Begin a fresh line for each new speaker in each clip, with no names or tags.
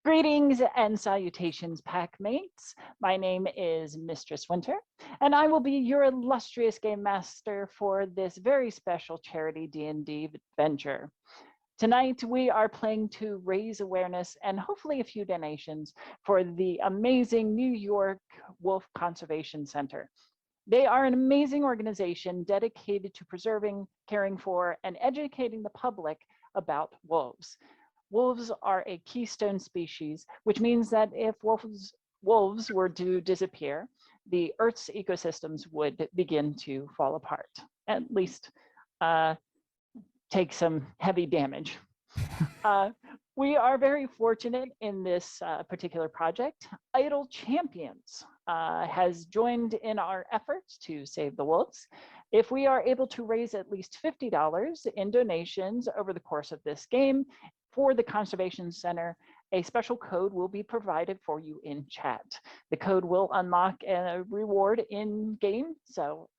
Greetings and salutations, pack mates. My name is Mistress Winter, and I will be your illustrious game master for this very special charity D&D adventure. Tonight, we are playing to raise awareness and hopefully a few donations for the amazing New York Wolf Conservation Center. They are an amazing organization dedicated to preserving, caring for, and educating the public about wolves. Wolves are a keystone species, which means that if wolves were to disappear, the Earth's ecosystems would begin to fall apart, at least take some heavy damage. We are very fortunate in this particular project. Idle Champions has joined in our efforts to save the wolves. If we are able to raise at least $50 in donations over the course of this game for the Conservation Center, a special code will be provided for you in chat. The code will unlock a reward in game, so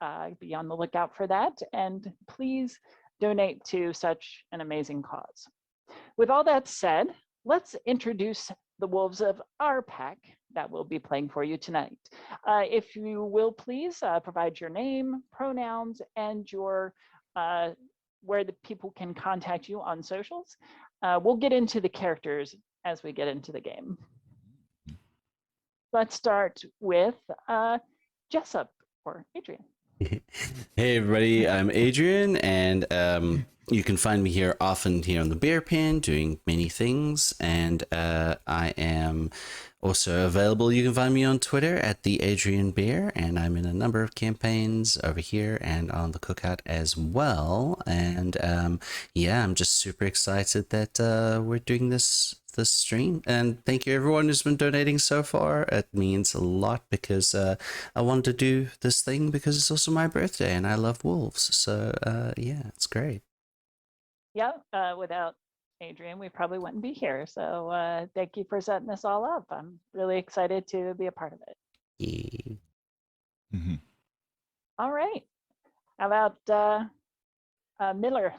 be on the lookout for that, and please donate to such an amazing cause. With all that said, let's introduce the wolves of our pack that will be playing for you tonight. If you will please provide your name, pronouns, and your where the people can contact you on socials. We'll get into the characters as we get into the game. Let's start with Jessup or Adrian.
Hey everybody, I'm Adrian, and you can find me here often here on the Bear Pen doing many things, and I am also available. You can find me on Twitter at the Adrian Bear, and I'm in a number of campaigns over here and on the Cookout as well. And yeah, I'm just super excited that we're doing this stream, and thank you everyone who's been donating so far. It means a lot because I wanted to do this thing because it's also my birthday and I love wolves, so yeah, it's great.
Yeah, without Adrian we probably wouldn't be here, so thank you for setting this all up. I'm really excited to be a part of it.
Yeah.
Mm-hmm.
All right, how about Miller?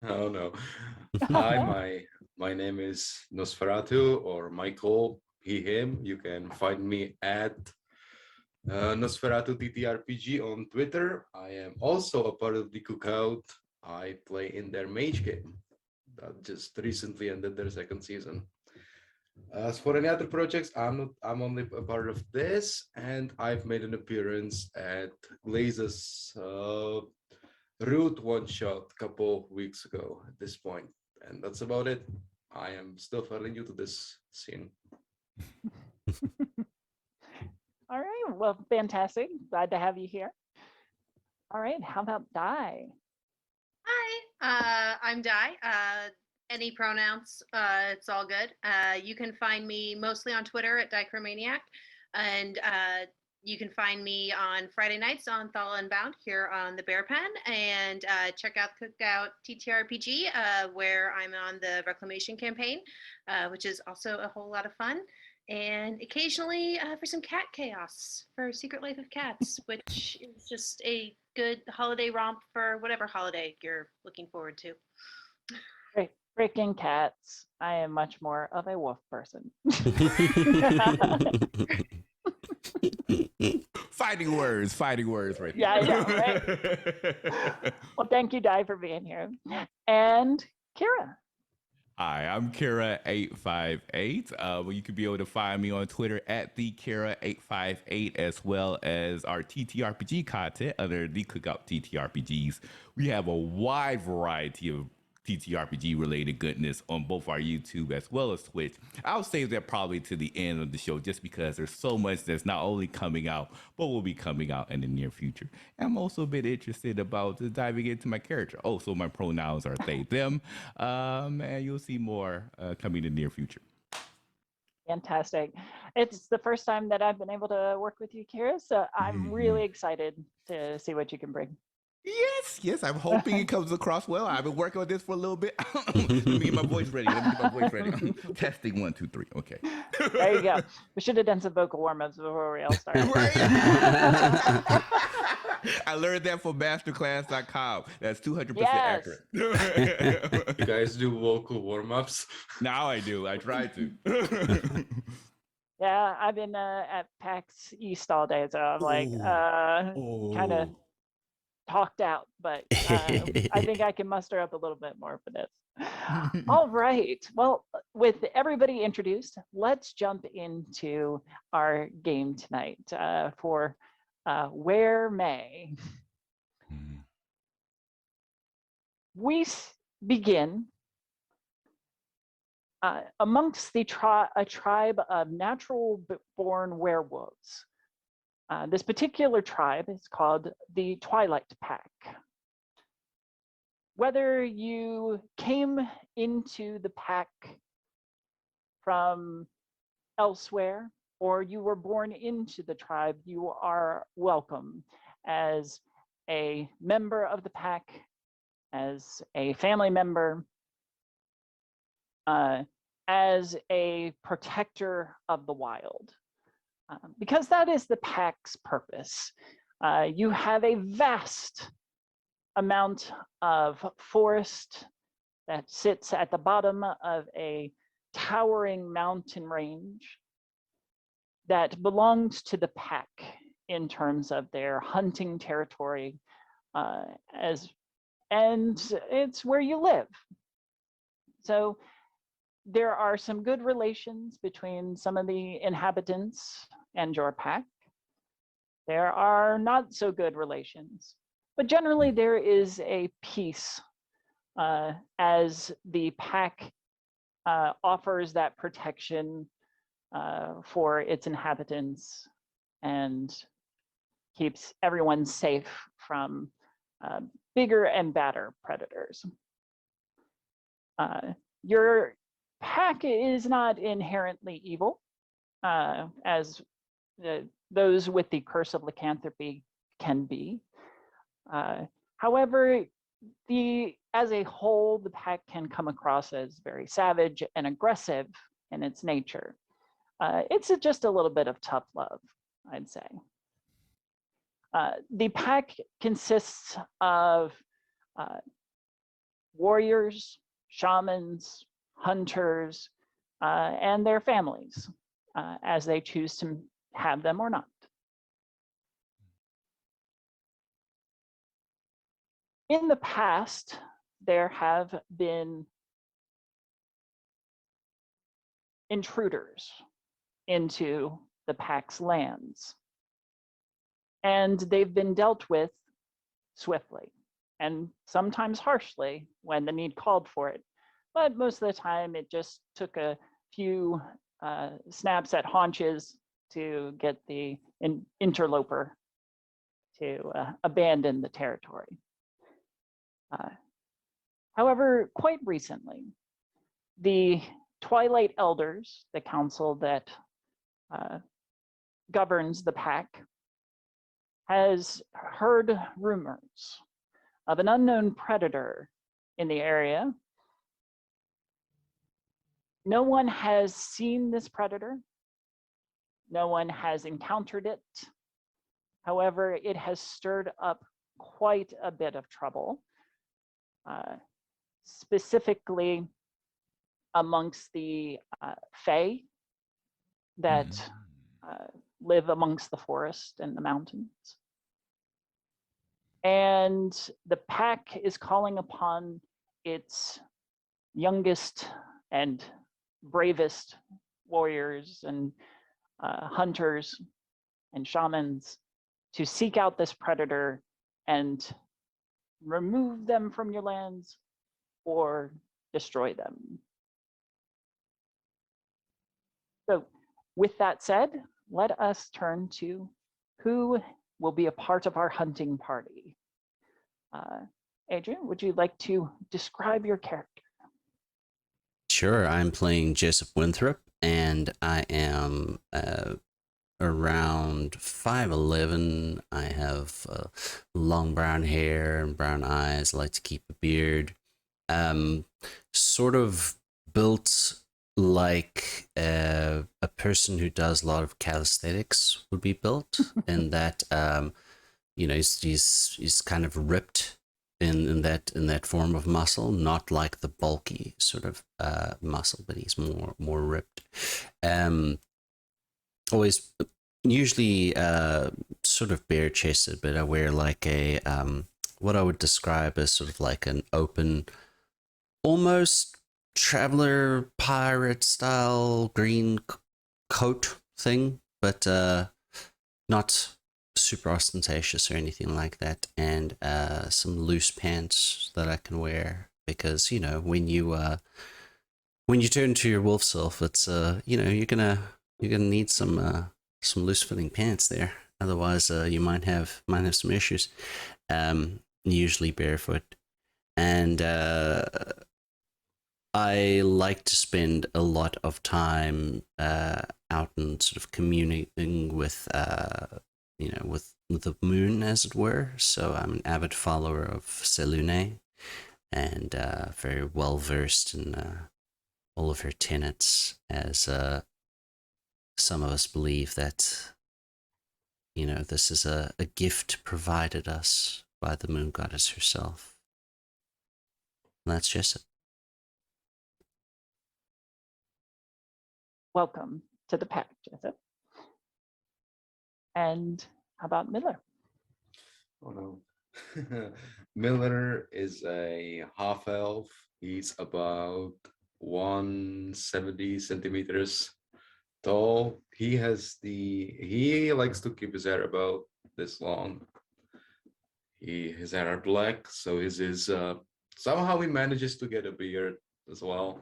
Oh no. Hi, my name is Nosferatu, or Michael, he, him. You can find me at Nosferatu TTRPG on Twitter. I am also a part of the Cookout. I play in their mage game that just recently ended their second season. As for any other projects, I'm only a part of this, and I've made an appearance at Glaze's Root one-shot a couple weeks ago at this point, and that's about it. I am still fairly new to this scene.
All right, well, fantastic. Glad to have you here. All right, how about Di?
Hi, I'm Di. Any pronouns, it's all good. You can find me mostly on Twitter at Dicromaniac, and you can find me on Friday nights on Thala Unbound here on the Bear Pen, and check out Cookout TTRPG, where I'm on the Reclamation campaign, which is also a whole lot of fun. And occasionally for some cat chaos for Secret Life of Cats, which is just a good holiday romp for whatever holiday you're looking forward to.
Great. Freaking cats. I am much more of a wolf person.
Fighting words right
Yeah, I know, right? Well, thank you, Di, for being here. And Kira.
Hi, I'm Kira858. Well, you can be able to find me on Twitter at the Kira858, as well as our TTRPG content under the Cookout TTRPGs. We have a wide variety of TTRPG related goodness on both our YouTube as well as Twitch. I'll save that probably to the end of the show, just because there's so much that's not only coming out, but will be coming out in the near future. And I'm also a bit interested about diving into my character. Also, my pronouns are they, them, and you'll see more coming in the near future.
Fantastic. It's the first time that I've been able to work with you, Kira, so I'm really excited to see what you can bring.
Yes, I'm hoping it comes across well. I've been working on this for a little bit. Let me get my voice ready. Testing 1, 2, 3. Okay.
There you go. We should have done some vocal warm-ups before we all started.
Right? I learned that from masterclass.com. That's 200%
Yes.
accurate.
You guys do vocal warm-ups?
Now I do. I try to.
Yeah, I've been at PAX East all day, so I'm like kind of talked out, but I think I can muster up a little bit more for this. All right. Well, with everybody introduced, let's jump into our game tonight for Where May. We begin amongst a tribe of natural-born werewolves. This particular tribe is called the Twilight Pack. Whether you came into the pack from elsewhere or you were born into the tribe, you are welcome as a member of the pack, as a family member, as a protector of the wild. Because that is the pack's purpose. You have a vast amount of forest that sits at the bottom of a towering mountain range that belongs to the pack in terms of their hunting territory, and it's where you live. So there are some good relations between some of the inhabitants and your pack. There are not so good relations, but generally there is a peace as the pack offers that protection for its inhabitants and keeps everyone safe from bigger and badder predators. Your pack is not inherently evil, as those with the curse of lycanthropy can be. However, as a whole, the pack can come across as very savage and aggressive in its nature. It's just a little bit of tough love, I'd say. The pack consists of warriors, shamans, hunters, and their families, as they choose to have them or not. In the past, there have been intruders into the pack's lands, and they've been dealt with swiftly and sometimes harshly when the need called for it. But most of the time, it just took a few snaps at haunches to get the interloper to abandon the territory. However, quite recently, the Twilight Elders, the council that governs the pack, has heard rumors of an unknown predator in the area. No one has seen this predator. No one has encountered it. However, it has stirred up quite a bit of trouble, specifically amongst the Fae that live amongst the forest and the mountains. And the pack is calling upon its youngest and bravest warriors and hunters and shamans to seek out this predator and remove them from your lands or destroy them. So with that said, let us turn to who will be a part of our hunting party. Adrian, would you like to describe your character?
Sure, I'm playing Joseph Winthrop, and I am around 5'11". I have long brown hair and brown eyes. I like to keep a beard. Sort of built like a person who does a lot of calisthenics would be built, in that he's kind of ripped in that form of muscle, not like the bulky sort of muscle, but he's more ripped. Always, usually sort of bare chested, but I wear like a what I would describe as sort of like an open, almost traveler pirate style green coat thing, but not super ostentatious or anything like that, and some loose pants that I can wear, because when you turn into your wolf self, it's you're gonna need some loose fitting pants there, otherwise you might have some issues. Usually barefoot, and I like to spend a lot of time out and sort of communicating with with the moon, as it were. So I'm an avid follower of Selune, and very well versed in all of her tenets, as some of us believe that this is a gift provided us by the moon goddess herself. And that's just it.
Welcome to the pack, Jessup. And how about Miller?
Oh no. Miller is a half elf. He's about 170 centimeters tall. He likes to keep his hair about this long. His hair are black, so his is somehow he manages to get a beard as well.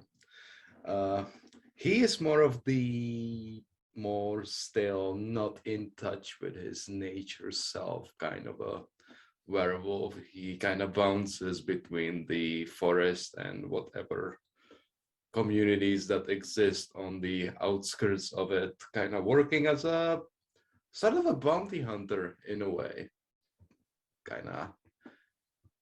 He is more of the more still not in touch with his nature self kind of a werewolf. He kind of bounces between the forest and whatever communities that exist on the outskirts of it, kind of working as a sort of a bounty hunter in a way. Kind of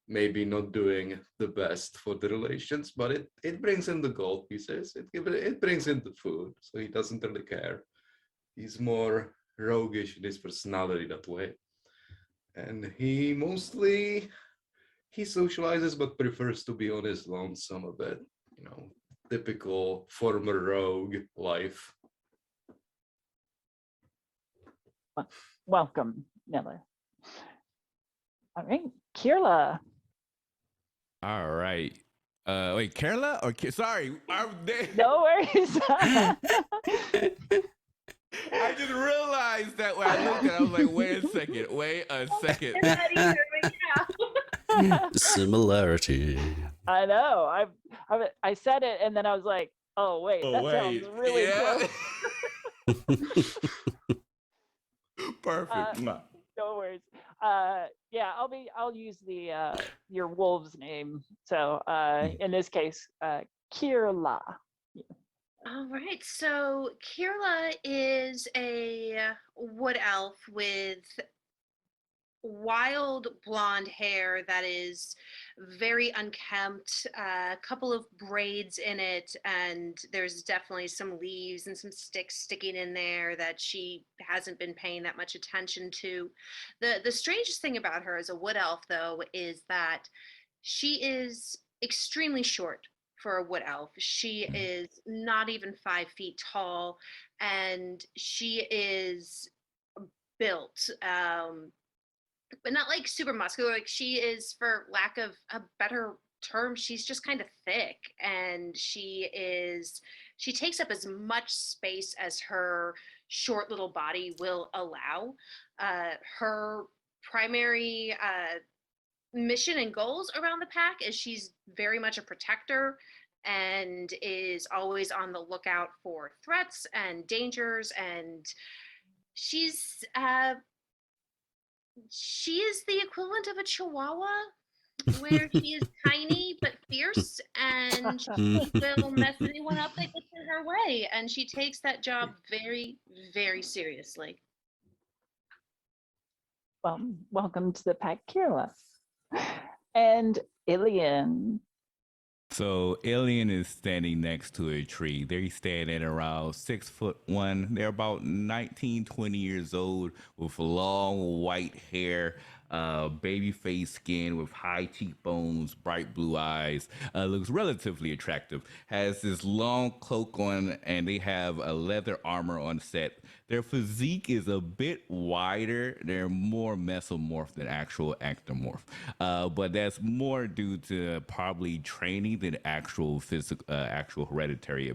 maybe not doing the best for the relations, but it brings in the gold pieces. It brings in the food, so he doesn't really care. He's more roguish in his personality that way, and he socializes but prefers to be on his lonesome a bit. Typical former rogue life.
Welcome, Miller. All right, Kierla.
All right. Wait, Kierla or sorry,
No worries.
I just realized that when I looked at it, I was like, wait a second.
Similarity.
I know. I said it, and then I was like, "Oh wait, sounds really close."
Perfect.
No worries. Yeah, I'll use your wolf's name. So in this case, Kierla.
All right, so Kierla is a wood elf with wild blonde hair that is very unkempt, a couple of braids in it, and there's definitely some leaves and some sticks sticking in there that she hasn't been paying that much attention to. The strangest thing about her as a wood elf, though, is that she is extremely short for a wood elf. She is not even 5 feet tall, and she is built, but not like super muscular. Like, she is, for lack of a better term, she's just kind of thick, and she takes up as much space as her short little body will allow. Her primary mission and goals around the pack is she's very much a protector and is always on the lookout for threats and dangers, and she is the equivalent of a chihuahua, where she is tiny but fierce, and she will mess anyone up that gets in her way, and she takes that job very, very seriously.
Well, welcome to the pack, Kierla. And Ilian.
So Alien is standing next to a tree. They're standing around 6'1". They're about 19, 20 years old with long white hair. baby face skin with high cheekbones, bright blue eyes. Looks relatively attractive. Has this long cloak on, and they have a leather armor on set. Their physique is a bit wider. They're more mesomorph than actual ectomorph, but that's more due to probably training than actual physical, actual hereditary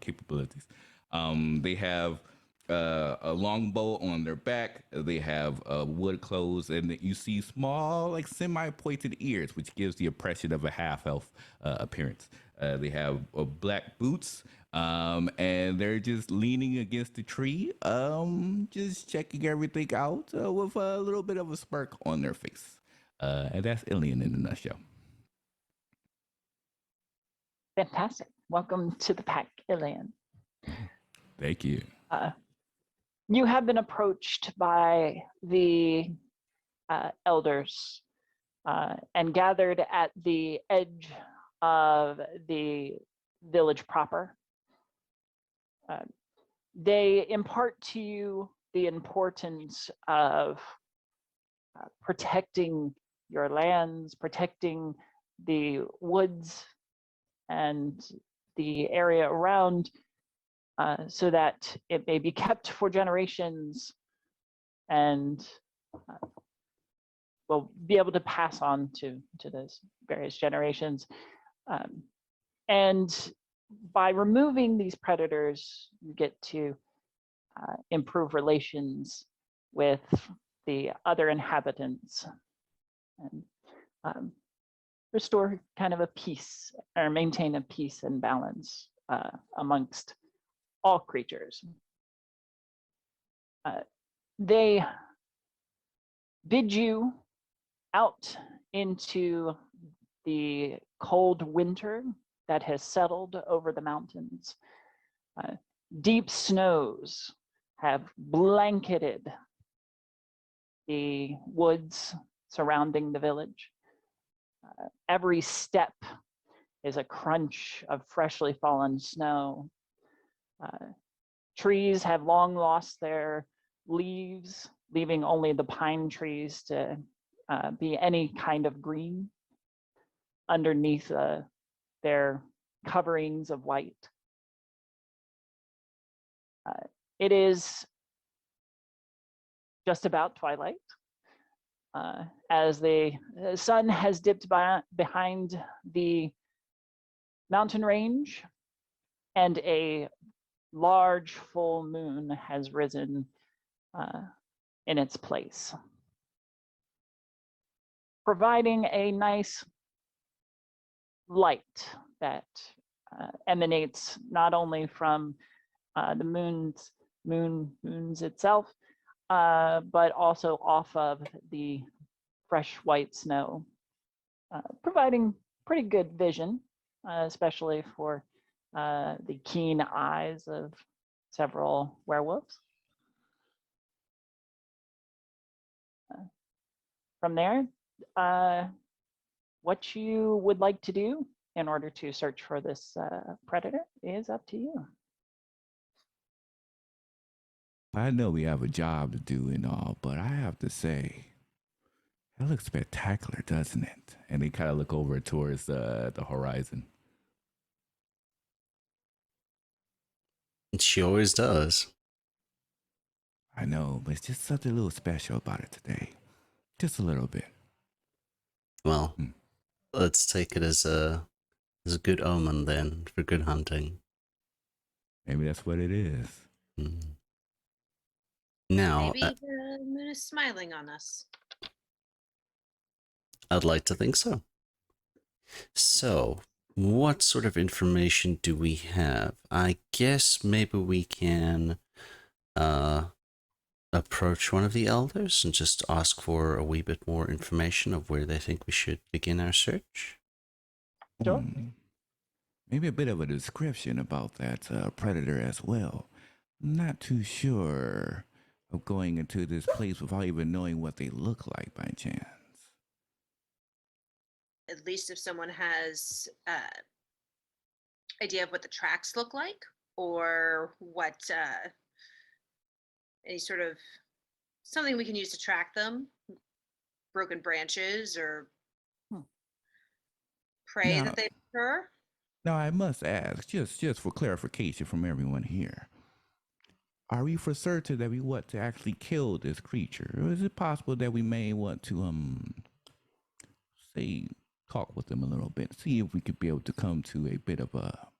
capabilities. They have a long bow on their back. They have wood clothes, and you see small, like semi-pointed ears, which gives the impression of a half-elf appearance. They have black boots, and they're just leaning against the tree, just checking everything out with a little bit of a smirk on their face. And that's Ilian in a nutshell.
Fantastic. Welcome to the pack, Ilian.
Thank you.
You have been approached by the elders and gathered at the edge of the village proper. They impart to you the importance of protecting your lands, protecting the woods and the area around, so that it may be kept for generations and will be able to pass on to those various generations. And by removing these predators, you get to improve relations with the other inhabitants and restore kind of a peace, or maintain a peace and balance amongst all creatures. They bid you out into the cold winter that has settled over the mountains. Deep snows have blanketed the woods surrounding the village. Every step is a crunch of freshly fallen snow. Trees have long lost their leaves, leaving only the pine trees to be any kind of green underneath their coverings of white. It is just about twilight as the sun has dipped behind the mountain range, and a large full moon has risen in its place, providing a nice light that emanates not only from the moons itself, but also off of the fresh white snow, providing pretty good vision, especially for the keen eyes of several werewolves. From there, what you would like to do in order to search for this predator is up to you.
I know we have a job to do and all, but I have to say, it looks spectacular, doesn't it? And they kind of look over towards the horizon.
She always does.
I know, but it's just something a little special about it today. Just a little bit.
Well, let's take it as a good omen then for good hunting.
Maybe that's what it is.
Now,
Maybe the moon is smiling on us.
I'd like to think so. So, what sort of information do we have? I guess maybe we can approach one of the elders and just ask for a wee bit more information of where they think we should begin our search.
Sure.
Maybe a bit of a description about that predator as well. I'm not too sure of going into this place without even knowing what they look like by chance.
At least if someone has idea of what the tracks look like, or what any sort of something we can use to track them, broken branches or
Hmm.
prey
Now-
that they prefer.
Now, I must ask, just for clarification from everyone here, are we for certain that we want to actually kill this creature, or is it possible that we may want to, say, talk with them a little bit, see if we could be able to come to a bit of a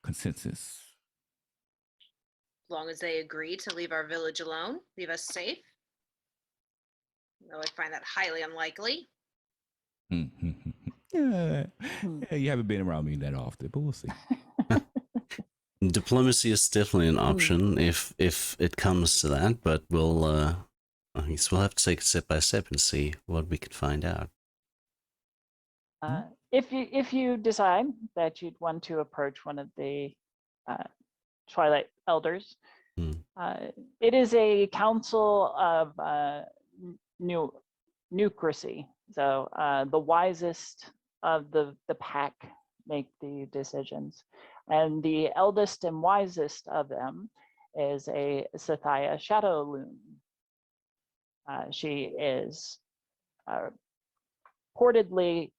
consensus?
As long as they agree to leave our village alone, leave us safe. Though I find that highly unlikely.
Yeah, you haven't been around me that often, but we'll see.
Diplomacy is definitely an
Hmm.
option if it comes to that, but we'll I guess we'll have to take it step by step and see what we can find out.
If you decide that you'd want to approach one of the Twilight Elders,
Hmm.
it is a council of nucracy. So the wisest of the pack make the decisions, and the eldest and wisest of them is a Sathaya Shadow Loon. She is reportedly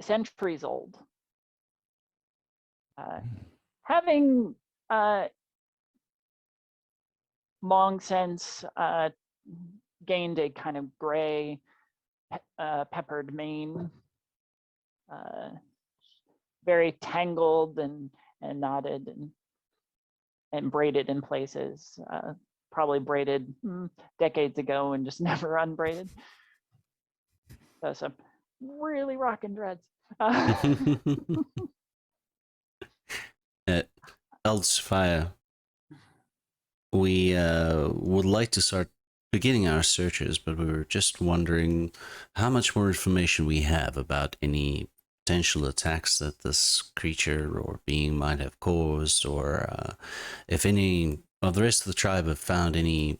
centuries old, having long since gained a kind of gray peppered mane, very tangled and knotted and braided in places, probably braided decades ago and just never unbraided. So some really rocking dreads.
Eldsfire, we would like to start beginning our searches, but we were just wondering how much more information we have about any potential attacks that this creature or being might have caused, or if any of the rest of the tribe have found any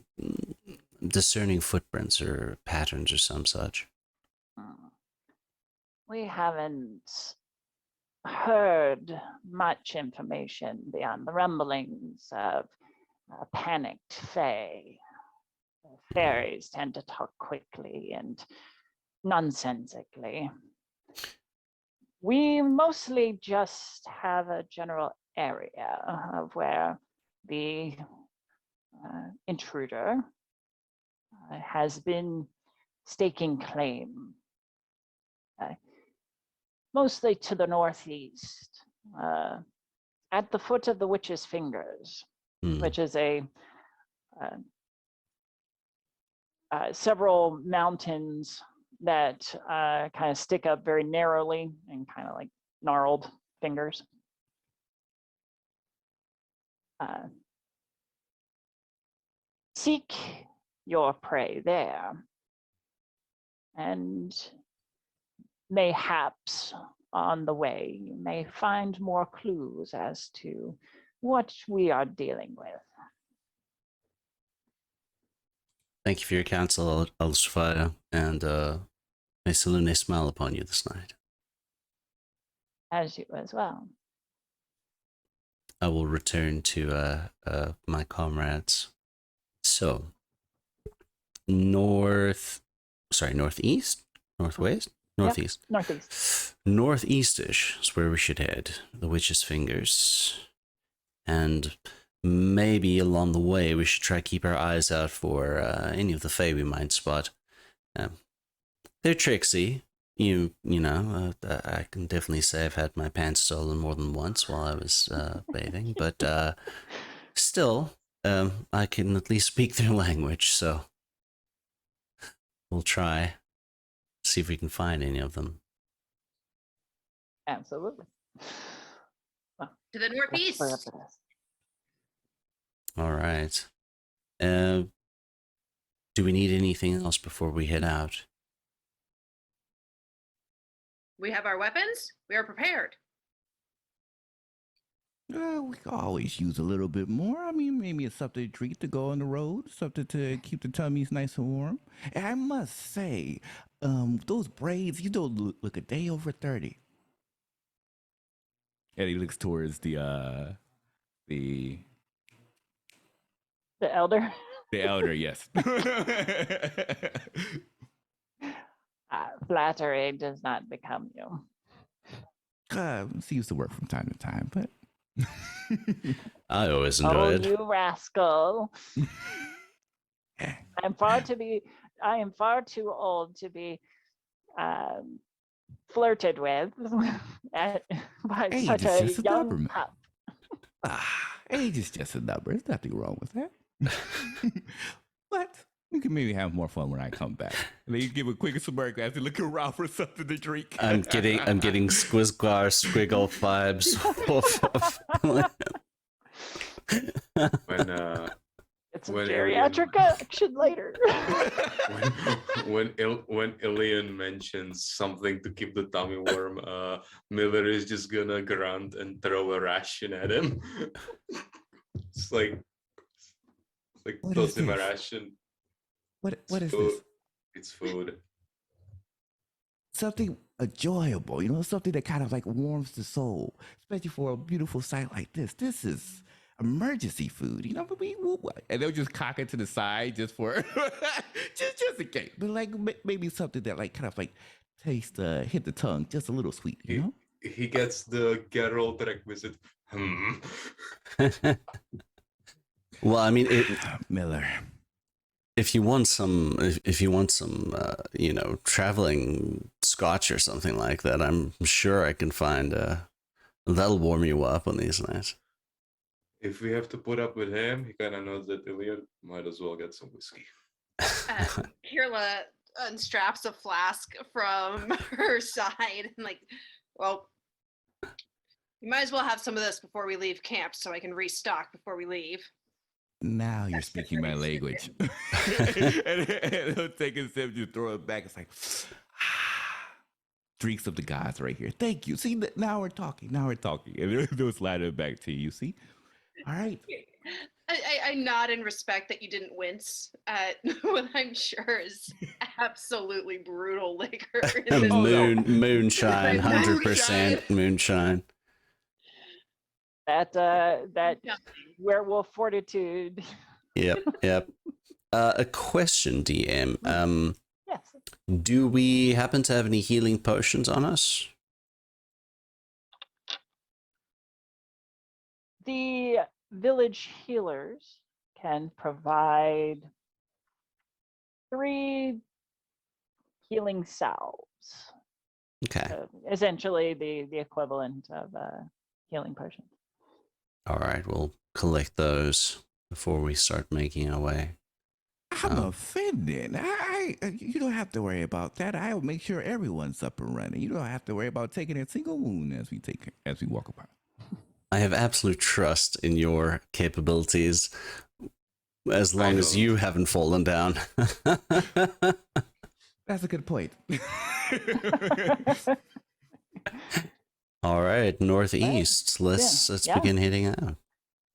discerning footprints or patterns or some such.
We haven't heard much information beyond the rumblings of panicked fae. Fairies tend to talk quickly and nonsensically. We mostly just have a general area of where the intruder has been staking claim, mostly to the northeast, at the foot of the Witch's Fingers, which is a several mountains that kind of stick up very narrowly and kind of like gnarled fingers. Seek your prey there, and mayhaps on the way you may find more clues as to what we are dealing with.
Thank you for your counsel, Eldsfire, and may Selune smile upon you this night.
As you as well.
I will return to my comrades. So, northeast, northwest, northeast,
Yep, northeast.
Northeastish is where we should head. The Witch's Fingers, and maybe along the way we should try to keep our eyes out for any of the fae we might spot. They're tricksy. You know, I can definitely say I've had my pants stolen more than once while I was bathing, but still, I can at least speak their language, so we'll try, see if we can find any of them.
Absolutely.
To the northeast.
Let's play up to this.
All right. Do we need anything else before we head out?
We have our weapons. We are prepared.
We could always use a little bit more. I mean, maybe it's something to drink to go on the road, something to keep the tummies nice and warm. And I must say, those braids, you don't look a day over 30. And he looks towards the
The elder.
elder, yes.
Flattery does not become you.
She used to work from time to time, but
I always
Oh,
enjoyed.
you rascal.
Eh,
I am far too old to be flirted with by
age
such
is
a
just a
young
number, man.
pup.
Age is just a number. There's nothing wrong with that. But we can maybe have more fun when I come back. And then you give a quick smirk as you look around for something to drink.
I'm getting Squizgar Squiggle vibes.
When
It's a
when
geriatric action later.
when Ilian mentions something to keep the tummy warm, Miller is just gonna grunt and throw a ration at him. It's like
What
toss
is
him a
this?
ration.
What is
food.
this?
It's food.
Something enjoyable, something that kind of like warms the soul, especially for a beautiful sight like this. This is emergency food, but and they'll just cock it to the side just for just in case. But like maybe something that like kind of like taste hit the tongue just a little sweet,
He gets the Geralt requisite.
Well, I mean,
Miller.
if you want some, traveling scotch or something like that, I'm sure I can find. That'll warm you up on these nights.
If we have to put up with him, he kind of knows that Ilian might as well get some whiskey.
Kierla unstraps a flask from her side and well, you might as well have some of this before we leave camp so I can restock before we leave.
Now you're speaking my language. and he'll take a sip, just throw it back. It's like, drinks of the gods right here. Thank you. See, now we're talking. And they'll slide it back to you. See? All right.
I nod in respect that you didn't wince at what I'm sure is absolutely brutal liquor.
Moonshine, 100% moonshine.
That werewolf fortitude.
Yep. A question, DM.
Yes.
Do we happen to have any healing potions on us?
The village healers can provide 3 healing salves.
Okay.
Essentially the equivalent of healing potions.
All right, we'll collect those before we start making our way.
I'm offended. You don't have to worry about that. I'll make sure everyone's up and running. You don't have to worry about taking a single wound as we walk about.
I have absolute trust in your capabilities, as long as you haven't fallen down.
That's a good point.
All right, northeast. Let's begin heading out.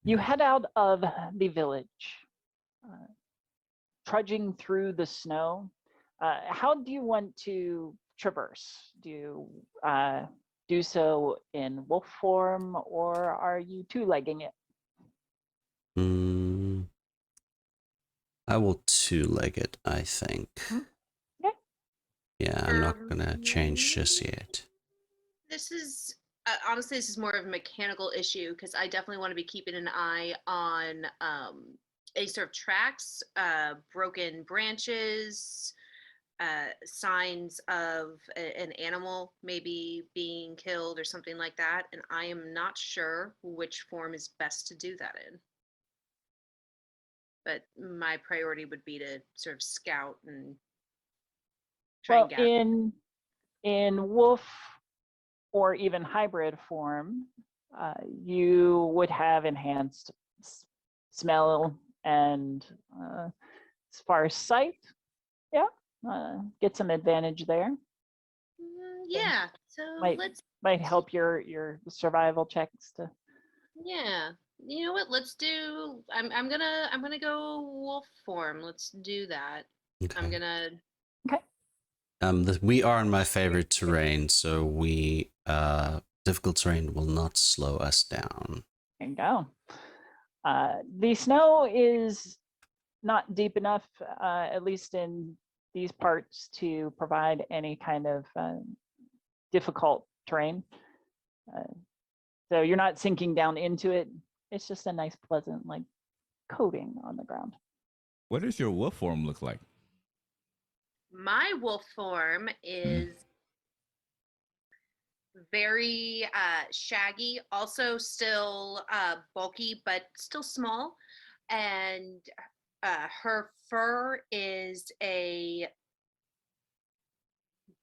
You head out of the village, trudging through the snow. How do you want to traverse? Do you do so in wolf form, or are you two-legging it?
I will two-leg it, I think.
Okay.
Yeah, I'm not gonna change just yet.
This is honestly, this is more of a mechanical issue because I definitely want to be keeping an eye on any sort of tracks, broken branches, signs of an animal maybe being killed or something like that. And I am not sure which form is best to do that in. But my priority would be to sort of scout and try and gather.
In wolf or even hybrid form, you would have enhanced smell and as far as sight, get some advantage there.
Yeah, so
might help your survival checks to.
Yeah, you know what? Let's do. I'm gonna go wolf form. Let's do that.
Okay.
I'm gonna.
Okay.
We are in my favorite terrain, so difficult terrain will not slow us down.
There you go. The snow is not deep enough, at least in these parts to provide any kind of difficult terrain. So you're not sinking down into it. It's just a nice, pleasant, like coating on the ground.
What does your wolf form look like?
My wolf form is very shaggy, also still bulky, but still small. And her fur is a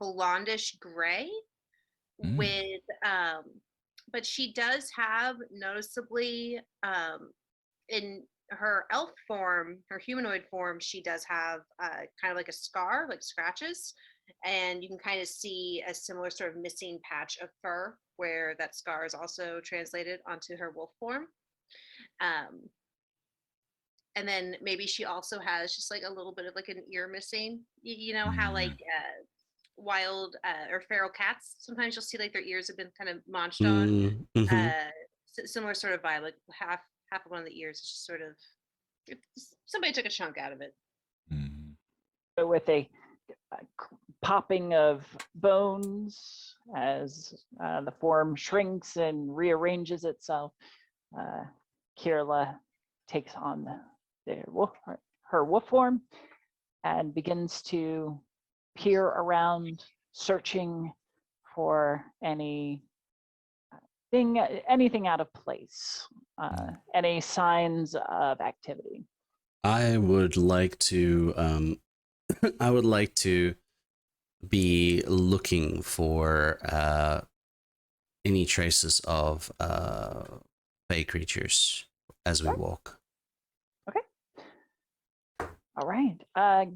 blondish gray with, but she does have noticeably in her elf form, her humanoid form, she does have kind of like a scar, like scratches. And you can kind of see a similar sort of missing patch of fur where that scar is also translated onto her wolf form. And then maybe she also has just like a little bit of like an ear missing. You know how like wild or feral cats, sometimes you'll see like their ears have been kind of munched on. Similar sort of vibe, like half of one of the ears is just sort of, somebody took a chunk out of it.
With a popping of bones as the form shrinks and rearranges itself, Kierla takes on her wolf form and begins to peer around, searching for anything out of place, any signs of activity.
I would like to be looking for any traces of fey creatures as we walk.
Okay. All right.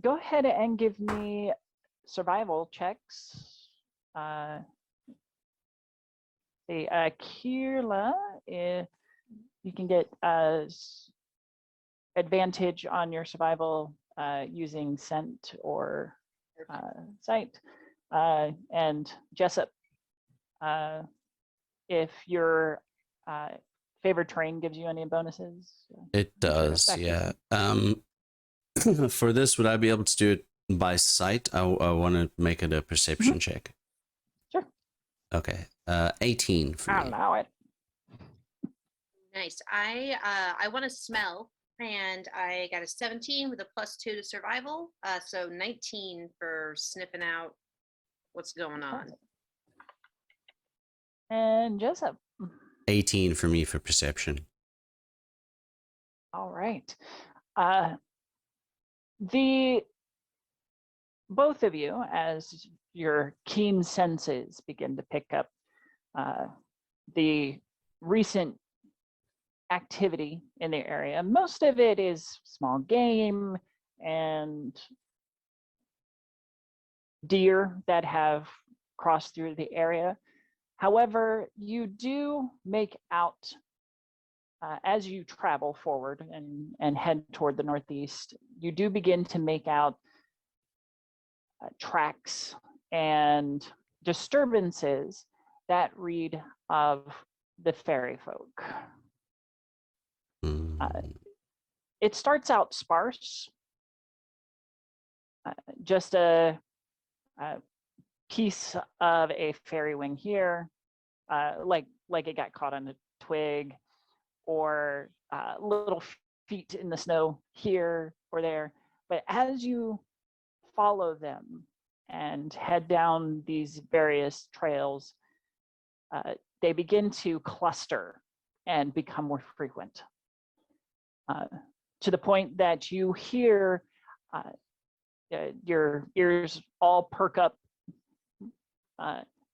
Go ahead and give me survival checks. Kierla, you can get advantage on your survival using scent or sight. And Jessup, if your favorite terrain gives you any bonuses?
It does, yeah. For this, would I be able to do it by sight? I want to make it a perception check.
Sure.
Okay. 18 for me.
Allow it.
Nice. I want to smell, and I got a 17 with a +2 to survival, so 19 for sniffing out what's going on.
And Jessup.
18 for me for perception.
All right. Both of you, as your keen senses begin to pick up the recent activity in the area, most of it is small game and deer that have crossed through the area. However, you do make out as you travel forward and head toward the northeast, you do begin to make out tracks and disturbances that read of the fairy folk. It starts out sparse, just a piece of a fairy wing here, like it got caught on a twig, or little feet in the snow here or there. But as you follow them and head down these various trails, they begin to cluster and become more frequent, to the point that you hear your ears all perk up,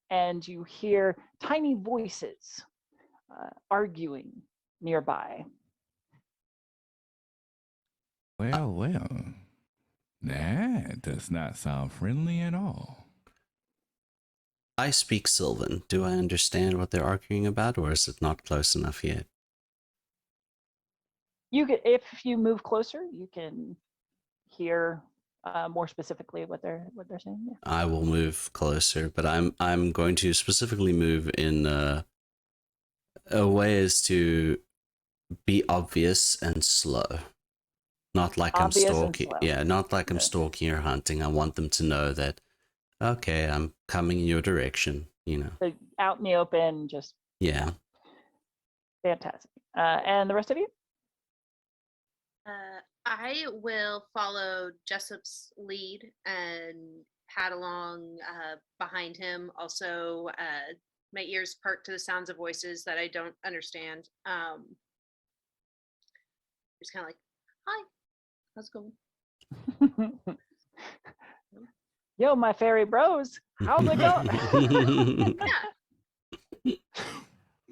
and you hear tiny voices arguing nearby.
Well, that does not sound friendly at all.
I speak Sylvan. Do I understand what they're arguing about, or is it not close enough yet?
If you move closer, you can hear more specifically what they're saying. Yeah.
I will move closer, but I'm going to specifically move in a way as to be obvious and slow. Not like I'm
Obvious and
stalking.
slow.
Yeah, not like I'm
Yeah.
stalking or hunting. I want them to know that, okay, I'm coming in your direction.
So out in the open, just
Yeah.
fantastic. And the rest of you?
I will follow Jessup's lead and pad along behind him. Also, my ears perk to the sounds of voices that I don't understand. Just kind of like, hi, how's it going?
Yo, my fairy bros, how's it going?
Yeah,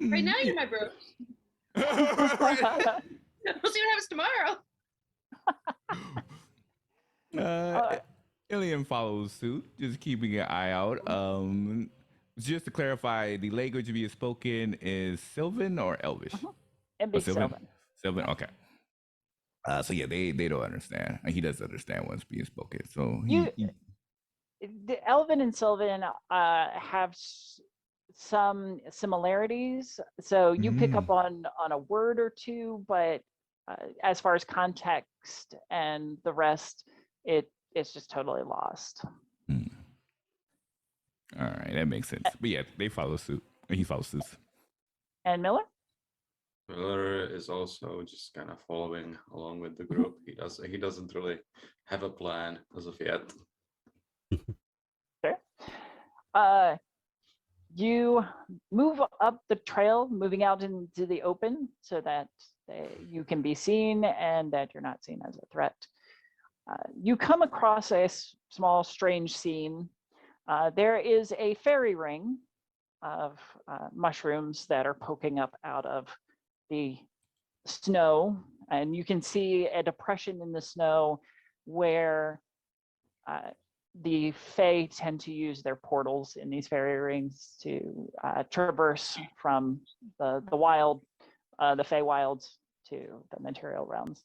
right now you're my bros. We'll see what happens tomorrow.
Ilian follows suit, just keeping an eye out. Just to clarify, the language being spoken is Sylvan or Elvish?
And Big
Sylvan.
Sylvan.
Sylvan, okay. So yeah, they don't understand. He doesn't understand what's being spoken. So
The Elven and Sylvan have some similarities, so you pick up on a word or two, but as far as context and the rest, it's just totally lost.
All right, that makes sense. But yeah, they follow suit. He follows suit.
And Miller?
Miller is also just kind of following along with the group. He doesn't really have a plan as of yet.
Sure. You move up the trail, moving out into the open so that you can be seen and that you're not seen as a threat. You come across a small, strange scene. There is a fairy ring of mushrooms that are poking up out of the snow, and you can see a depression in the snow where the Fae tend to use their portals in these fairy rings to traverse from the wild, the Fae wilds to the material realms.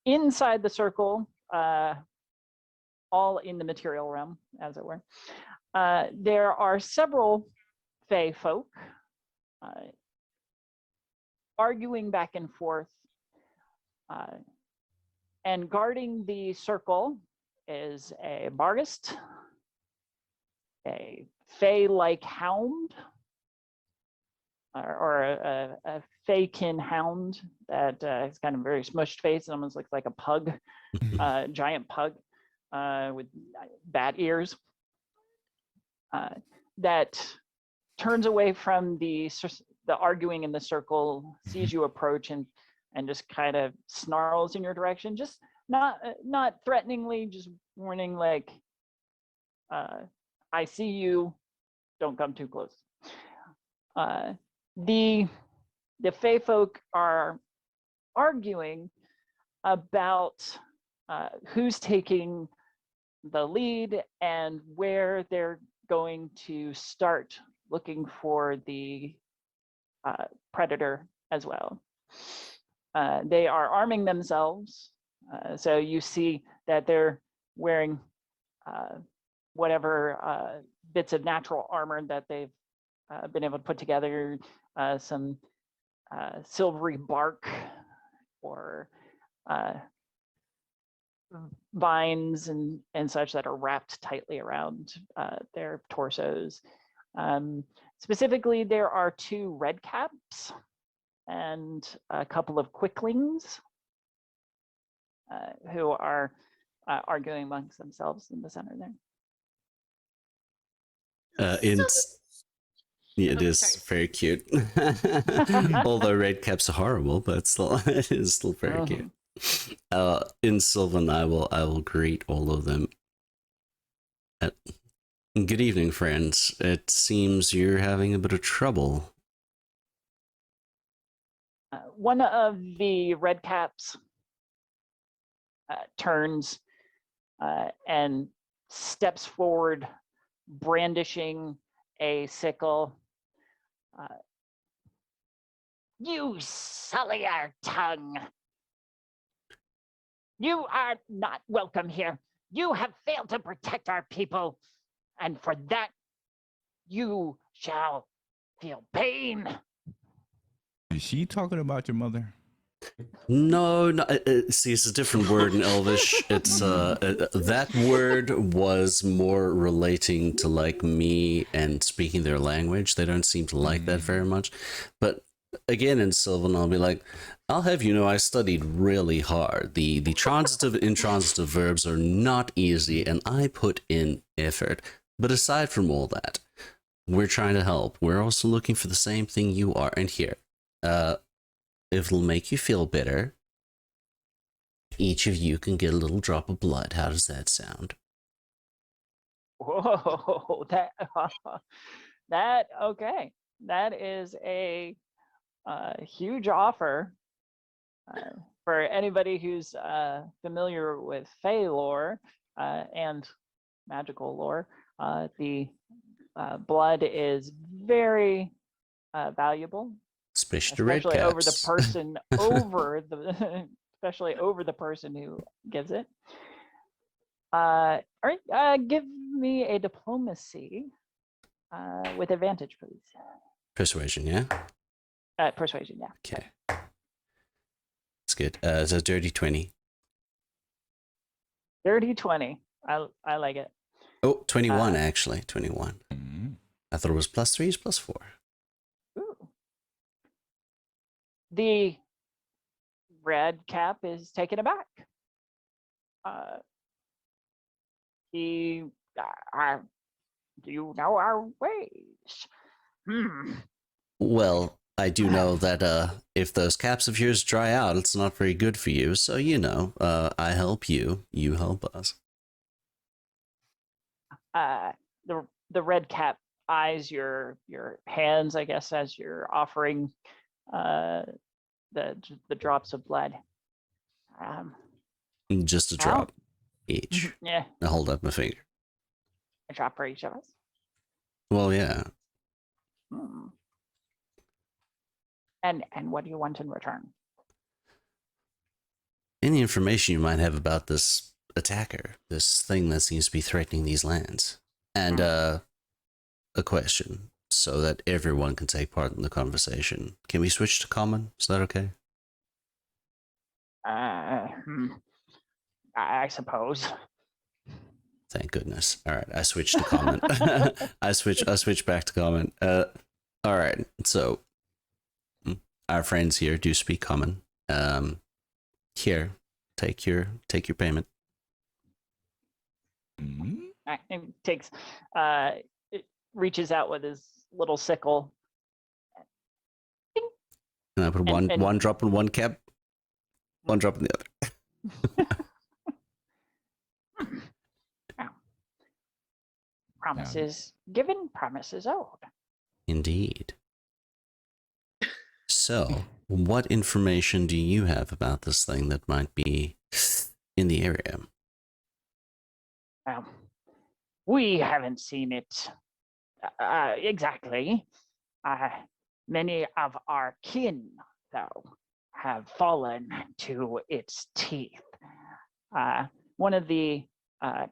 Inside the circle, all in the material realm, as it were, there are several Fae folk arguing back and forth, and guarding the circle is a Bargist, a Fae-like hound, or a Fae-kin hound that has kind of very smushed face. It almost looks like a pug, giant pug with bat ears, that turns away from the arguing in the circle, sees you approach, and just kind of snarls in your direction, just not threateningly, just warning, like, I see you, don't come too close. The Fae folk are arguing about who's taking the lead and where they're going to start looking for the predator as well. They are arming themselves, so you see that they're wearing whatever bits of natural armor that they've been able to put together, some silvery bark or vines and such that are wrapped tightly around their torsos. Specifically, there are 2 red caps and a couple of quicklings who are arguing amongst themselves in the center there.
It is very cute. Although red caps are horrible, but still, it is still very cute. In Sylvan, I will greet all of them. Good evening, friends. It seems you're having a bit of trouble.
One of the red caps turns and steps forward, brandishing a sickle. You sully our tongue. You are not welcome here. You have failed to protect our people, and for that, you shall feel pain.
Is she talking about your mother?
No, no. See, it's a different word in Elvish. It's that word was more relating to like me and speaking their language. They don't seem to like that very much. But again, in Sylvan, I'll be like, I'll have you know, I studied really hard. The transitive and intransitive verbs are not easy, and I put in effort. But aside from all that, we're trying to help. We're also looking for the same thing you are. And here, if it'll make you feel better, each of you can get a little drop of blood. How does that sound?
Whoa, that okay. That is a huge offer for anybody who's familiar with Fey lore and magical lore. The blood is very valuable,
Especially the red
especially over the
caps.
person over the especially over the person who gives it. All right, give me a diplomacy with advantage, please.
Persuasion, yeah?
Persuasion, yeah.
Okay. That's good. It's a dirty 20.
Dirty 20. I like it.
Oh, 21, actually. 21.
Mhm.
I thought it was +3, it's +4.
Ooh. The red cap is taken aback. He, do you know our ways?
Well, I do know that if those caps of yours dry out, it's not very good for you. So, you know, I help you, you help us.
The red cap eyes your hands, I guess, as you're offering the drops of blood.
Just a
Well,
drop each.
yeah,
I hold up my finger.
a drop for each of us.
Well, yeah.
Hmm. And what do you want in return?
Any information you might have about this attacker, this thing that seems to be threatening these lands. And a question, so that everyone can take part in the conversation. Can we switch to common? Is that okay?
I suppose.
Thank goodness. All right, I switched to common. I switch back to common. All right. So our friends here do speak common. Here, take your payment.
Mhm.
And takes it reaches out with his little sickle.
And I put one drop in one cap, one drop in the other.
Promises given, promises owed.
Indeed. So, what information do you have about this thing that might be in the area?
We haven't seen it exactly. Many of our kin, though, have fallen to its teeth. One of the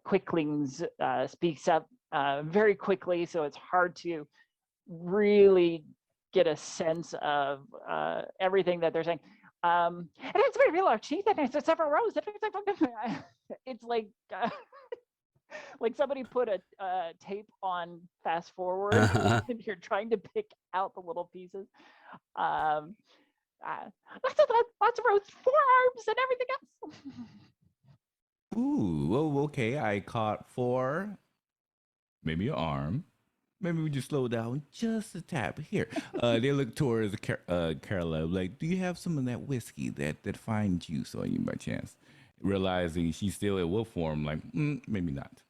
quicklings speaks up very quickly, so it's hard to really get a sense of everything that they're saying. And it's very large teeth, and it's several rows. It's like like somebody put a tape on fast forward, and you're trying to pick out the little pieces. Lots of rows, 4 arms, and everything else.
Ooh, well, okay. I caught 4, maybe an arm. Maybe we just slow down just a tap. Here, they look towards Kierla, like, do you have some of that whiskey, that fine juice on you by chance? Realizing she's still in wolf form, like, maybe not.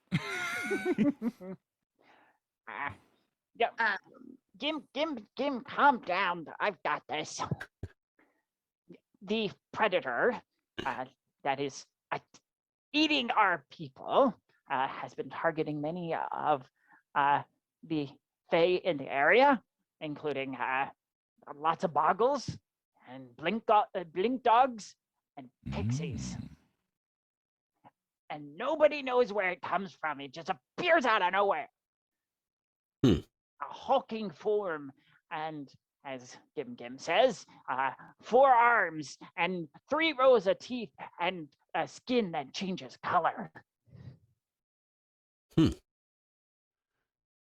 Yeah, Gim, calm down. I've got this. The predator that is eating our people has been targeting many of the Fae in the area, including lots of boggles and blink dogs and pixies. And nobody knows where it comes from. It just appears out of nowhere. A hulking form, and as Gim Gim says, 4 arms and 3 rows of teeth and a skin that changes color.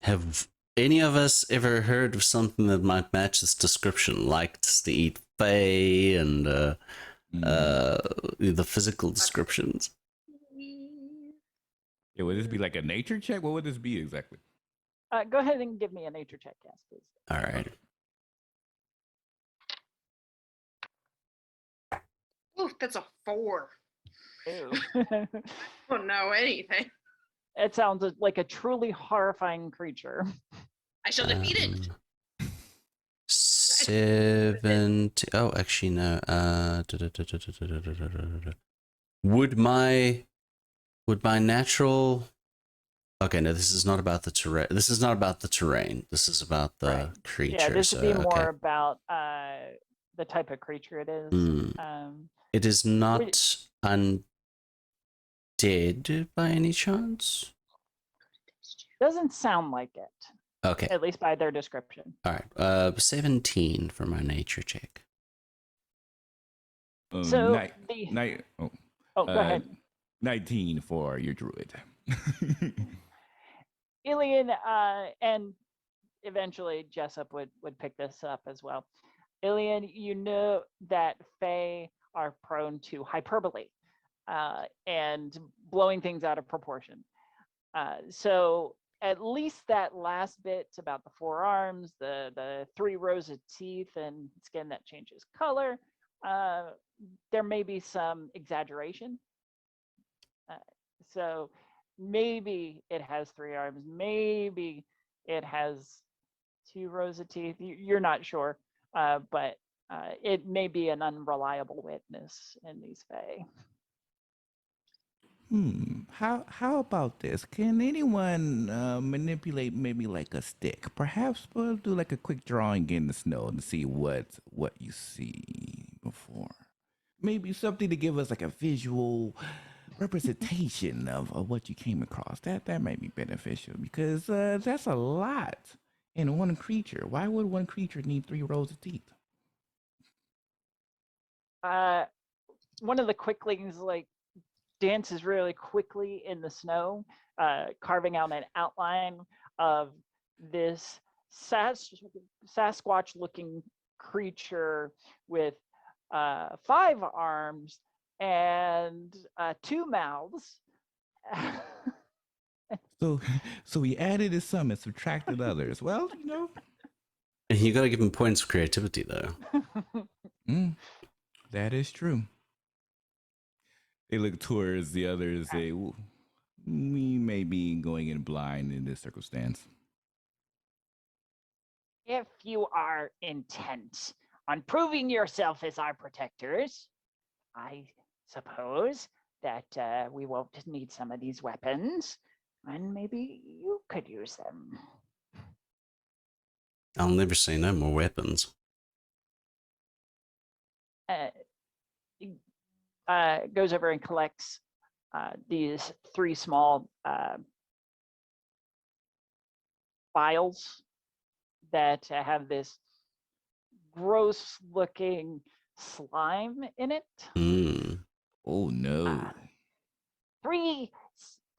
Have any of us ever heard of something that might match this description? Likes to eat fae and the physical descriptions.
Yeah, would this be like a nature check? What would this be exactly?
Go ahead and give me a nature check, yes, please.
All right.
Ooh, that's a 4.
Ew.
I don't know anything.
It sounds like a truly horrifying creature.
I shall defeat it.
70. Oh, actually, no. Would my natural. Okay, no, this is not about the terrain. This is not about the terrain. This is about the
Right.
creature.
Yeah, this would be more
okay.
about the type of creature it is.
It is not undead by any chance?
Doesn't sound like it,
Okay.
at least by their description.
All right. 17 for my nature check.
So
go
go ahead.
19 for your druid.
Ilian, and eventually Jessup would pick this up as well. Ilian, you know that fae are prone to hyperbole and blowing things out of proportion. So at least that last bit about the 4 arms, the 3 rows of teeth and skin that changes color, there may be some exaggeration. So maybe it has 3 arms, maybe it has 2 rows of teeth. You're not sure, but it may be an unreliable witness in these fae.
How about this? Can anyone manipulate maybe like a stick? Perhaps we'll do like a quick drawing in the snow to see what you see before. Maybe something to give us like a visual representation of what you came across. That might be beneficial because that's a lot in one creature. Why would one creature need 3 rows of teeth?
One of the quicklings dances really quickly in the snow, carving out an outline of this Sasquatch-looking creature with 5 arms and 2 mouths.
So we added some and subtracted others. Well,
You got to give him points of creativity, though.
That is true. They look towards the others. Say, we may be going in blind in this circumstance.
If you are intent on proving yourself as our protectors, I suppose that we won't need some of these weapons, and maybe you could use them.
I'll never say no more weapons.
Goes over and collects these 3 small vials that have this gross-looking slime in it.
Oh no!
3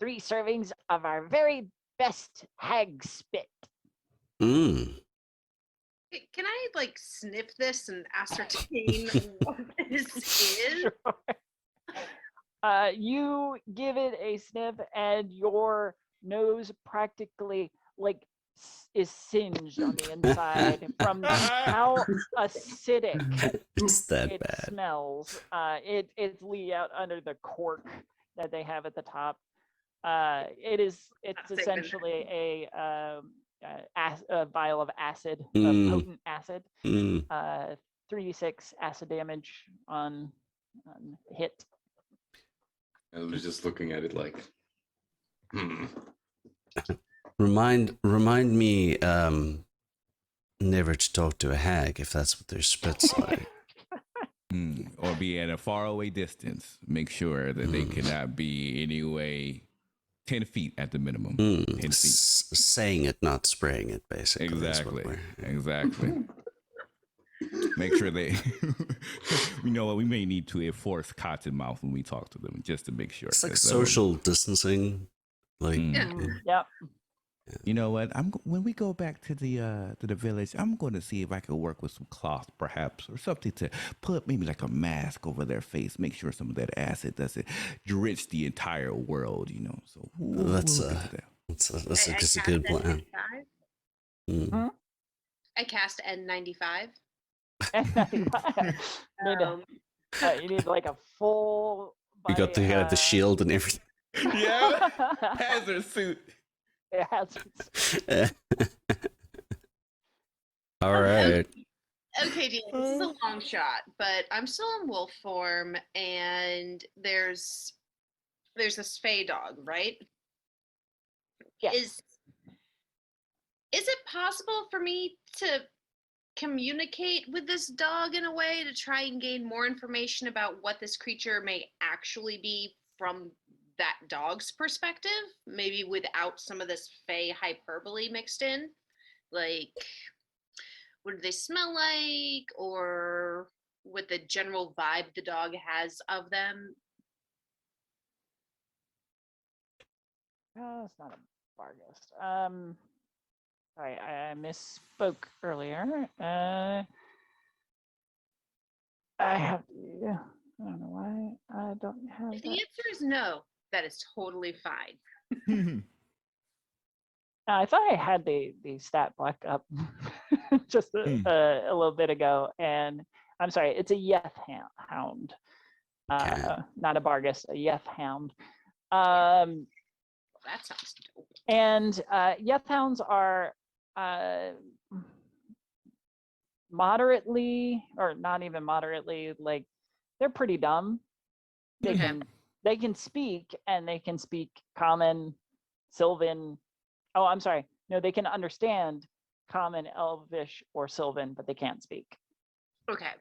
servings of our very best hag spit.
Can I sniff this and ascertain what this is?
Sure. You give it a sniff, and your nose practically is singed on the inside from how acidic
It's that
it
bad.
smells. It's leaked out under the cork that they have at the top. It's essentially a vial of acid, of potent acid. 3d6 acid damage on hit.
I was just looking at it like,
Remind me never to talk to a hag if that's what their spit's like.
Or be at a faraway distance. Make sure that they cannot be anyway 10 feet at the minimum. 10 feet.
Saying it, not spraying it, basically.
Exactly. Make sure they, you know what, we may need to enforce cottonmouth when we talk to them just to make sure.
It's like
'cause,
social distancing. Like,
Mm.
Yep.
You know what? When we go back to the village, I'm going to see if I can work with some cloth, perhaps, or something to put maybe like a mask over their face, make sure some of that acid doesn't drench the entire world. You know, so we'll
that's
look into that.
that's a good
cast
plan.
N95.
Mm.
I cast N95.
You need like a full
You got
body.
the shield and everything.
Yeah, hazard suit.
It has.
All right.
Okay, Dean, this is a long shot, but I'm still in wolf form, and there's this fey dog, right?
Yes.
Is it possible for me to communicate with this dog in a way to try and gain more information about what this creature may actually be from that dog's perspective? Maybe without some of this fey hyperbole mixed in? Like, what do they smell like? Or what the general vibe the dog has of them?
Oh, it's not a Vargas. Sorry, I misspoke earlier. I have. Yeah, I don't know why I don't have
If the
that.
answer is no, that is totally fine.
I thought I had the stat block up just a little bit ago, and I'm sorry, it's a Yeth hound,
Okay.
not a Bargus, a Yeth hound.
That sounds dope.
And Yeth hounds are moderately, or not even moderately, like they're pretty dumb. They
Okay.
can speak, and they can speak Common, Sylvan. Oh, I'm sorry. No, they can understand Common, Elvish, or Sylvan, but they can't speak.
Okay.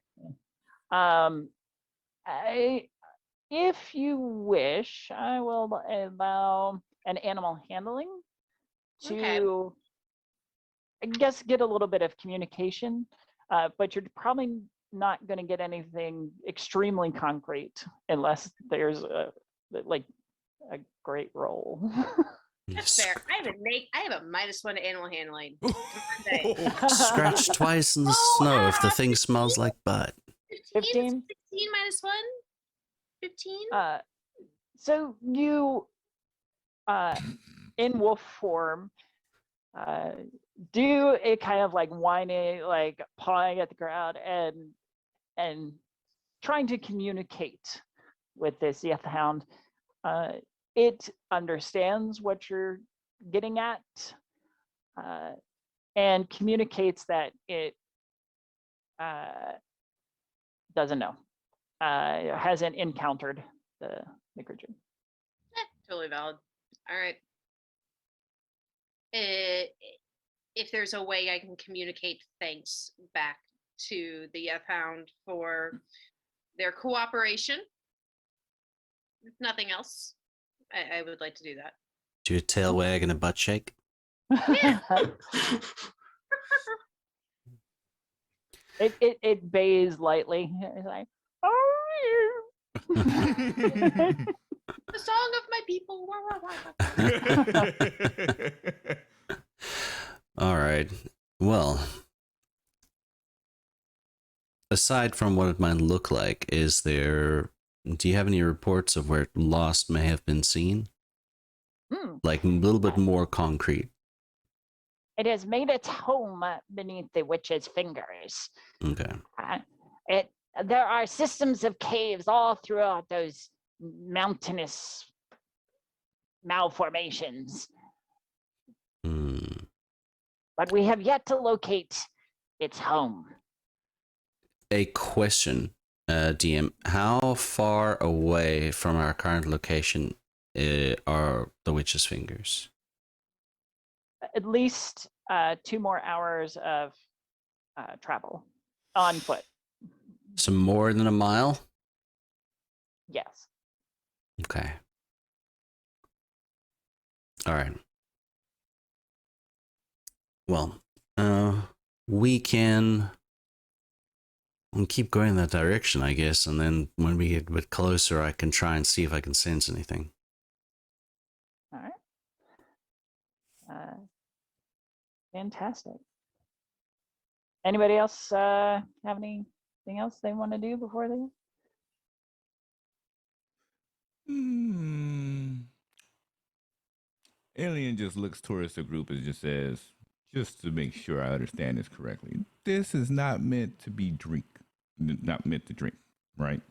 If you wish, I will allow an animal handling to,
Okay.
I guess, get a little bit of communication, but you're probably not going to get anything extremely concrete unless there's a great roll.
That's fair. I have a -1 to animal handling.
Scratch twice in the snow if the thing smells like butt.
15?
16 -1? 15?
So you, in wolf form, do a kind of like whiny, like pawing at the ground and trying to communicate with this Yeth hound. It understands what you're getting at, and communicates that it doesn't know, hasn't encountered the creature.
Totally valid. All right. If there's a way I can communicate thanks back to the Yeth Hound for their cooperation, if nothing else, I would like to do that.
Do a tail wag and a butt shake.
It bays lightly. It's like, oh,
The song of my people.
All right. Well, aside from what it might look like, do you have any reports of where Lost may have been seen? Like a little bit more concrete.
It has made its home beneath the witch's fingers.
Okay.
There are systems of caves all throughout those mountainous malformations, but we have yet to locate its home.
A question, DM. How far away from our current location are the witch's fingers?
At least 2 more hours of travel on foot.
So more than a mile?
Yes.
Okay. All right. Well, we can and keep going in that direction, I guess. And then when we get a bit closer, I can try and see if I can sense anything.
All right. Fantastic. Anybody else have anything else they want to do before they?
Alien just looks towards the group and just says, just to make sure I understand this correctly, this is not meant to be not meant to drink, right?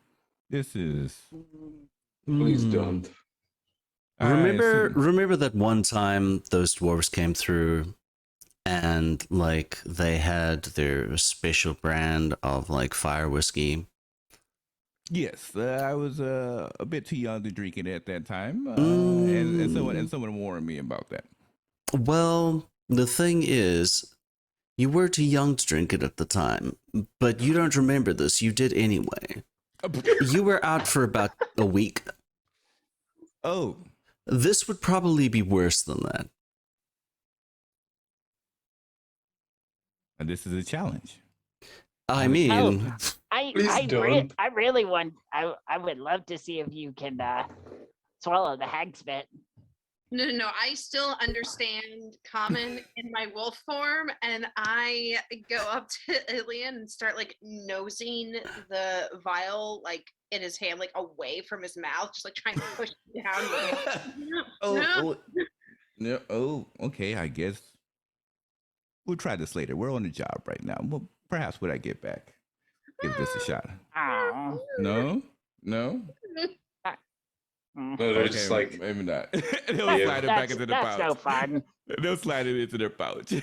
This is.
Please
Hmm.
don't.
Remember that one time those dwarves came through and like they had their special brand of like fire whiskey?
Yes, I was a bit too young to drink it at that time, and someone warned me about that.
Well, the thing is, you were too young to drink it at the time, but you don't remember this. You did anyway. You were out for about a week.
Oh,
This would probably be worse than that.
and this is a challenge.
I mean,
Please don't.
I really want. I would love to see if you can swallow the hag spit.
No. I still understand common in my wolf form, and I go up to Ilian and start like nosing the vial like in his hand, like away from his mouth, just like trying to push it down.
Okay. I guess we'll try this later. We're on the job right now. Well, perhaps when I get back, give this a shot.
Oh.
No.
No, they're just like,
maybe not. They'll
Yeah.
slide it back into the
That's
pouch.
no fun.
They'll slide it into their pouch.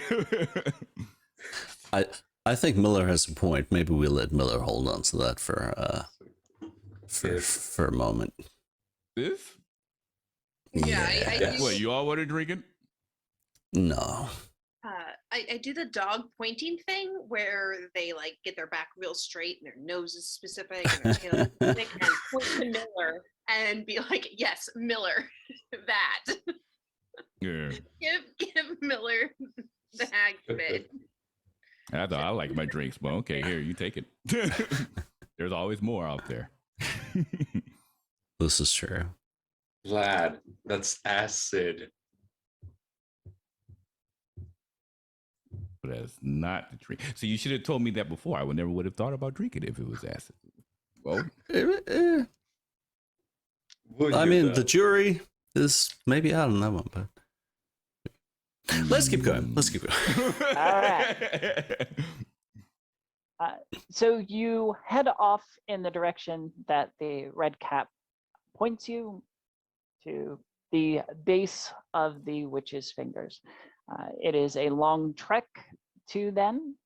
I think Miller has a point. Maybe we let Miller hold on to that for a moment.
This?
Yeah, I
Yes.
do.
What, you all want to drink it?
No.
I do the dog pointing thing where they like get their back real straight and their nose is specific and their tail is specific and point to Miller and be like, yes, Miller, that.
Yeah.
Give Miller the hag spit.
I thought I like my drinks, but okay, here, you take it. There's always more out there.
This is true.
Vlad, that's acid.
But that's not the drink. So you should have told me that before. I never would have thought about drinking it if it was acid. Well,
Would
I
you,
mean,
though?
the jury is maybe out on that one, but let's keep going. Let's keep going.
All right. So you head off in the direction that the red cap points you to the base of the witch's fingers. It is a long trek to them.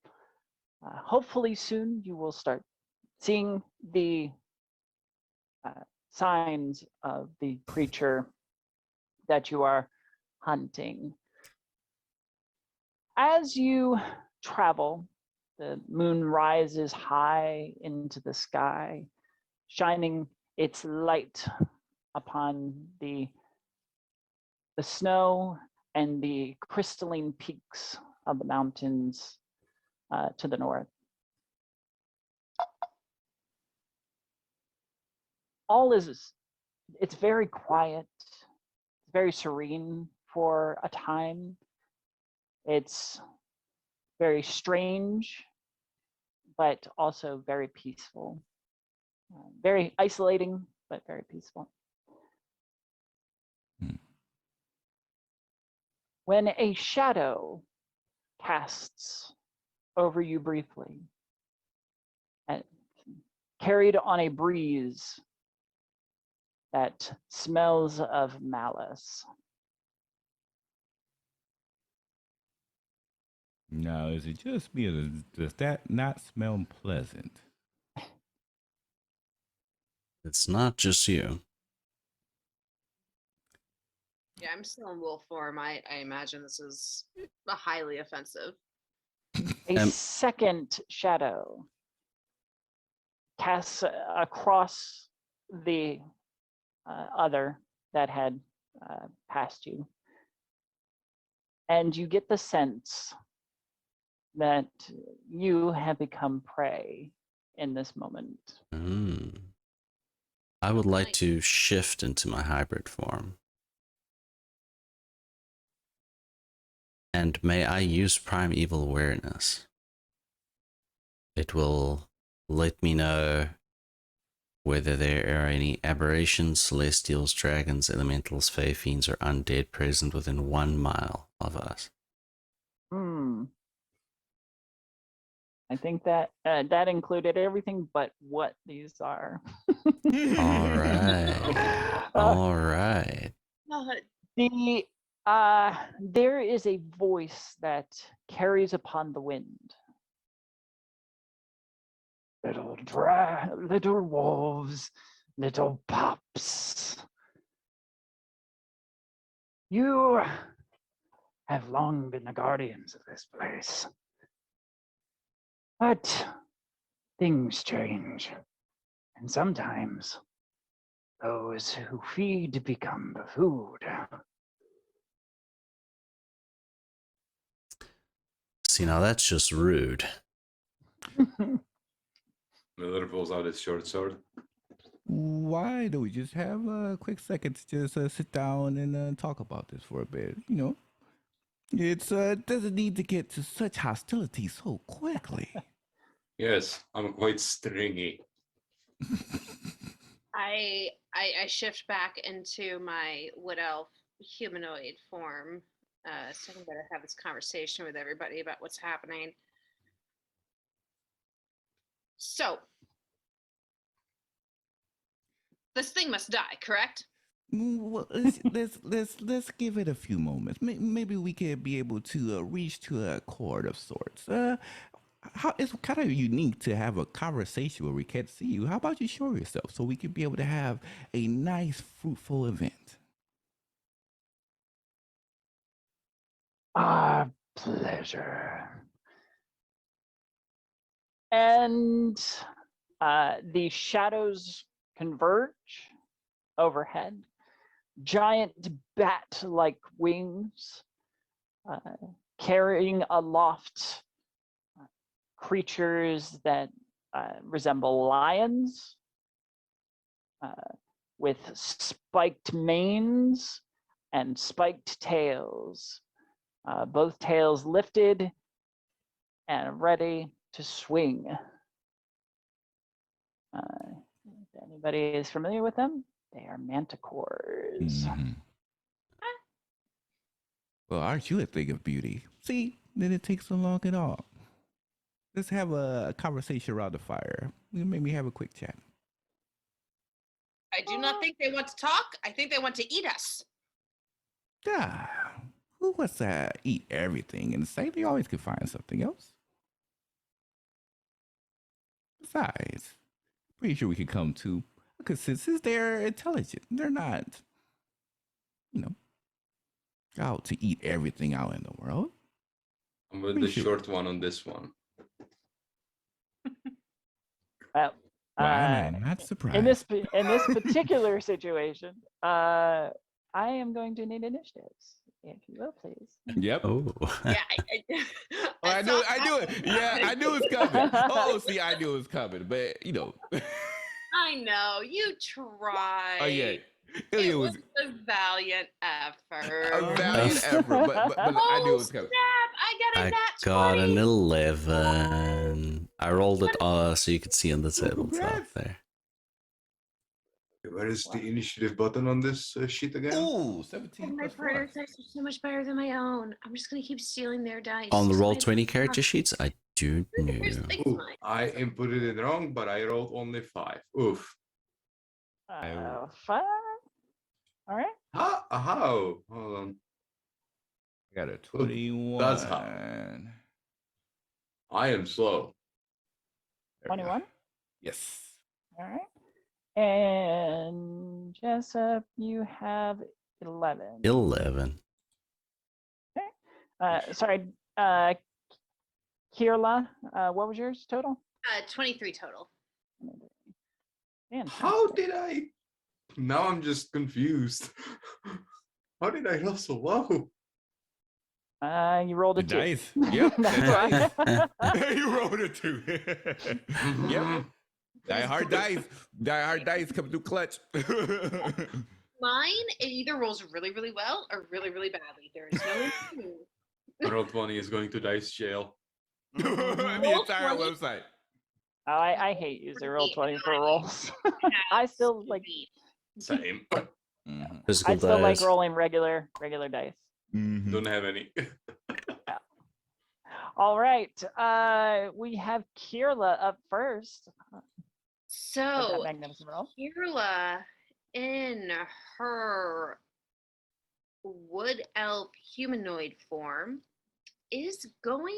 Hopefully soon you will start seeing the signs of the creature that you are hunting. As you travel, the moon rises high into the sky, shining its light upon the snow and the crystalline peaks of the mountains to the north. It's very quiet, very serene for a time. It's very strange, but also very peaceful. Very isolating, but very peaceful. When a shadow casts over you briefly, and carried on a breeze that smells of malice.
now, is it just me or does that not smell pleasant?
It's not just you.
Yeah, I'm still in wolf form. I imagine this is highly offensive.
A second shadow casts across the other that had passed you. And you get the sense that you have become prey in this moment.
I would like
Nice.
to shift into my hybrid form. And may I use primeval awareness? It will let me know whether there are any aberrations, celestials, dragons, elementals, fey fiends, or undead present within 1 mile of us.
I think that that included everything but what these are.
All right. All right.
There is a voice that carries upon the wind. Little wolves, little pups. You have long been the guardians of this place. But things change. And sometimes those who feed become the food.
See, now that's just rude.
Miller pulls out his short sword.
Why don't we just have a quick second to just sit down and talk about this for a bit? You know, it's doesn't need to get to such hostility so quickly.
Yes, I'm quite stringy.
I shift back into my wood elf humanoid form, so I can better have this conversation with everybody about what's happening. So, this thing must die, correct?
Well, let's give it a few moments. Maybe we could be able to reach to a accord of sorts. It's kind of unique to have a conversation where we can't see you. How about you show yourself so we could be able to have a nice, fruitful event?
Our pleasure. And the shadows converge overhead. Giant bat-like wings carrying aloft creatures that resemble lions with spiked manes and spiked tails. Both tails lifted and ready to swing. If anybody is familiar with them, they are manticores.
Mm-hmm. Well, aren't you a thing of beauty? See, then it takes so long at all. Let's have a conversation around the fire. Maybe have a quick chat.
I do not think they want to talk. I think they want to eat us.
Ah, who wants to eat everything and say they always could find something else? Besides, pretty sure we could come to a consensus. They're intelligent. They're not, out to eat everything out in the world.
I'm with
Pretty
the
sure.
short one on this one.
Well,
Why am I not surprised?
in this particular situation, I am going to need initiatives, if you will, please.
Yep.
Oh.
Yeah,
I knew it. Yeah, I knew it was coming. Oh, see, I knew it was coming, but
I know you tried.
Oh yeah,
It was a valiant effort.
a valiant effort, but I knew it was coming.
Snap! I got a
I
nat
got
20.
an 11. I rolled it so you could see on the tabletop
Congrats.
there.
Where is the initiative button on this sheet again?
Ooh, 17
My
plus
partner's
5.
dice are so much better than my own. I'm just gonna keep stealing their dice.
On the
just
roll
so I
20
don't-
character sheets, I do know.
Here's the thing,
Ooh,
mine.
I inputted it wrong, but I rolled only 5. Oof.
5. All right.
How? Hold on.
I got a 21.
That's how. I am slow.
There we go.
21.
Yes.
All right. And Jessup, you have 11.
11.
Sorry, Kierla, what was yours total?
23 total.
Fantastic.
How did I? Now I'm just confused. How did I roll so low?
You rolled a
The
2.
dice. Yep. The
That's
dice.
why.
You rolled a 2. Yep. Die hard dice. Die hard dice come through clutch.
Mine, it either rolls really, really well or really, really badly. There is no in between.
Roll 20 is going to dice jail.
The
Roll
entire
20.
website.
Oh, I hate using roll 20 for rolls. I still like
Same.
Mhm.
Physical
I still like
dice.
rolling regular dice.
Mhm.
Don't have any.
All right. We have Kierla up first. For that
So,
magnificent roll.
Kierla, in her wood elf humanoid form, is going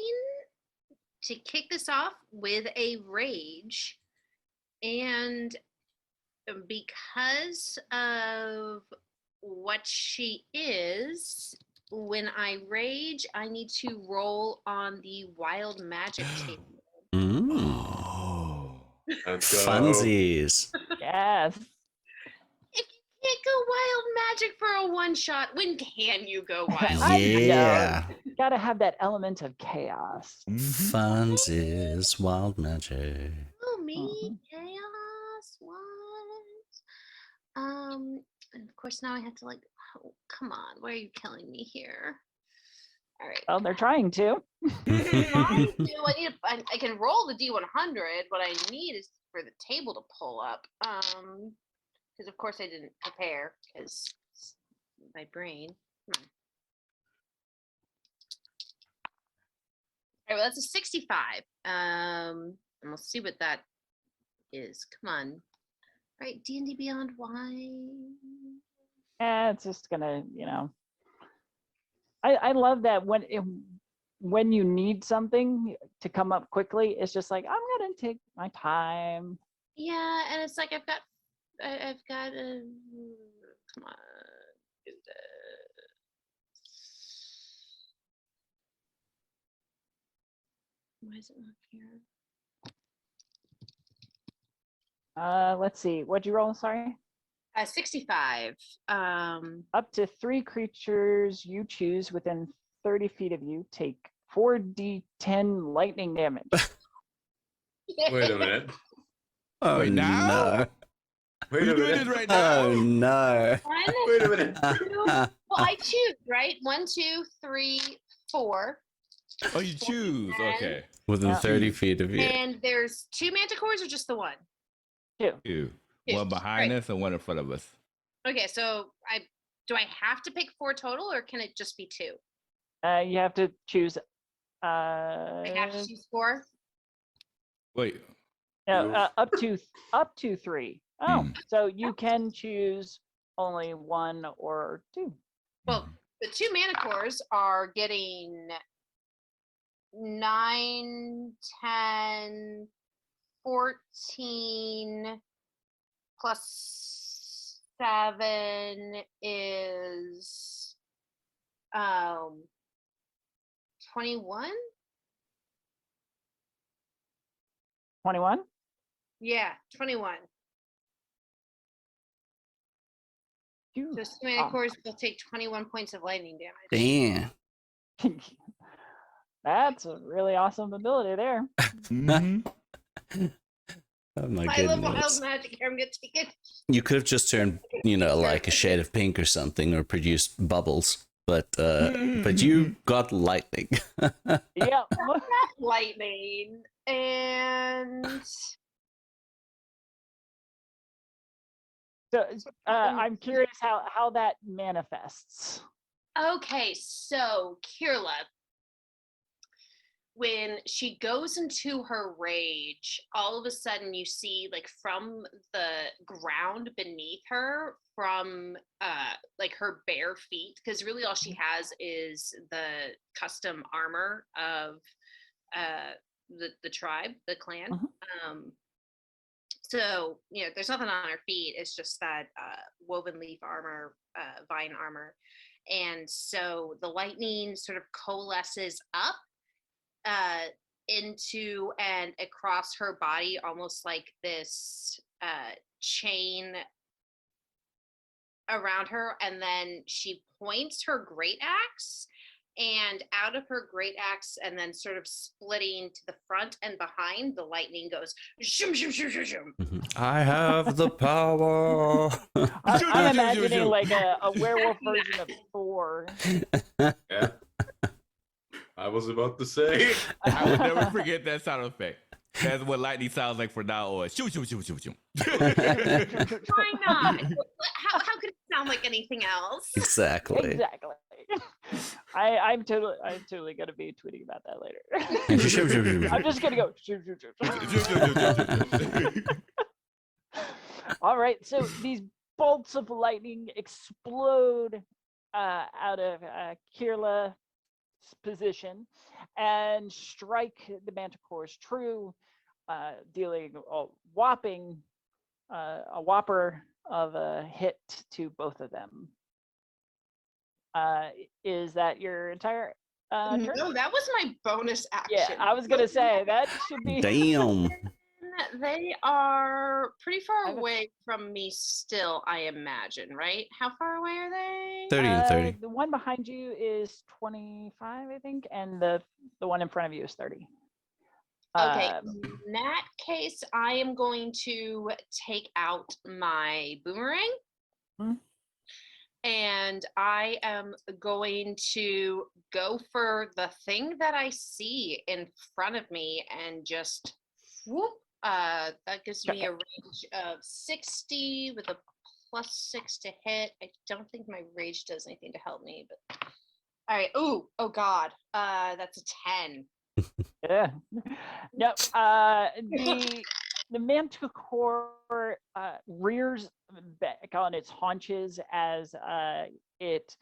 to kick this off with a rage. And because of what she is, when I rage, I need to roll on the wild magic table.
Mm.
Oh.
Let's go.
Funsies.
Yes.
If you can't go wild magic for a one shot, when can you go wild?
I
Yeah.
Gotta have that element of chaos.
Mhm.
Funsies. Wild magic.
Oh, me,
Mhm.
chaos, what? And of course now I have to like, oh, come on, why are you killing me here? All right.
Well, they're trying to.
I can roll the D100. What I need is for the table to pull up. Because of course I didn't prepare because my brain. Come on. All right, well that's a 65. And we'll see what that is. Come on. All right, D&D Beyond. Why?
Yeah, it's just gonna, I love that when you need something to come up quickly, it's just like I'm gonna take my time.
Yeah, and it's like I've got a. Come on. Do this. Why is it not here?
Let's see. What'd you roll? Sorry.
65.
Up to 3 creatures you choose within 30 feet of you take 4d10 lightning damage.
Wait a minute.
Oh
Wait, now?
no.
Wait
Are
a
you doing
minute.
this right now?
Oh no.
Wait a minute.
Well, I choose, right? 1, 2, 3, 4.
Oh, you choose. Okay.
Within
Yeah.
30 feet of you.
And there's 2 manticores or just the one?
2.
Two.
Two.
One behind
Right.
us and one in front of us.
Okay, so do I have to pick 4 total or can it just be 2?
You have to choose.
I have to choose 4?
Wait.
No,
Oof.
up to 3. Oh,
Hmm.
so you can choose only 1 or 2.
Well, the 2 manticores are getting 9, 10, 14 plus 7 is 21.
21.
Yeah, 21.
Phew.
So 2 manticores will take 21 points of lightning damage.
Damn.
That's a really awesome ability there.
Mhm.
Oh my
I love wild
goodness.
magic. I'm gonna take it.
You could have just turned, like a shade of pink or something, or produced bubbles. But you got lightning.
Yeah.
Lightning and
So I'm curious how that manifests.
okay, so Kierla, when she goes into her rage, all of a sudden you see like from the ground beneath her, from like her bare feet, because really all she has is the custom armor of the tribe, the clan. So there's nothing on her feet. It's just that woven leaf armor, vine armor, and so the lightning sort of coalesces up into and across her body, almost like this chain around her, and then she points her great axe and out of her great axe, and then sort of splitting to the front and behind, the lightning goes shum shum shum shum shum.
I have the power.
I'm imagining like a werewolf version of Thor.
Yeah. I was about to say.
I would never forget that sound effect. That's what lightning sounds like for now on. Shoo, shoo, shoo, shoo, shoo.
Why not? How could it sound like anything else?
Exactly.
Exactly. I'm totally gonna be tweeting about that later. I'm just gonna go. Shoot, shoot, shoot. All right, so these bolts of lightning explode out of Kierla's position and strike the Manticore's true, dealing a whopper of a hit to both of them. Is that your entire turn?
No, that was my bonus action.
Yeah, I was gonna say that should be.
Damn.
They are pretty far away from me still, I imagine, right? How far away are they?
30 and 30.
The one behind you is 25, I think, and the one in front of you is 30.
Okay, in that case, I am going to take out my boomerang. And I am going to go for the thing that I see in front of me and just whoop. That gives me a range of 60 with a +6 to hit. I don't think my rage does anything to help me, but all right. Oh God. That's a 10.
Yeah. Yep. The Manticore rears back on its haunches as its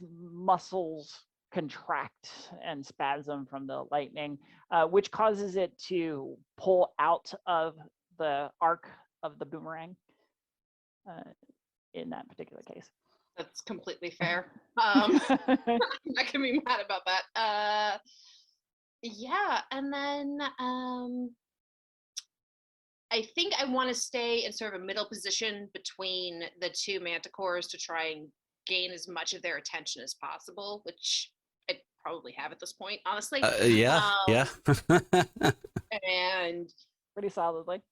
muscles contract and spasm from the lightning, which causes it to pull out of the arc of the boomerang in that particular case.
That's completely fair. I'm not gonna be mad about that. Yeah, and then I think I want to stay in sort of a middle position between the two manticores to try and gain as much of their attention as possible, which I probably have at this point, honestly.
Yeah.
And
pretty solidly.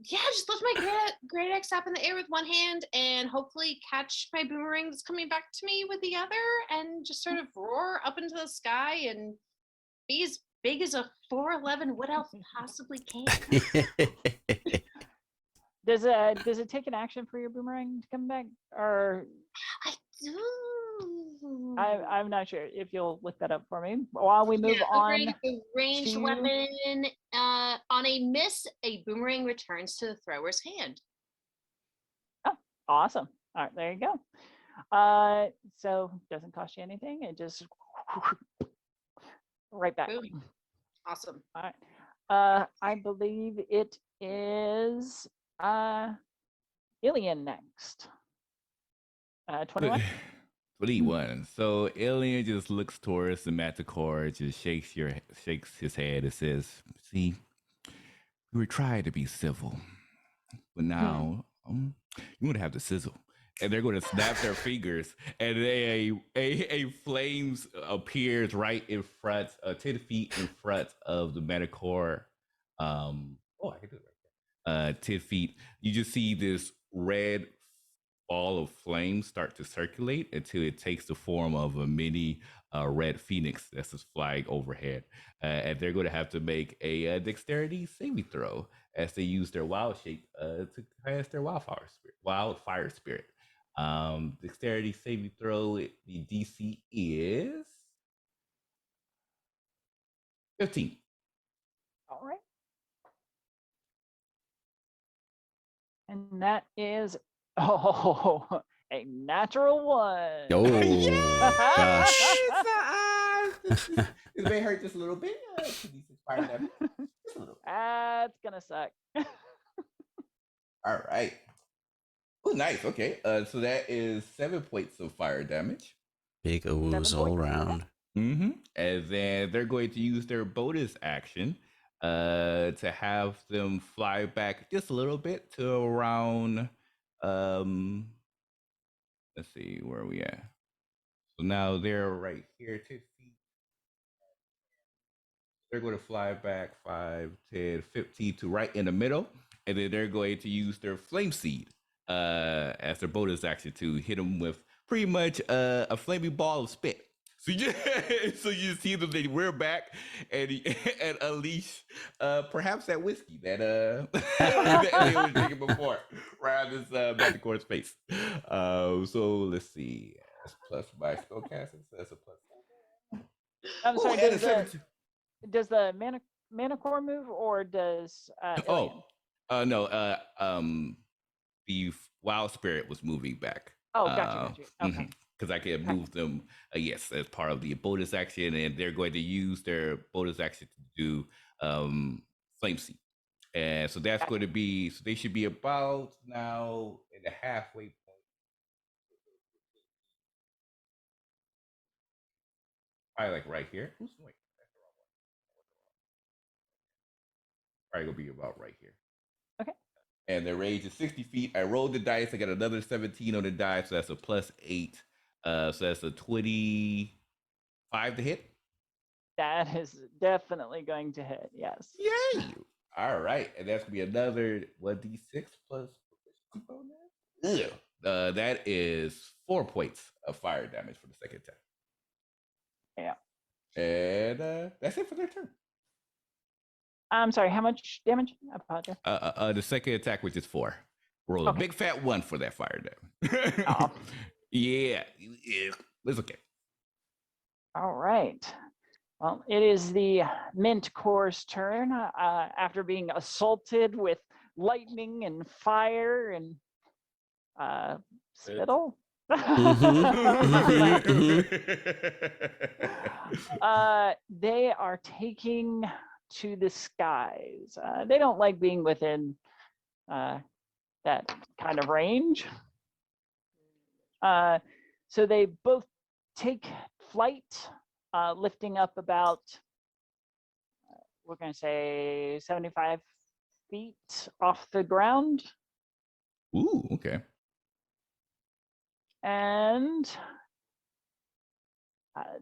Just lift my great axe up in the air with one hand and hopefully catch my boomerang that's coming back to me with the other, and just sort of roar up into the sky and be as big as a 4'11" wood elf possibly can.
Does it take an action for your boomerang to come back, or
I do.
I'm not sure if you'll look that up for me while we move on.
A ranged
to...
weapon. On a miss, a boomerang returns to the thrower's hand.
Oh, awesome! All right, there you go. So doesn't cost you anything. It just right back.
Boom. Awesome.
All right. I believe it is Ilian next. 21.
21. So Alien just looks towards the Manticore, just shakes his head and says, "See, we were trying to be civil, but now you're going to have to sizzle." And they're going to snap their fingers, and a flames appears right in front, 10 feet in front of the Manticore. I can do it right there. 10 feet. You just see this red ball of flames start to circulate until it takes the form of a mini red phoenix that's just flying overhead. And they're going to have to make a dexterity saving throw as they use their wild shape to cast their wildfire spirit. Dexterity saving throw, the DC is 15.
All right. And that is a natural one.
Oh, gosh.
It may hurt just a little bit. Fire damage. Just a little.
That's gonna suck.
All right. Oh, nice. Okay. So that is 7 points of fire damage.
Big O's all around.
Mm-hmm. And then they're going to use their bonus action to have them fly back just a little bit to around let's see, where are we at? So now they're right here, 10 feet. They're going to fly back 5, 10, 15 to right in the middle. And then they're going to use their flame seed as their bonus action to hit them with pretty much a flaming ball of spit. So you, so you see them, they rear back and and unleash perhaps that whiskey that, that they were drinking before, right on this Manticore's face. So let's see. That's plus my spellcasting, so that's a plus.
I'm sorry,
and a
does
17.
does the Manicore move, or does Ilian?
No, the wild spirit was moving back.
Oh, gotcha. Okay.
Because I can move them, yes, as part of the bonus action, and they're going to use their bonus action to do flame seed. And so that's going to be, so they should be about now in the halfway point. Probably like right here. Who's wait? Probably gonna be about right here.
Okay.
And their range is 60 feet. I rolled the dice. I got another 17 on the die, so that's a plus 8. So that's a 25 to hit.
That is definitely going to hit. Yes.
Yay! All right, and that's gonna be another 1d6 plus bonus. That is 4 points of fire damage for the second attack.
Yeah.
And that's it for their turn.
I'm sorry, how much damage? I apologize.
The second attack, which is 4. Roll a big fat 1 for that fire damage.
Oh.
Yeah, it's okay.
All right. Well, it is the Mint Core's turn after being assaulted with lightning and fire and spittle. They are taking to the skies. They don't like being within that kind of range. So they both take flight, lifting up about, we're going to say 75 feet off the ground.
Ooh, okay.
And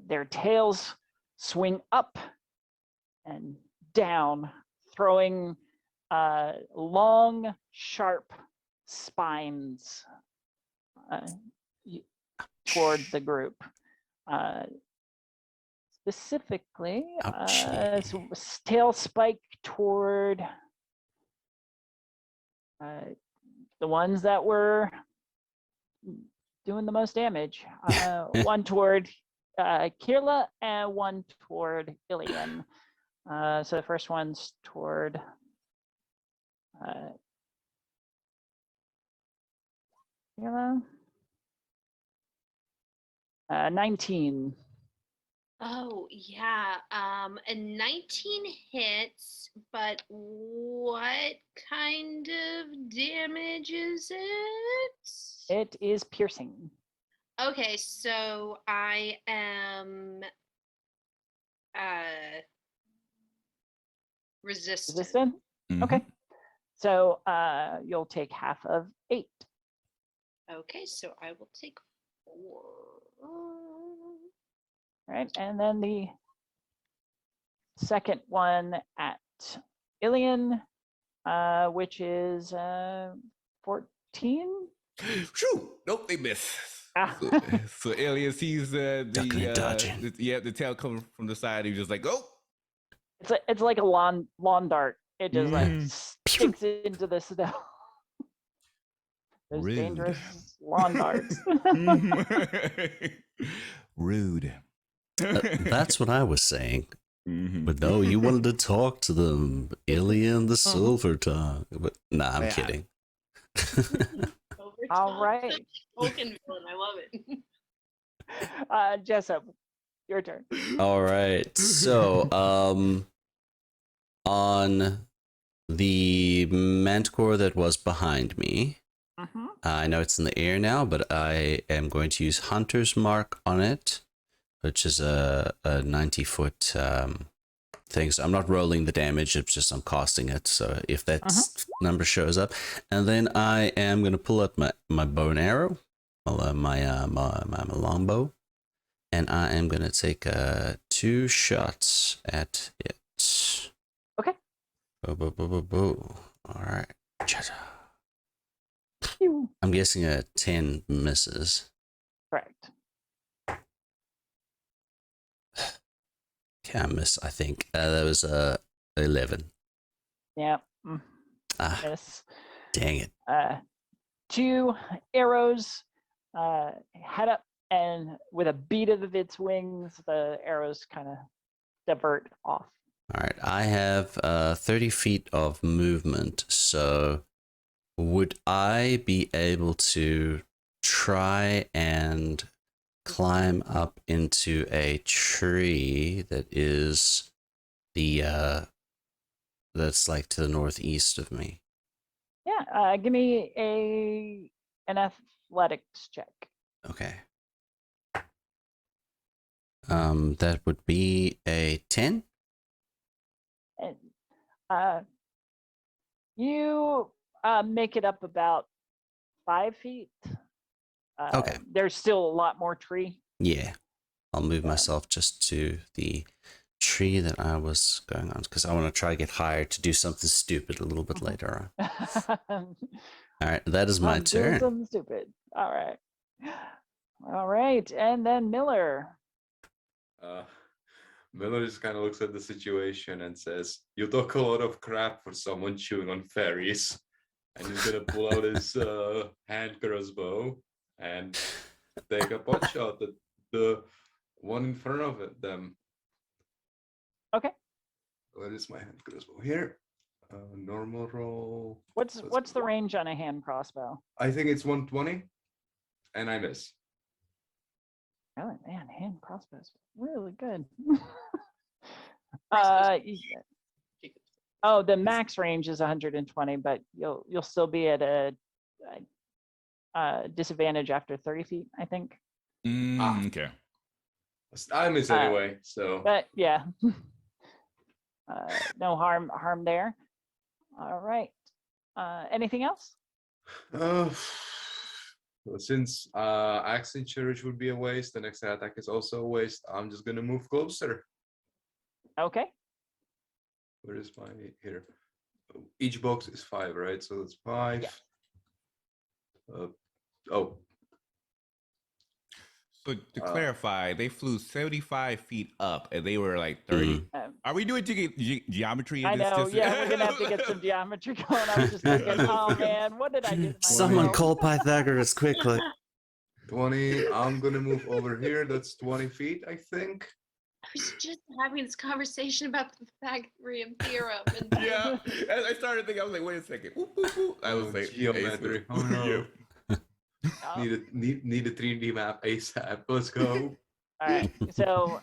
their tails swing up and down, throwing long, sharp spines toward the group. Specifically, tail spike toward the ones that were doing the most damage. One toward Kierla and one toward Ilian. So the first one's toward Kierla. 19.
Oh, yeah. A 19 hits, but what kind of damage is it?
It is piercing.
Okay, so I am resistant.
Mm-hmm.
Okay. So you'll take half of 8.
Okay, so I will take 4.
Right, and then the second one at Ilian, which is 14.
Shoo! Nope, they miss. So Alien sees the tail coming from the side. He's just like, oh.
It's like a lawn dart. It just like sticks into the snow. Those
Rude.
dangerous lawn darts.
Rude.
That's what I was saying.
Mm-hmm.
But no, you wanted to talk to them, Ilian the Silver Tongue. But nah, I'm kidding.
All right.
Vulcan villain, I love it.
Jessup, your turn.
All right. So, on the manticore that was behind me, I know it's in the air now, but I am going to use Hunter's Mark on it, which is a 90-foot thing. So I'm not rolling the damage, it's just I'm casting it. So if that number shows up, and then I am going to pull out my bow and arrow, my longbow, and I am going to take 2 shots at it.
Okay.
Boo. All right. Cha-cha.
Pew.
I'm guessing a 10 misses.
Correct.
Can't miss, I think. That was 11.
Yeah.
Ah,
Yes.
dang it.
2 arrows head up, and with a beat of its wings, the arrows kind of divert off.
All right. I have 30 feet of movement, so would I be able to try and climb up into a tree that is that's like to the northeast of me?
Yeah. Give me an athletics check.
Okay. That would be a 10.
And you make it up about 5 feet.
Okay.
There's still a lot more tree.
Yeah. I'll move myself just to the tree that I was going on because I want to try to get higher to do something stupid a little bit later on. All right. That is my
I'm doing
turn.
something stupid. All right. And then Miller.
Miller just kind of looks at the situation and says, "You talk a lot of crap for someone chewing on fairies." And he's gonna pull out his hand crossbow and take a pot shot at the one in front of them.
Okay.
Where is my hand crossbow? Here. Normal roll.
What's the range on a hand crossbow?
I think it's 120, and I miss.
Oh man, hand crossbows really good. The max range is 120, but you'll still be at a disadvantage after 30 feet, I think.
Okay.
I miss anyway, so.
But yeah, no harm there. All right. Anything else?
Well, since Axe Church would be a waste, the next attack is also a waste. I'm just gonna move closer.
Okay.
Where is my here? Each box is 5, right? So that's 5.
Yeah.
So to clarify, they flew 75 feet up and they were like 30. Are we doing geometry?
I know. Yeah, we're gonna have to get some geometry going. I was just thinking, oh man, what did I do?
Someone call Pythagoras quickly.
20. I'm gonna move over here. That's 20 feet, I think.
I was just having this conversation about the Pythagorean theorem. And
Yeah, as I started thinking, I was like, wait a second. I was like,
geometry. Oh no. Need a 3D map ASAP. Let's go.
All right. So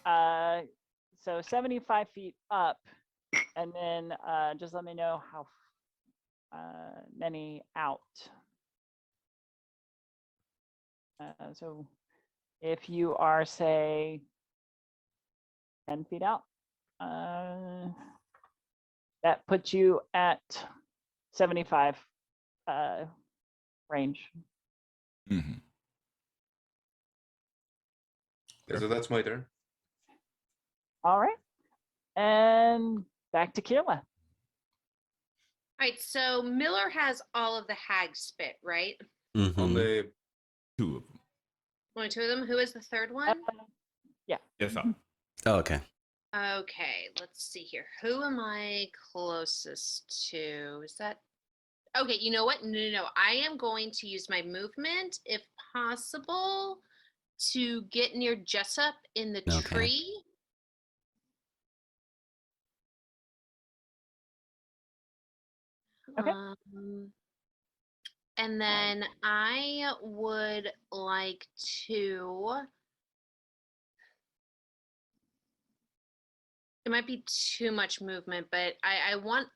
75 feet up, and then just let me know how many out. So if you are, say, 10 feet out, that puts you at 75 range.
Mm-hmm.
Okay, so that's my turn.
All right. And back to Kierla.
All right, so Miller has all of the hag spit, right?
On the
2 of them.
Only 2 of them. Who is the third one?
Yeah.
Yes, sir.
Oh, okay.
Okay, let's see here. Who am I closest to? Is that okay? You know what? No. I am going to use my movement, if possible, to get near Jessup in the tree.
Okay.
And then I would like to. It might be too much movement, but I want.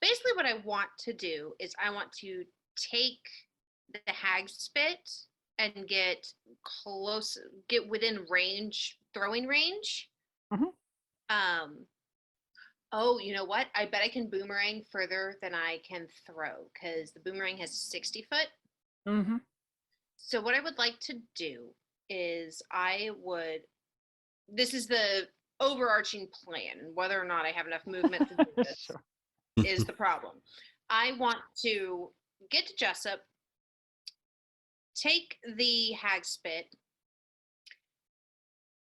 Basically, what I want to do is I want to take the hag spit and get close, get within range, throwing range.
Mm-hmm.
Oh, you know what? I bet I can boomerang further than I can throw because the boomerang has 60 foot.
Mm-hmm.
So what I would like to do is this is the overarching plan. Whether or not I have enough movement to do this
Sure.
is the problem. I want to get to Jessup, take the hag spit,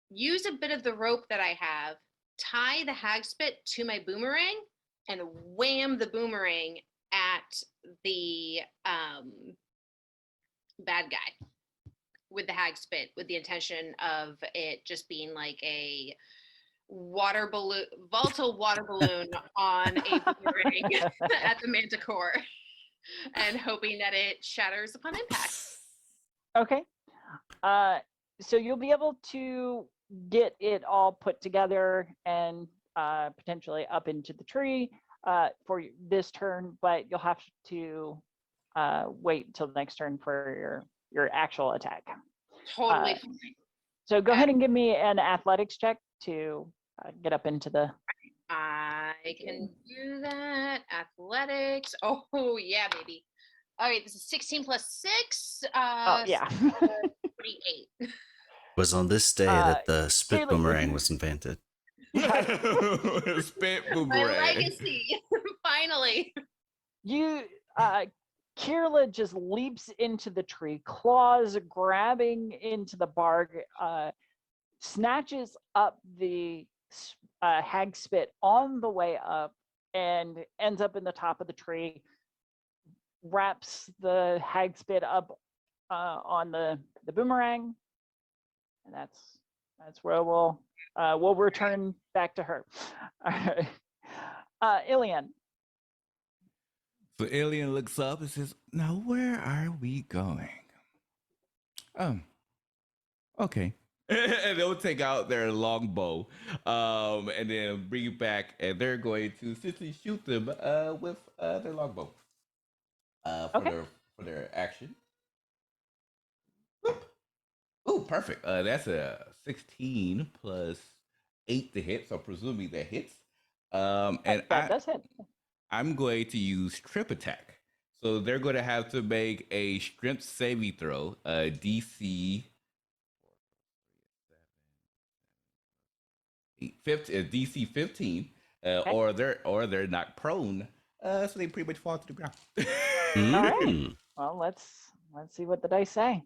use a bit of the rope that I have, tie the hag spit to my boomerang, and wham the boomerang at the bad guy with the hag spit, with the intention of it just being like a water balloon, volatile water balloon on a boomerang at the manticore, and hoping that it shatters upon impact.
Okay. So you'll be able to get it all put together and potentially up into the tree for this turn, but you'll have to wait until the next turn for your actual attack.
Totally.
So go ahead and give me an athletics check to get up into the.
I can do that. Athletics. Oh yeah, baby. All right, this is 16 plus 6.
Oh yeah.
48.
Was on this day that the spit
Kierla,
boomerang was invented.
Spit
My
boomerang.
legacy. Finally.
You Kierla just leaps into the tree, claws grabbing into the bark, snatches up the hag spit on the way up, and ends up in the top of the tree, wraps the hag spit up on the boomerang, and that's where we'll return back to her. All right. Ilian.
So Alien looks up and says, "Now where are we going?" Okay. And they'll take out their longbow, and then bring it back, and they're going to essentially shoot them with their longbow for their action. Oh, perfect. That's a 16 plus 8 to hit, so presumably that hits. And
That does hit.
I'm going to use trip attack. So they're going to have to make a strength saving throw, DC 15,
Okay.
or they're knocked prone, so they pretty much fall to the ground.
All right.
Mm.
Well, let's see what the dice say.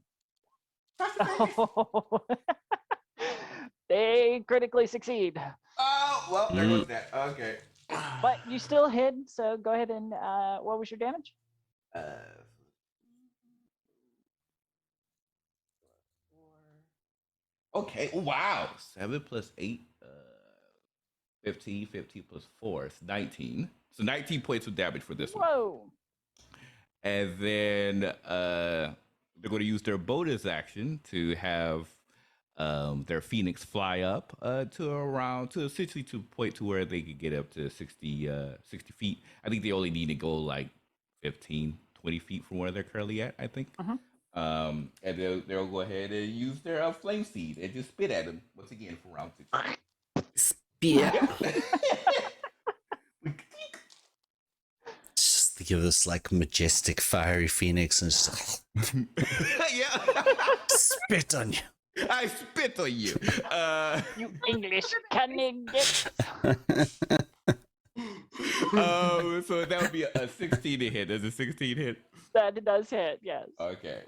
They critically succeed,
Oh well, there goes that. Okay.
but you still hit. So go ahead and what was your damage?
Okay. Wow. 7 plus 8, 15. 15 plus 4 is 19. So 19 points of damage for this one.
Whoa.
And then they're going to use their bonus action to have their phoenix fly up to essentially to point to where they could get up to 60 feet. I think they only need to go like 15, 20 feet from where they're currently at, I think.
Mhm.
And they'll go ahead and use their flame seed and just spit at them once again for round 6.
Yeah. Just think of this like majestic fiery phoenix and just
Yeah.
spit on you.
I spit on you.
You English cunning git.
So that would be a 16 to hit. Does a 16 hit?
That does hit. Yes.
Okay.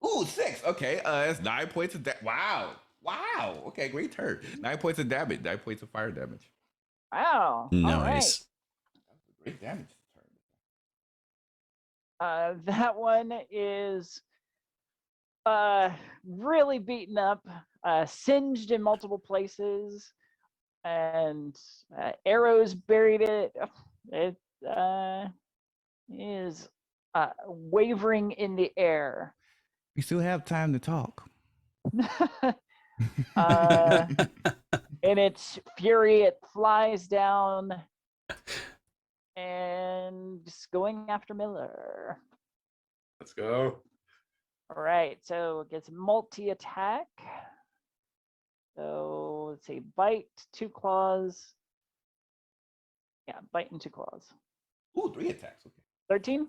Ooh, 6. Okay. That's 9 points of damage. Wow. Okay, great turn. 9 points of damage. 9 points of fire damage.
Wow. All right.
Nice.
Great damage turn.
That one is really beaten up, singed in multiple places, and arrows buried it. It is wavering in the air.
We still have time to talk.
In its fury, it flies down and is going after Miller.
Let's go.
All right, so it gets multi-attack. So let's see, bite, 2 claws. Yeah, bite and 2 claws.
Ooh, 3 attacks. Okay.
13?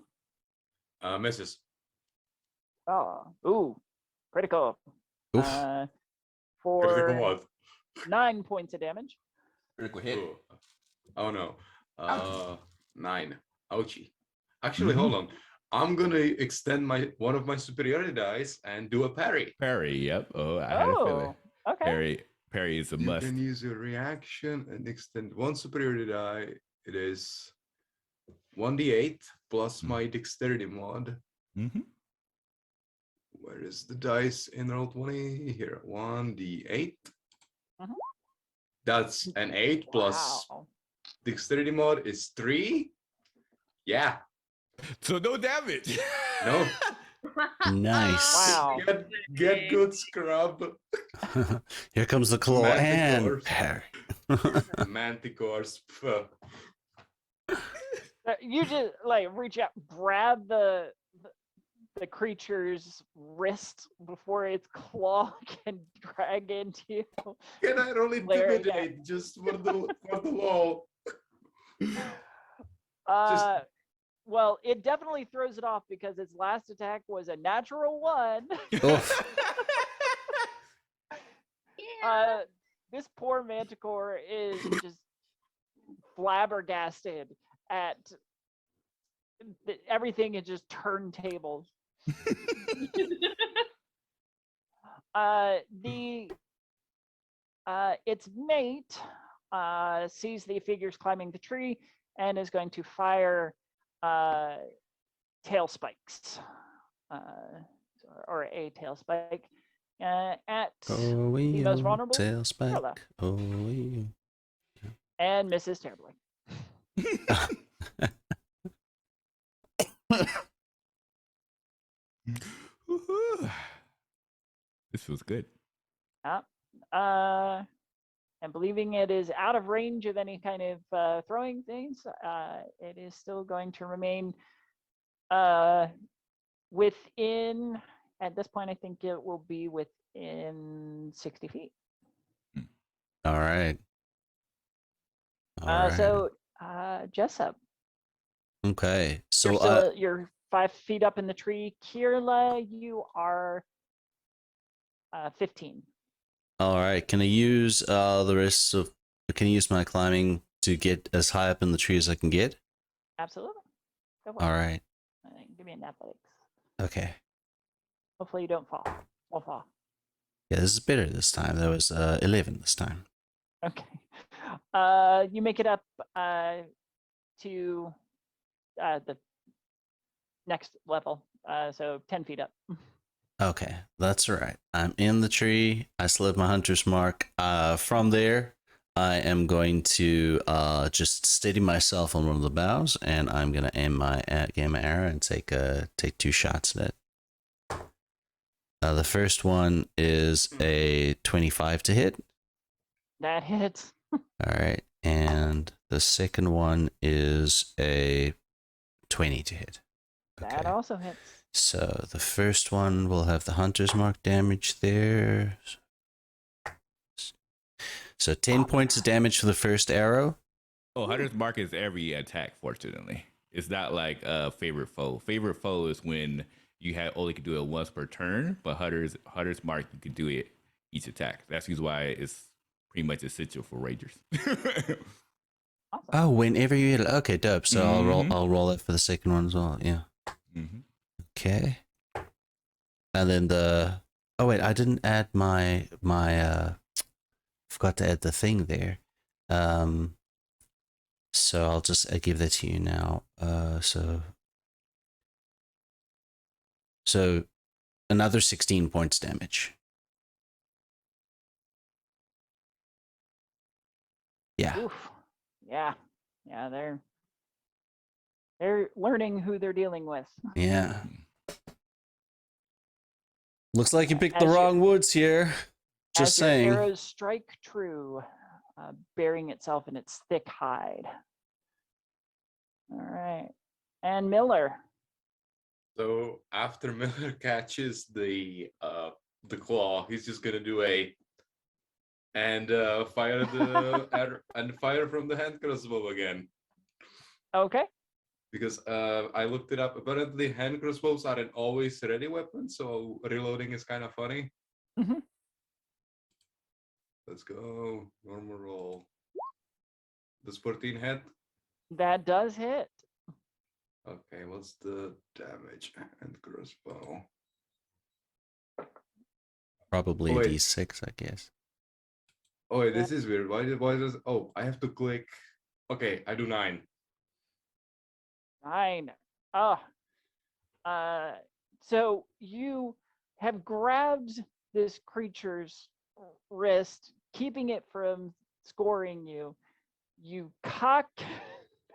Misses.
Oh, ooh, critical.
Oof.
Critical
For
what?
9 points of damage.
Critical hit.
Ooh. Oh no.
Ouchie.
9. Ouchie. Actually, hold on. I'm gonna extend one of my superiority dice and do a parry.
Parry. Yep. Oh, I had a feeling.
Oh, okay.
Parry is a
You
must.
can use your reaction and extend one superiority die. It is 1d8 plus my dexterity mod.
Mm-hmm.
Where is the dice in Roll20? Here, 1d8.
Mhm.
That's an 8 plus
Wow.
dexterity mod is 3. Yeah,
So no damage.
no.
Nice.
Wow.
Get good, scrub.
Here comes the claw and
Manticores.
parry.
Manticores. Pff.
You just like reach out, grab the creature's wrist before its claw can drag into you.
Can I roll
Larry, yeah.
intimidate just for the lol? Just
Well, it definitely throws it off because its last attack was a natural 1.
Oof.
This poor manticore is just flabbergasted at everything is just turntables. Its mate sees the figures climbing the tree and is going to fire tail spikes, or a tail spike at the most vulnerable,
Tail spike.
Kierla,
Oh,
and misses terribly.
Woohoo. This feels good.
And believing it is out of range of any kind of throwing things, it is still going to remain within, at this point, I think it will be within 60 feet.
All right. All right.
So, Jessup,
Okay. So
you're 5 feet up in the tree. Kierla, you are 15.
all right. Can I use the rest of? Can I use my climbing to get as high up in the tree as I can get?
Absolutely. Go for
All
it.
right.
Give me an athletics.
Okay.
Hopefully you don't fall. We'll fall.
Yeah, this is better this time. That was 11 this time.
Okay. You make it up to the next level. So 10 feet up.
Okay, that's all right. I'm in the tree. I still have my hunter's mark. From there, I am going to just steady myself on one of the boughs, and I'm gonna aim my arrow and take 2 shots at it. The first one is a 25 to hit.
That hits.
All right, and the second one is a 20 to hit.
That also hits.
So the first one will have the hunter's mark damage there. So 10 points of damage for the first arrow.
Oh, Hunter's Mark is every attack, fortunately. It's not like favorite foe. Favorite foe is when you only can do it once per turn, but Hunter's Mark, you can do it each attack. That's why it's pretty much essential for Rangers.
Awesome.
Oh, whenever you hit it. Okay, dope. So I'll roll it for the second one as well. Yeah.
Mm-hmm.
Okay. And then oh wait, I didn't add my forgot to add the thing there. So I'll just give that to you now. So another 16 points damage. Yeah.
Oof. Yeah. They're learning who they're dealing with.
Yeah. Looks like you picked
As
the
your-
wrong woods here. Just
As your
saying.
arrows strike true, burying itself in its thick hide. All right. And Miller.
So after Miller catches the claw, he's just gonna do fire from the hand crossbow again.
Okay.
because I looked it up. Apparently, hand crossbows are an always ready weapon, so reloading is kind of funny.
Mhm.
Let's go. Normal roll. Does 14 hit?
That does hit.
Okay, what's the damage? Hand crossbow.
Probably
Oh,
a
wait.
D6, I guess.
Oh, wait, this is weird. Why does? Oh, I have to click. Okay, I do 9.
9. Ah. So you have grabbed this creature's wrist, keeping it from scoring you. You cock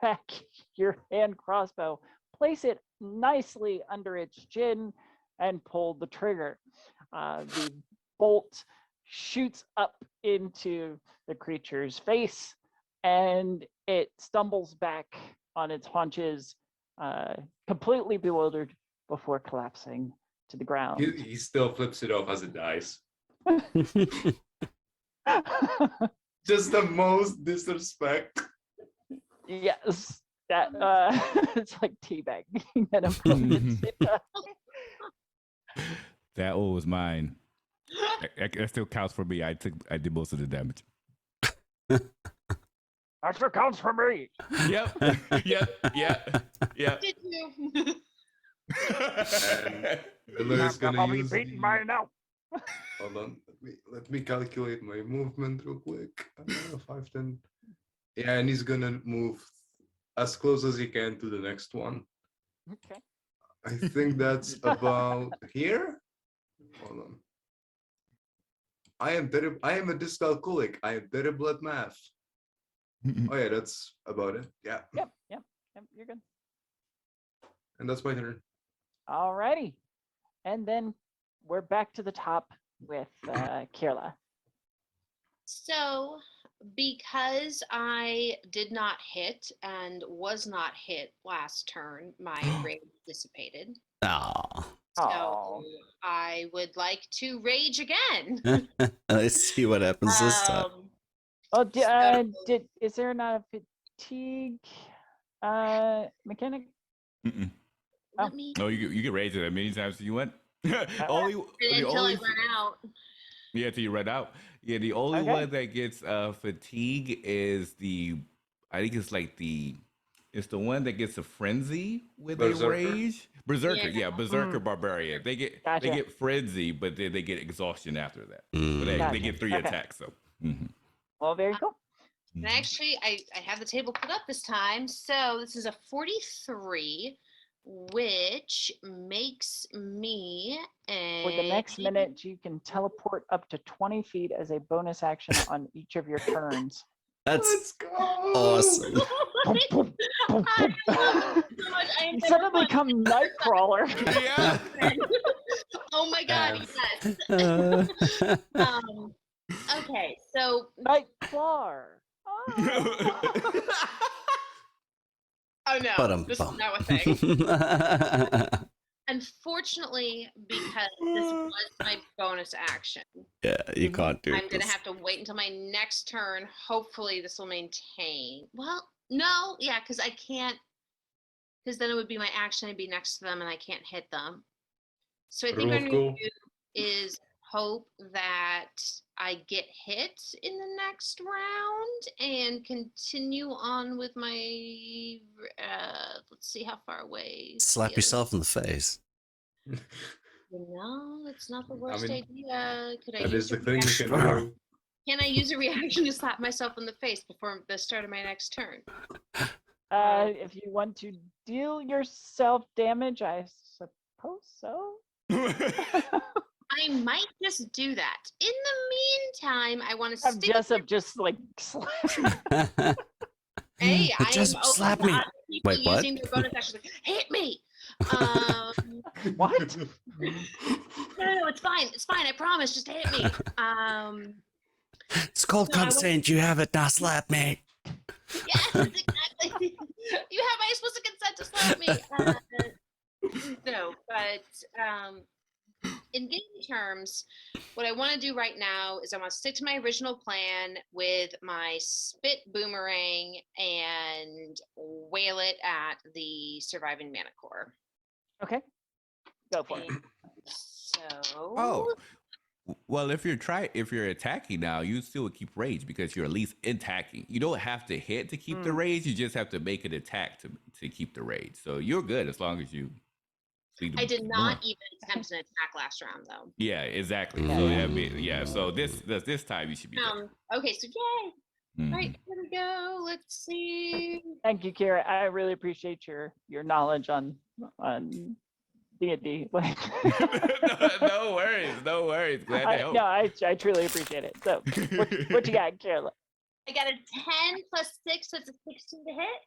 back your hand crossbow, place it nicely under its chin, and pull the trigger. The bolt shoots up into the creature's face, and it stumbles back on its haunches, completely bewildered before collapsing to the ground.
He still flips it off as it dies. Just the most disrespect.
Yes, that it's like teabagging at a moment.
That one was mine. That still counts for me. I did most of the damage.
That's what counts for me.
Yep. Yep.
Did you?
And Miller is gonna
I'll be
use
beaten
the-
by now.
Hold on, let me calculate my movement real quick. 5, 10. Yeah, and he's gonna move as close as he can to the next one.
Okay.
I think that's about here. Hold on. I am a dyscalculic. I am terrible at math. Oh yeah, that's about it. Yeah,
Yep. You're good.
and that's my turn.
Alrighty. And then we're back to the top with Kierla.
So, because I did not hit and was not hit last turn, my rage dissipated.
Aw.
So
Oh.
I would like to rage again.
Let's see what happens this time.
Oh,
So-
is there not a fatigue mechanic?
Mm-mm.
Let me
No, you can raise it as many times as you want. only the
until
only
I run out.
yeah, till you run out. Yeah, the only
Okay.
one that gets fatigue is I think it's the one that gets a frenzy with a
Berserker?
rage. Berserker,
Yeah.
Berserker Barbarian. They get
Gotcha.
they get frenzy, but then they get exhaustion after that.
Mm.
But they
Gotcha.
get 3
Okay.
attacks. So
Well, very cool.
And actually, I have the table put up this time. So this is a 43, which makes me a.
For the next minute, you can teleport up to 20 feet as a bonus action on each of your turns.
That's
Let's go.
awesome.
Boom, boom, boom,
I
boom.
love it so much. I
You
never
suddenly
want-
become Nightcrawler.
yeah.
Oh my god, yes. Okay, so
Nightcrawler. Oh.
oh no,
But
this is now a thing.
thing.
Unfortunately, because this was my bonus action,
Yeah, you can't do
I'm gonna
this.
have to wait until my next turn. Hopefully, this will maintain. Well, no, yeah, because I can't. Because then it would be my action. I'd be next to them, and I can't hit them. So I think
Rule
what
of
I'm
cool.
gonna do is hope that I get hit in the next round and continue on with my. Let's see how far away.
Slap
the other-
yourself in the face.
No, that's not the
I
worst
mean,
idea. Could I
That
use
is the
a
thing you
reaction?
can do.
Can I use a reaction to slap myself in the face before the start of my next turn?
If you want to deal yourself damage, I suppose so.
I might just do that. In the meantime, I want to
Have
stick with
Jessup just like
Hey, I
Just
am
slap
open
me.
to people
Wait, what?
using their bonus action. Hit me.
what?
No, it's fine. It's fine. I promise. Just hit me.
It's called
No, I
consent. You have it. Now slap me.
Yes, exactly. You have. Am I supposed to consent to slap me? No, but in game terms, what I want to do right now is I want to stick to my original plan with my spit boomerang and whale it at the surviving manicore.
Okay, go for it.
And so,
Oh, well, if you're attacking now, you still would keep rage because you're at least attacking. You don't have to hit to keep the rage. You just have to make an attack to keep the rage. So you're good as long as you.
I did not even attempt an attack last round, though.
Yeah, exactly. So yeah. So this time you should be.
Okay, so yay! All right, here we go. Let's see.
Thank you, Kira. I really appreciate your knowledge on D&D.
No worries. Glad to help.
No, I truly appreciate it. So, what you got, Kierla?
I got a 10 plus 6, so it's a 16 to hit.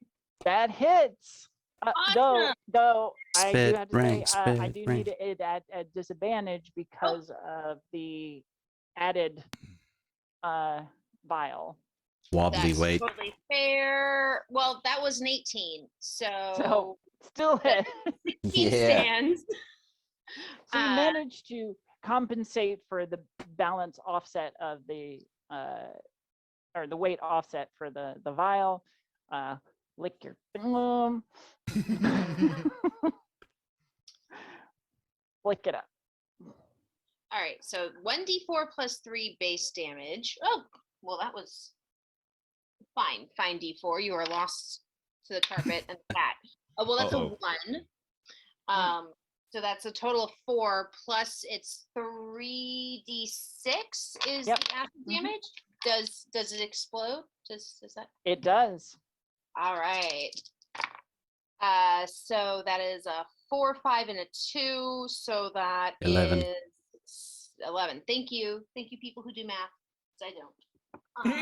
That hits.
Awesome.
Though I do
Spit
have to
rank,
say, I
spit
do
rank.
need it at disadvantage because of the added vial.
Wobbly
That's
weight.
totally fair. Well, that was an 18,
So still hit.
16
Yeah.
stands.
So you managed to compensate for the balance offset of the or the weight offset for the vial. Lick your thumb. Flick it up.
All right, so 1d4 plus 3 base damage. Oh, well, that was fine. Fine, d4. You are lost to the carpet and the cat. Oh, well, that's a 1. So that's a total of 4 plus it's 3d6 is
Yep.
the acid damage. Does it explode? Does that?
It does.
All right. So that is a 4, 5, and a 2. So that
11.
is 11. Thank you, people who do math. 'Cause I don't. All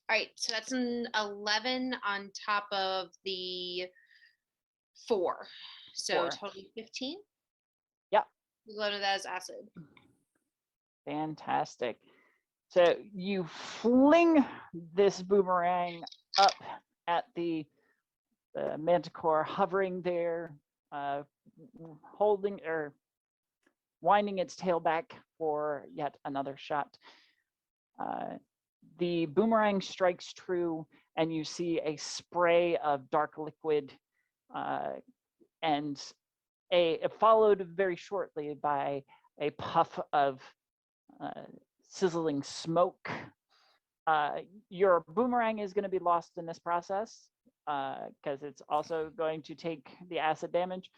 right. So that's an 11 on top of the 4. So
4.
totally 15.
Yep.
Loaded that as acid.
Fantastic. So you fling this boomerang up at the manticore hovering there, holding or winding its tail back for yet another shot. The boomerang strikes true, and you see a spray of dark liquid, and followed very shortly by a puff of sizzling smoke. Your boomerang is going to be lost in this process because it's also going to take the acid damage.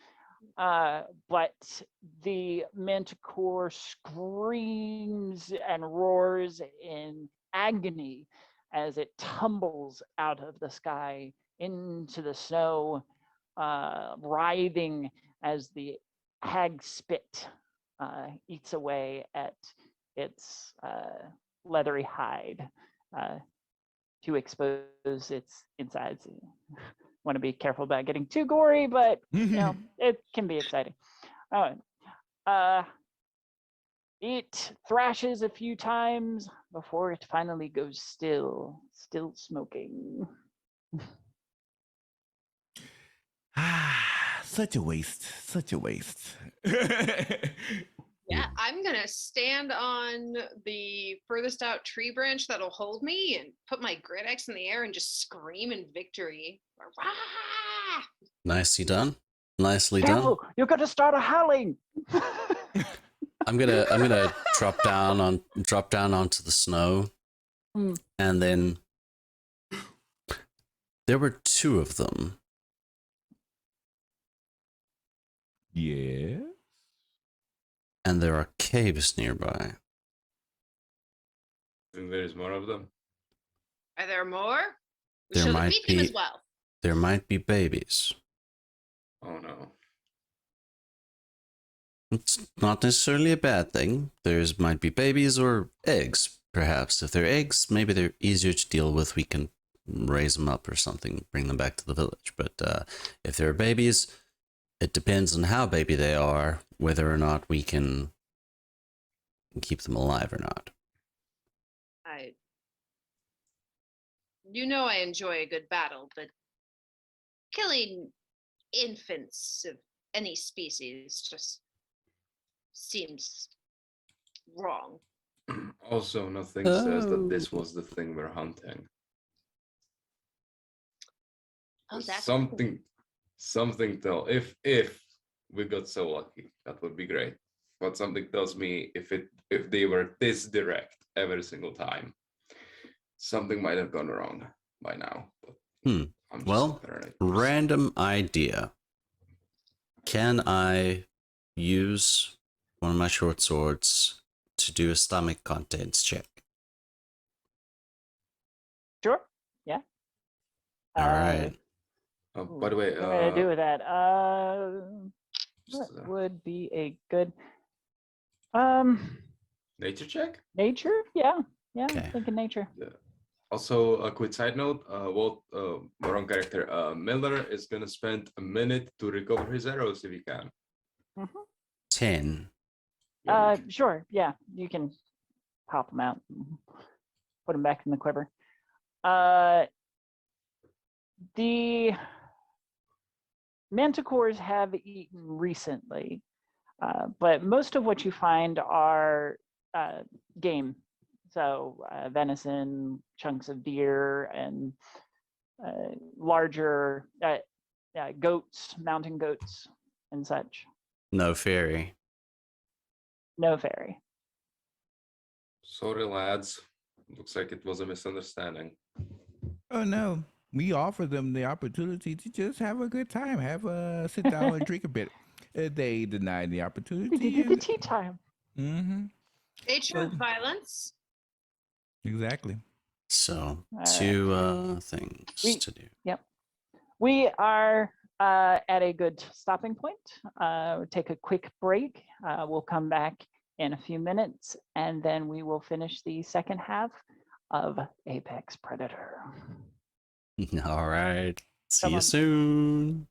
But the manticore screams and roars in agony as it tumbles out of the sky into the snow, writhing as the hag spit eats away at its leathery hide to expose its insides. Want to be careful about getting too gory, but you know it can be exciting. It thrashes a few times before it finally goes still smoking.
Such a waste.
Yeah, I'm gonna stand on the furthest out tree branch that'll hold me and put my grit axe in the air and just scream in victory. Rah!
Nicely done. Nicely
Careful,
done.
you're gonna start a howling.
I'm gonna drop down onto the snow, and then there were 2 of them.
Yeah.
And there are caves nearby.
I think there's more of them.
Are there more? We
There
should
might
beat them
be-
as well.
There might be babies.
Oh no.
It's not necessarily a bad thing. There's might be babies or eggs, perhaps. If they're eggs, maybe they're easier to deal with. We can raise them up or something, bring them back to the village. But if they're babies, it depends on how baby they are, whether or not we can keep them alive or not.
I enjoy a good battle, but killing infants of any species just seems wrong.
Also, nothing says that this was the thing we're hunting.
Oh, that's
Something tell if we got so lucky, that would be great. But something tells me if they were this direct every single time, something might have gone wrong by now. But I'm just
Well,
a paranoid person.
random idea. Can I use one of my short swords to do a stomach contents check?
Sure. Yeah.
All right.
By the way,
what am I gonna do with that?
just,
What would be a good
nature check.
nature? Yeah. Yeah.
Okay.
Thinking nature.
Also, a quick side note, wrong character. Miller is gonna spend a minute to recover his arrows if he can.
10.
Sure. Yeah, you can pop them out, and put them back in the quiver. The manticores have eaten recently, but most of what you find are game. So venison, chunks of deer, and larger goats, mountain goats, and such.
No fairy.
No fairy.
Sorry, lads. Looks like it was a misunderstanding.
Oh no, we offer them the opportunity to just have a good time, have a sit down and drink a bit. They denied the opportunity.
We did the tea time.
Mm-hmm.
They chose violence.
Exactly.
So, two things to do.
Yep. We are at a good stopping point. We'll take a quick break. We'll come back in a few minutes, and then we will finish the second half of Apex Predator.
All right. See
Come
you
on.
soon.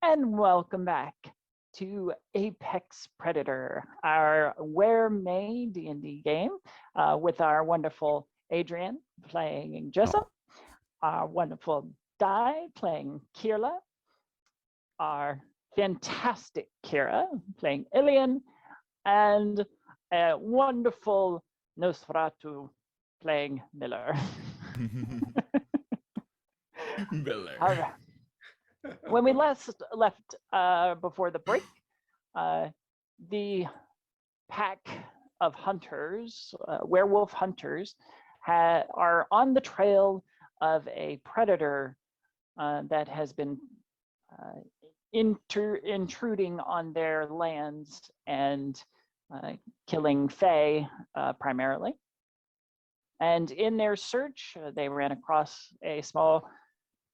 And welcome back to Apex Predator, our Where May D&D game with our wonderful Adrian playing Jessup, our wonderful Di playing Kierla, our fantastic Kira playing Ilian, and a wonderful Nosferatu playing Miller.
Miller.
All right. When we last left before the break, the pack of hunters, werewolf hunters, are on the trail of a predator that has been intruding on their lands and killing Fae primarily. And in their search, they ran across a small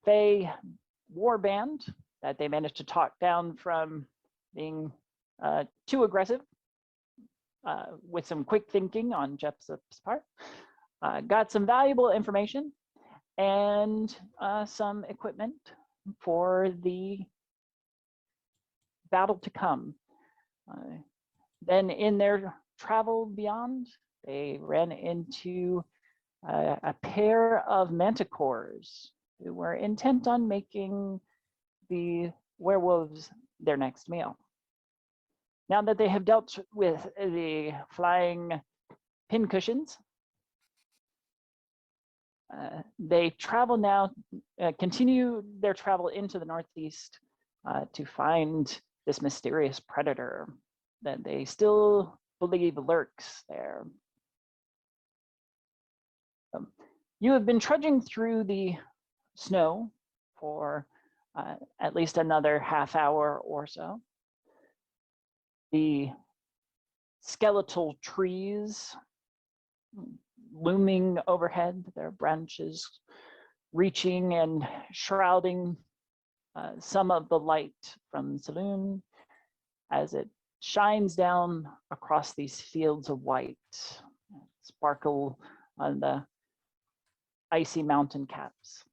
Fae war band that they managed to talk down from being too aggressive with some quick thinking on Jessup's part. Got some valuable information and some equipment for the battle to come. Then in their travel beyond, they ran into a pair of manticores who were intent on making the werewolves their next meal. Now that they have dealt with the flying pincushions, they travel now, continue their travel into the northeast to find this mysterious predator that they still believe lurks there. You have been trudging through the snow for at least another half hour or so. The skeletal trees looming overhead, their branches reaching and shrouding some of the light from the saloon as it shines down across these fields of white, sparkle on the icy mountain caps.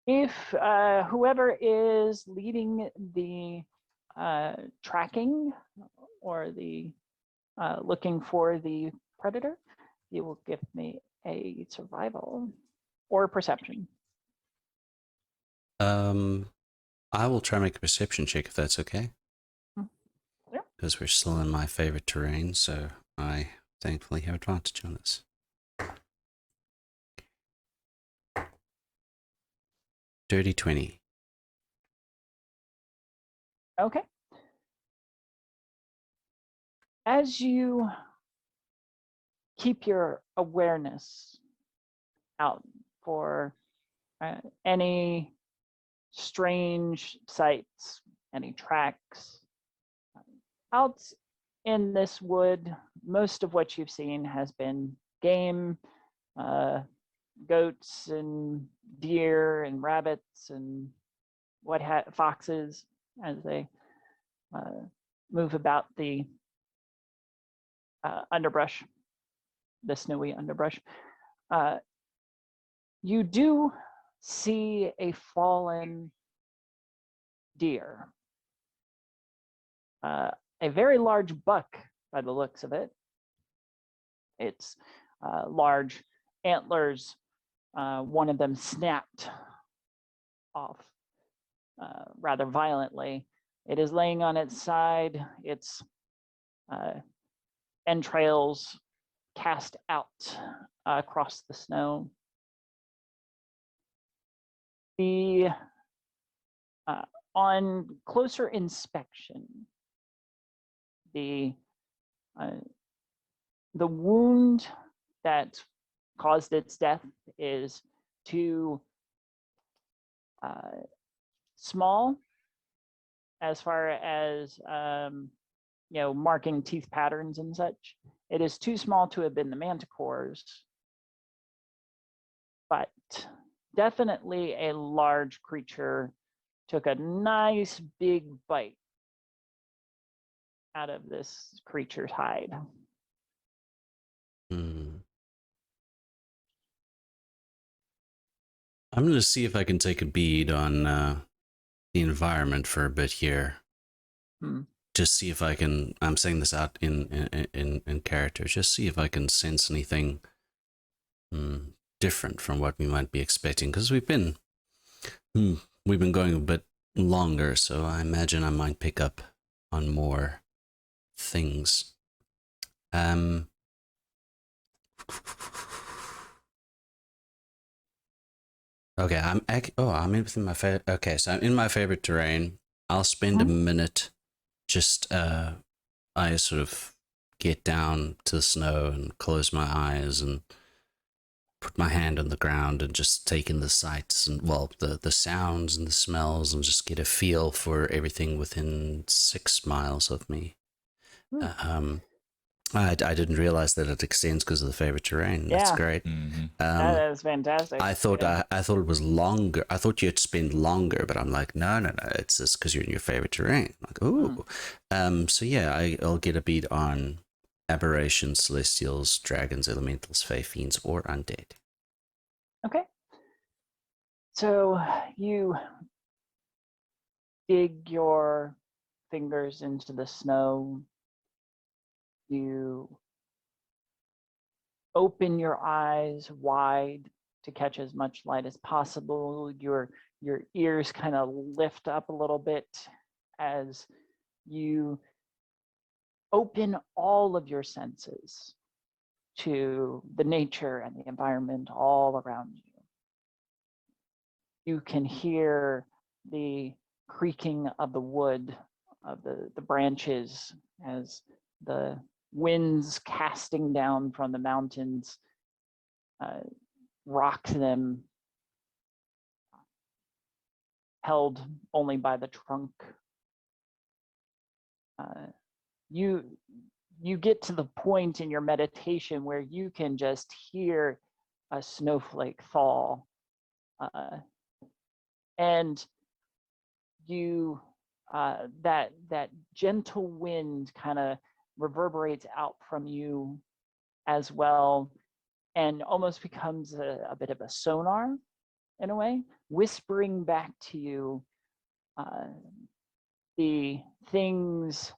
If whoever is leading the tracking or the looking for the predator, you will give me a survival or perception.
I will try and make a perception check if that's okay.
Yeah.
Because we're still in my favorite terrain, so I thankfully have advantage on this. Dirty 20.
Okay. As you keep your awareness out for any strange sights, any tracks, out in this wood, most of what you've seen has been game, goats and deer and rabbits and foxes as they move about the underbrush, the snowy underbrush. You do see a fallen deer, a very large buck by the looks of it. Its large antlers, one of them snapped off rather violently. It is laying on its side, its entrails cast out across the snow. On closer inspection, the wound that caused its death is too small as far as marking teeth patterns and such. It is too small to have been the manticores, but definitely a large creature took a nice big bite out of this creature's hide.
I'm going to see if I can take a bead on the environment for a bit here.
Hmm.
Just see if I can. I'm saying this out in character. Just see if I can sense anything different from what we might be expecting. Because we've been going a bit longer, so I imagine I might pick up on more things. Okay, I'm in within my favorite. Okay, so I'm in my favorite terrain. I'll spend a minute just I sort of get down to the snow and close my eyes and put my hand on the ground and just take in the sights and the sounds and the smells and just get a feel for everything within 6 miles of me. I didn't realize that it extends because of the favorite terrain. That's
Yeah.
great.
That is fantastic.
I thought
Yeah.
I thought it was longer. I thought you'd spend longer, but I'm like, no. It's just because you're in your favorite terrain. I'm like, ooh. So yeah, I'll get a beat on aberrations, celestials, dragons, elementals, fae, fiends, or undead.
Okay. So you dig your fingers into the snow. You open your eyes wide to catch as much light as possible. Your ears kind of lift up a little bit as you open all of your senses to the nature and the environment all around you. You can hear the creaking of the wood, of the branches as the winds casting down from the mountains rock them, held only by the trunk. You get to the point in your meditation where you can just hear a snowflake fall, and you that gentle wind kind of reverberates out from you as well, and almost becomes a bit of a sonar in a way, whispering back to you the things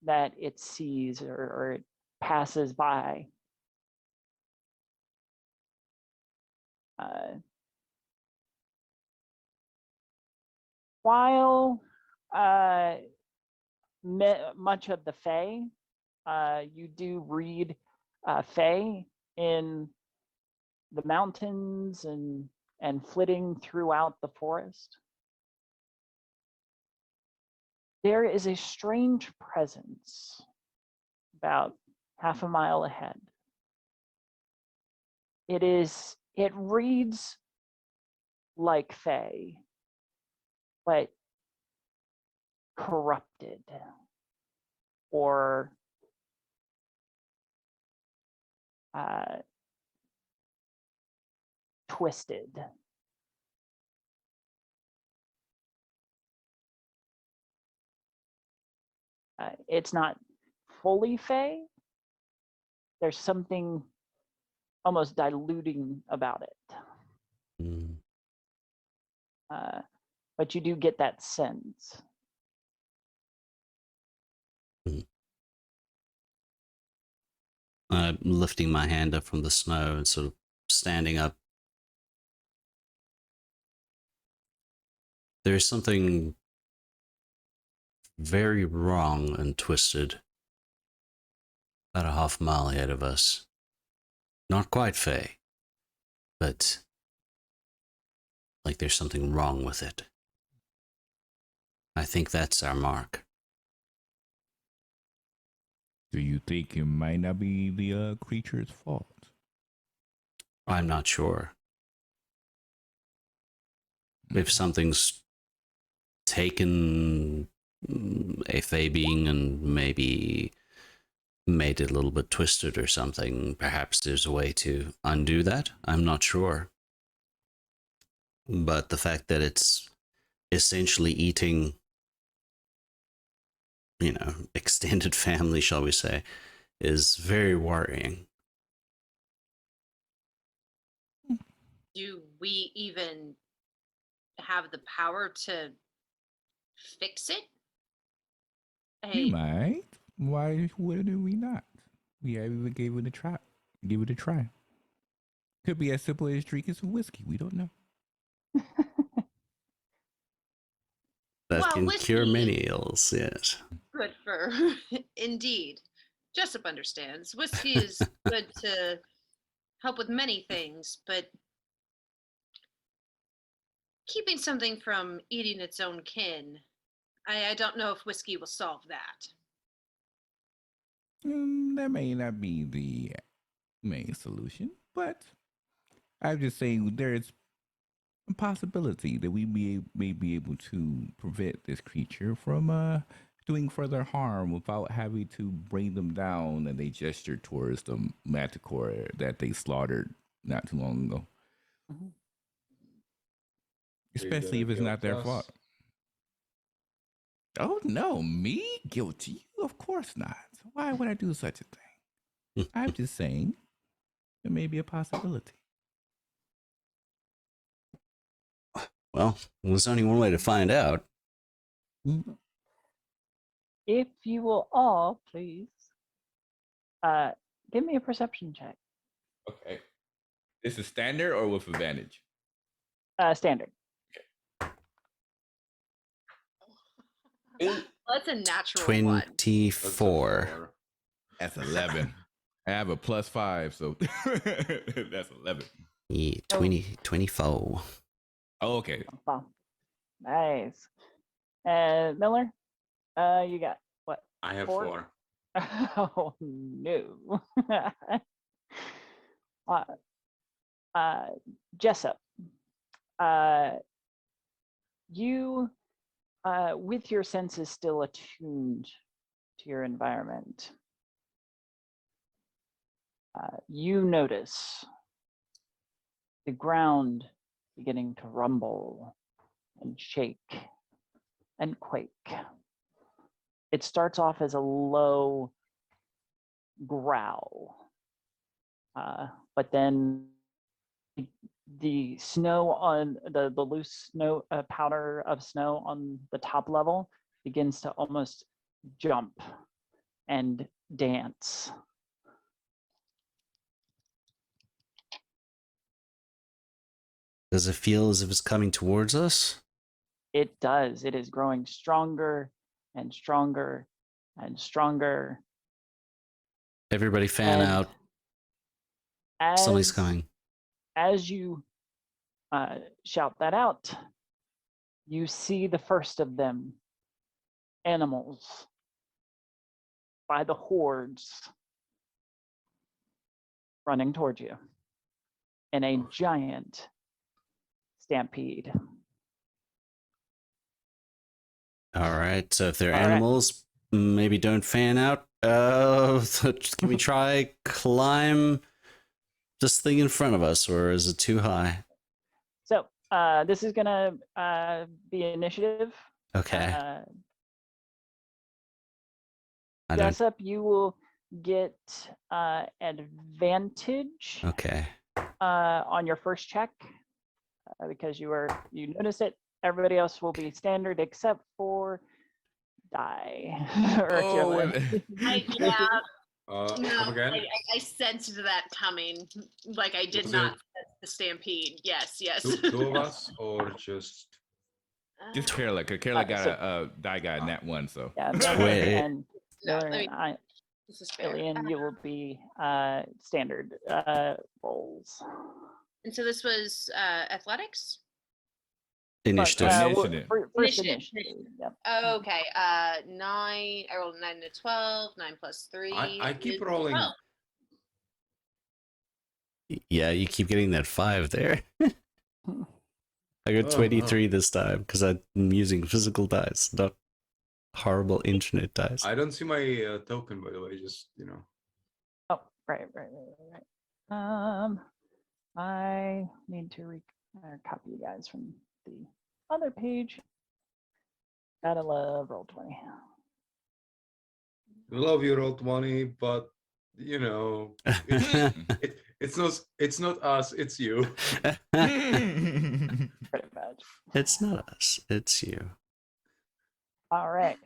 that it sees or it passes by. While much of the Fae, you do read Fae in the mountains and flitting throughout the forest. There is a strange presence about half a mile ahead. It reads like Fae, but corrupted or twisted. It's not fully Fae. There's something almost diluting about it. But you do get that sense.
I'm lifting my hand up from the snow and sort of standing up. There's something very wrong and twisted about a half mile ahead of us. Not quite Fae, but like there's something wrong with it. I think that's our mark.
Do you think it might not be the creature's fault?
I'm not sure. If something's taken a Fae being and maybe made it a little bit twisted or something, perhaps there's a way to undo that. I'm not sure. But the fact that it's essentially eating, extended family, shall we say, is very worrying.
do we even have the power to fix it?
We might. Why wouldn't we not? We even gave it a try. Give it a try. Could be as simple as drinking some whiskey. We don't know.
That
Well,
can cure
whiskey
many ills, yes.
good for indeed. Jessup understands. Whiskey is good to help with many things, but keeping something from eating its own kin, I don't know if whiskey will solve that.
That may not be the main solution, but I'm just saying there is a possibility that we may be able to prevent this creature from doing further harm without having to bring them down. And they gesture towards the manticore that they slaughtered not too long ago.
Mhm.
Especially if it's not their fault. Oh no, me guilty? Of course not. Why would I do such a thing? I'm just saying it may be a possibility.
Well, there's only one way to find out.
If you will all please give me a perception check.
Okay. This is standard or with advantage?
Standard.
That's a natural one.
24.
That's 11. I have a +5, so that's 11.
Yeah, 24.
Oh, okay.
Wow. Nice. Miller, you got what?
I have
4?
4.
Oh no. Jessup, you, with your senses still attuned to your environment, you notice the ground beginning to rumble and shake and quake. It starts off as a low growl, but then the snow on the loose snow powder of snow on the top level begins to almost jump and dance.
Does it feel as if it's coming towards us?
It does. It is growing stronger and stronger and stronger.
Everybody fan
And
out.
As,
Somebody's coming.
As you shout that out, you see the first of them, animals, by the hordes, running towards you in a giant stampede.
All right. So if they're
All right.
animals, maybe don't fan out. Can we try climb this thing in front of us, or is it too high?
So this is gonna be initiative.
Okay.
Jessup, you will get advantage
Okay.
on your first check because you noticed it. Everybody else will be standard except for Die or Kierla.
Yeah.
Come
No,
again?
I sensed that coming. Like I did
Was
not
it
sense the stampede. Yes.
two of us or just?
Just Kierla, because Kierla got
so-
Die got in that one, so.
Yeah, Miller
Wait.
and
No,
Miller
let me-
and
This is fair.
Alien, you will be standard rolls.
And so this was athletics.
Initiative.
Initiative.
First
Initiative.
initiative. Yep.
Oh, okay. 9. I rolled 9 to 12. 9 plus 3.
I keep
is
rolling.
12.
Yeah, you keep getting that 5 there. I got
Oh,
23 this time because I'm using physical dice, not horrible internet dice.
I don't see my token, by the way. Just
Oh, right. I need to copy you guys from the other page. Gotta love Roll20.
love you, Roll20, but it's It's not us. It's you.
Pretty much.
It's not us. It's you.
All right.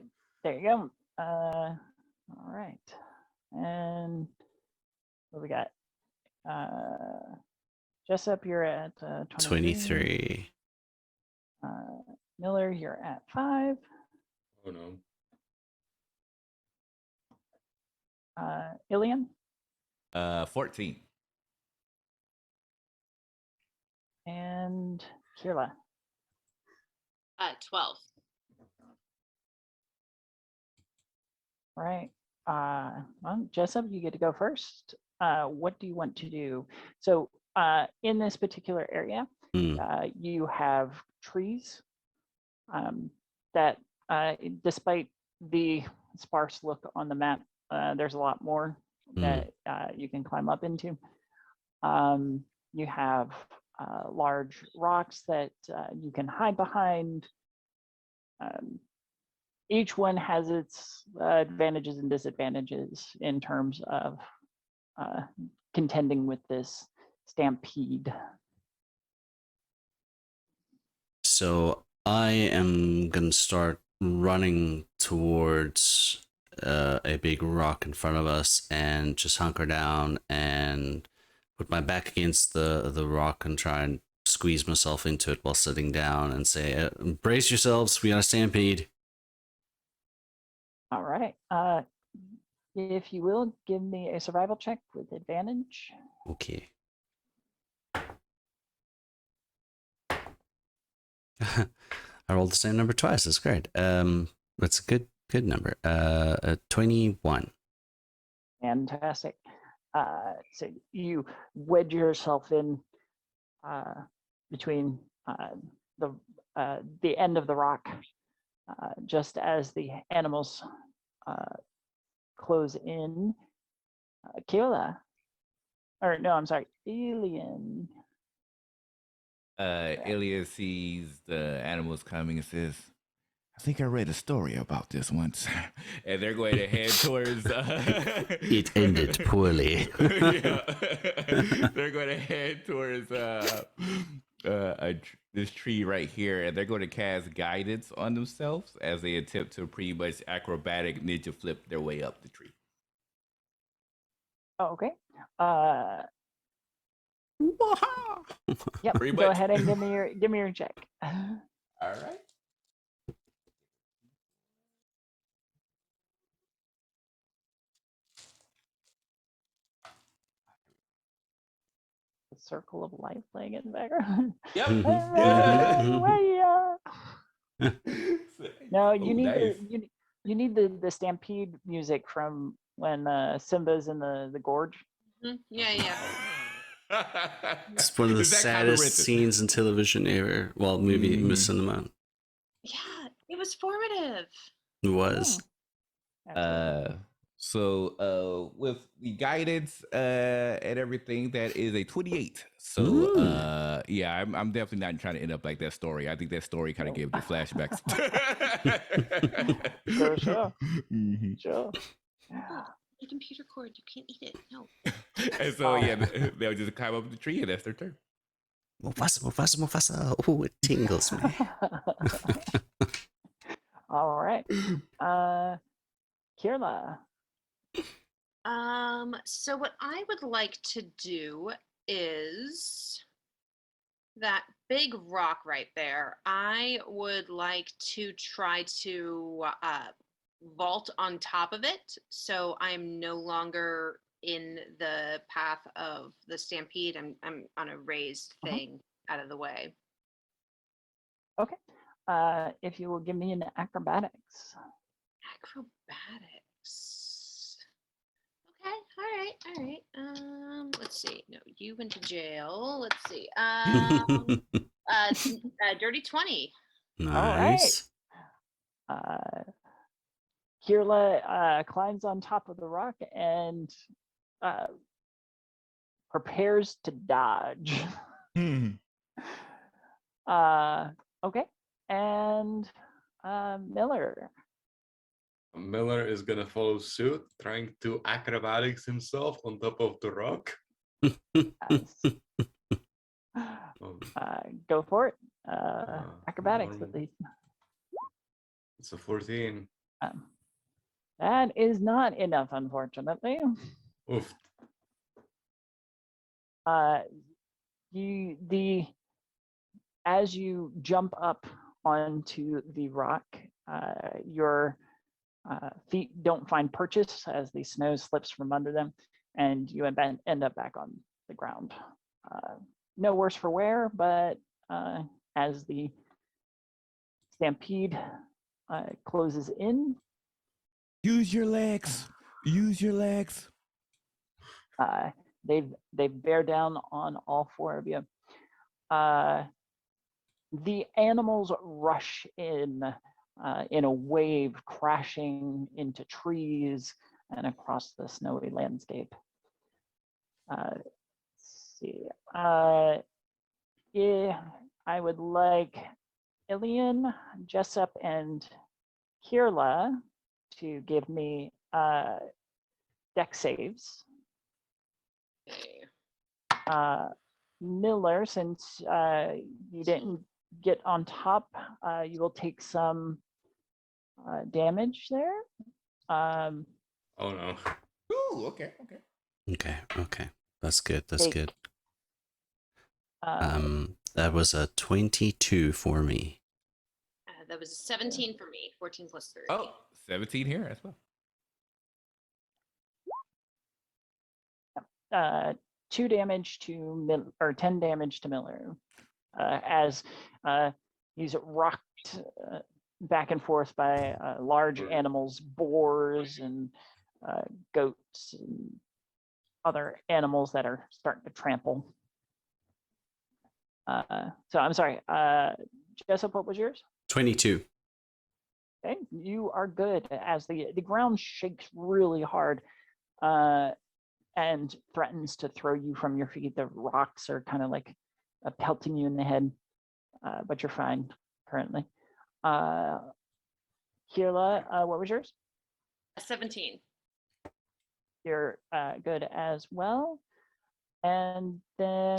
There you go. All right. And what we got? Jessup, you're at
23.
Miller, you're at 5.
Oh no.
Ilian
14.
and Kierla.
12.
All right. Well, Jessup, you get to go first. What do you want to do? So in this particular area, you have trees that, despite the sparse look on the map, there's a lot more that you can climb up into. You have large rocks that you can hide behind. Each one has its advantages and disadvantages in terms of contending with this stampede.
So I am going to start running towards a big rock in front of us and just hunker down and put my back against the rock and try and squeeze myself into it while sitting down and say, brace yourselves, we got a stampede.
All right. If you will, give me a survival check with advantage.
Okay. I rolled the same number twice. That's great. That's a good number. 21.
Fantastic. So you wedge yourself in between the end of the rock, just as the animals close in. Kierla, or no, I'm sorry, Alien.
Ilya sees the animals coming and says, I think I read a story about this once. And they're going to head towards...
It ended poorly.
Yeah. They're going to head towards this tree right here, and they're going to cast guidance on themselves as they attempt to pretty much acrobatic ninja flip their way up the tree.
Oh, okay. Yep.
Pretty
Go
much.
ahead and give me your check.
All right.
The circle of life playing in the background.
Yep.
No, you
Oh,
need
nice.
you need the stampede music from when Simba's in the gorge.
Yeah, yeah.
It's one of the
Is that
saddest
copyrighted?
scenes in television ever. Well, movie, cinema.
Yeah, it was formative.
It was.
Absolutely.
So with the guidance and everything, that is a 28. So
Ooh.
yeah, I'm definitely not trying to end up like that story. I think that story kind of gave me flashbacks.
Sure.
Mhm.
Sure.
The computer cord, you can't eat it. No.
And so yeah, they'll just climb up the tree and that's their turn.
Mufasa, Mufasa, Mufasa. Oh, it tingles me.
All right. Kierla.
So what I would like to do is that big rock right there. I would like to try to vault on top of it, so I'm no longer in the path of the stampede. I'm on a raised thing out of the way.
Okay. If you will give me an acrobatics.
Acrobatics. Okay, all right. Let's see. No, you went to jail. Let's see. Dirty 20.
Nice.
Kierla climbs on top of the rock and prepares to dodge. Okay. And Miller.
Miller is gonna follow suit, trying to acrobatics himself on top of the rock.
Guys.
Oh,
Go for it.
Uh,
Acrobatics, at
normal.
least.
it's a 14.
Um, that is not enough, unfortunately.
Oof.
As you jump up onto the rock, your feet don't find purchase as the snow slips from under them, and you end up back on the ground. No worse for wear, but as the stampede closes in,
Use your legs. Use your legs.
they bear down on all four of you. The animals rush in a wave, crashing into trees and across the snowy landscape. Let's see. Yeah, I would like Ilian, Jessup, and Kierla to give me deck saves.
Okay.
Miller, since you didn't get on top, you will take some damage there.
Oh no.
Ooh, okay.
Okay. That's good. That's
Take-
good.
Uh,
That was a 22 for me.
That was 17 for me. 14 plus 3.
Oh, 17 here as well.
2 damage to or 10 damage to Miller as he's rocked back and forth by large animals, boars and goats and other animals that are starting to trample. So I'm sorry, Jessup, what was yours?
22.
Okay, you are good as the ground shakes really hard and threatens to throw you from your feet. The rocks are kind of like pelting you in the head, but you're fine currently. Kierla, what was yours?
17.
You're good as well. And then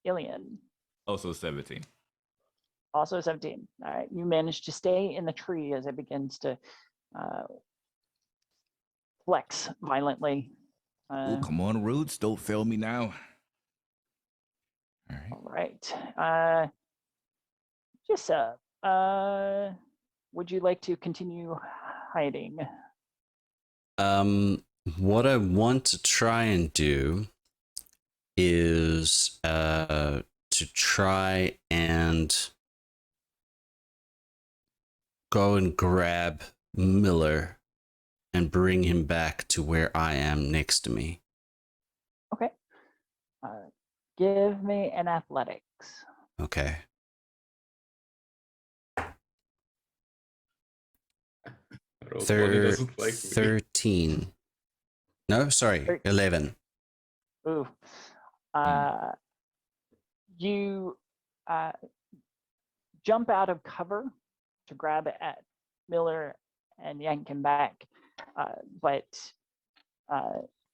Ilian,
Also 17.
also 17. All right, you managed to stay in the tree as it begins to flex violently.
Ooh, come on, Roots. Don't fail me now. All right.
All right. Jessup, would you like to continue hiding?
What I want to try and do is to try and go and grab Miller and bring him back to where I am next to me.
Okay. Give me an athletics.
Okay.
Bonnie doesn't like me.
13. No, sorry, 11.
Ooh. You jump out of cover to grab at Miller and yank him back, but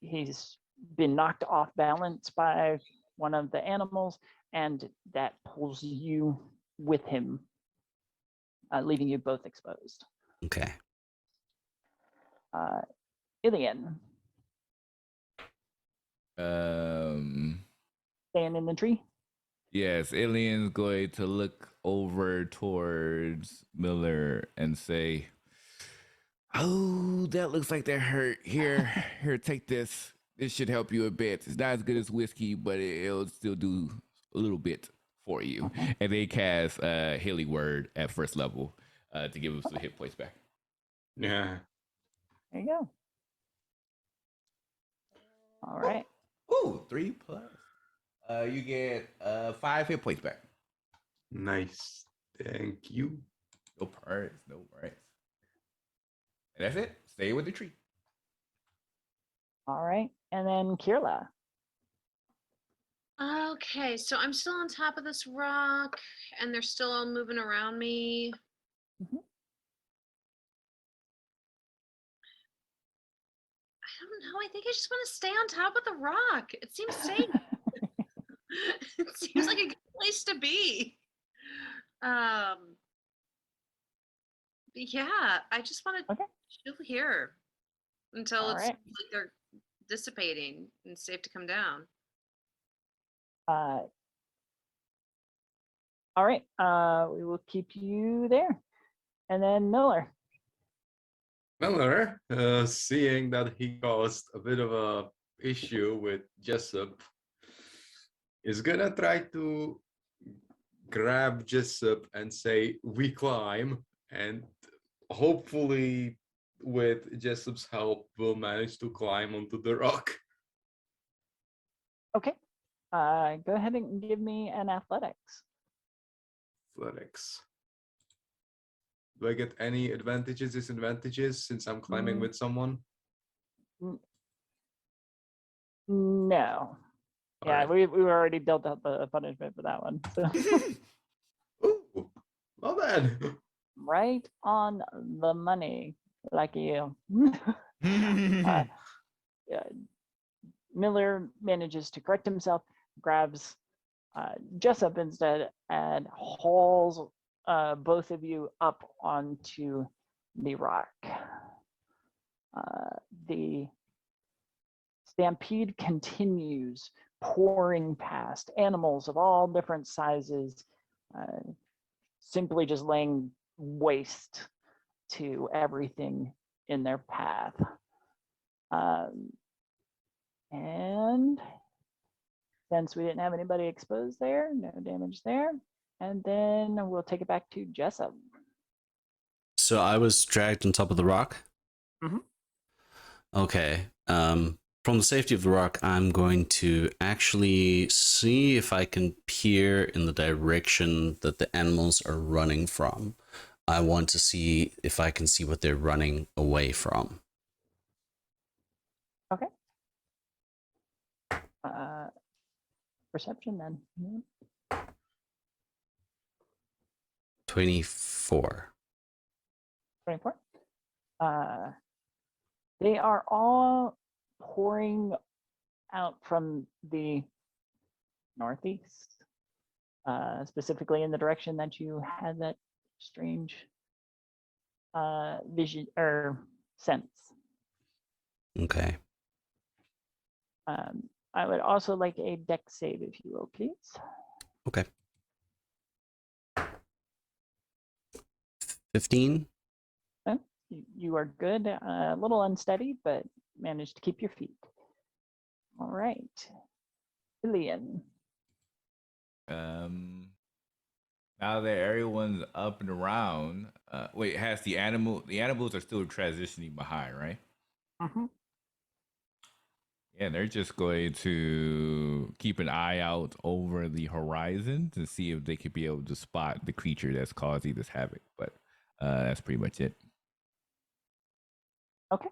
he's been knocked off balance by one of the animals, and that pulls you with him, leaving you both exposed.
Okay.
Ilian,
Um.
staying in the tree.
Yes, Alien's going to look over towards Miller and say, "Oh, that looks like that hurt. Here, take this. This should help you a bit. It's not as good as whiskey, but it'll still do a little bit for you." And they cast Healing Word at first level to give us the hit points back.
Yeah.
There you go. All right.
Ooh, 3 plus. You get 5 hit points back.
Nice. Thank you.
No worries. And that's it. Stay with the tree.
All right. And then Kierla.
Okay, so I'm still on top of this rock, and they're still all moving around me.
Mhm.
I don't know. I think I just want to stay on top of the rock. It seems safe. It seems like a good place to be. But yeah, I just want to
Okay.
chill here until
All
it's
right.
like they're dissipating and safe to come down.
All right. We will keep you there. And then Miller.
Miller, seeing that he caused a bit of a issue with Jessup, is gonna try to grab Jessup and say, "We climb," and hopefully, with Jessup's help, we'll manage to climb onto the rock.
Okay. Go ahead and give me an athletics.
Athletics. Do I get any advantages, disadvantages since I'm climbing with someone?
No. Yeah,
Alright.
we already dealt out the punishment for that one. So
Ooh, well then.
right on the money, like you. Yeah, Miller manages to correct himself, grabs Jessup instead, and hauls both of you up onto the rock. The stampede continues, pouring past animals of all different sizes, simply just laying waste to everything in their path. And since we didn't have anybody exposed there, no damage there. And then we'll take it back to Jessup.
So I was dragged on top of the rock.
Mhm.
Okay. From the safety of the rock, I'm going to actually see if I can peer in the direction that the animals are running from. I want to see if I can see what they're running away from.
Okay. Perception then. Yeah.
24.
24. They are all pouring out from the northeast, specifically in the direction that you had that strange vision or sense.
Okay.
I would also like a deck save, if you will, please.
Okay. 15.
You are good. A little unsteady, but managed to keep your feet. All right. Ilian.
Now that everyone's up and around, wait, has the animals are still transitioning behind, right?
Mm-hmm.
Yeah, they're just going to keep an eye out over the horizon to see if they could be able to spot the creature that's causing this havoc. But that's pretty much it.
Okay.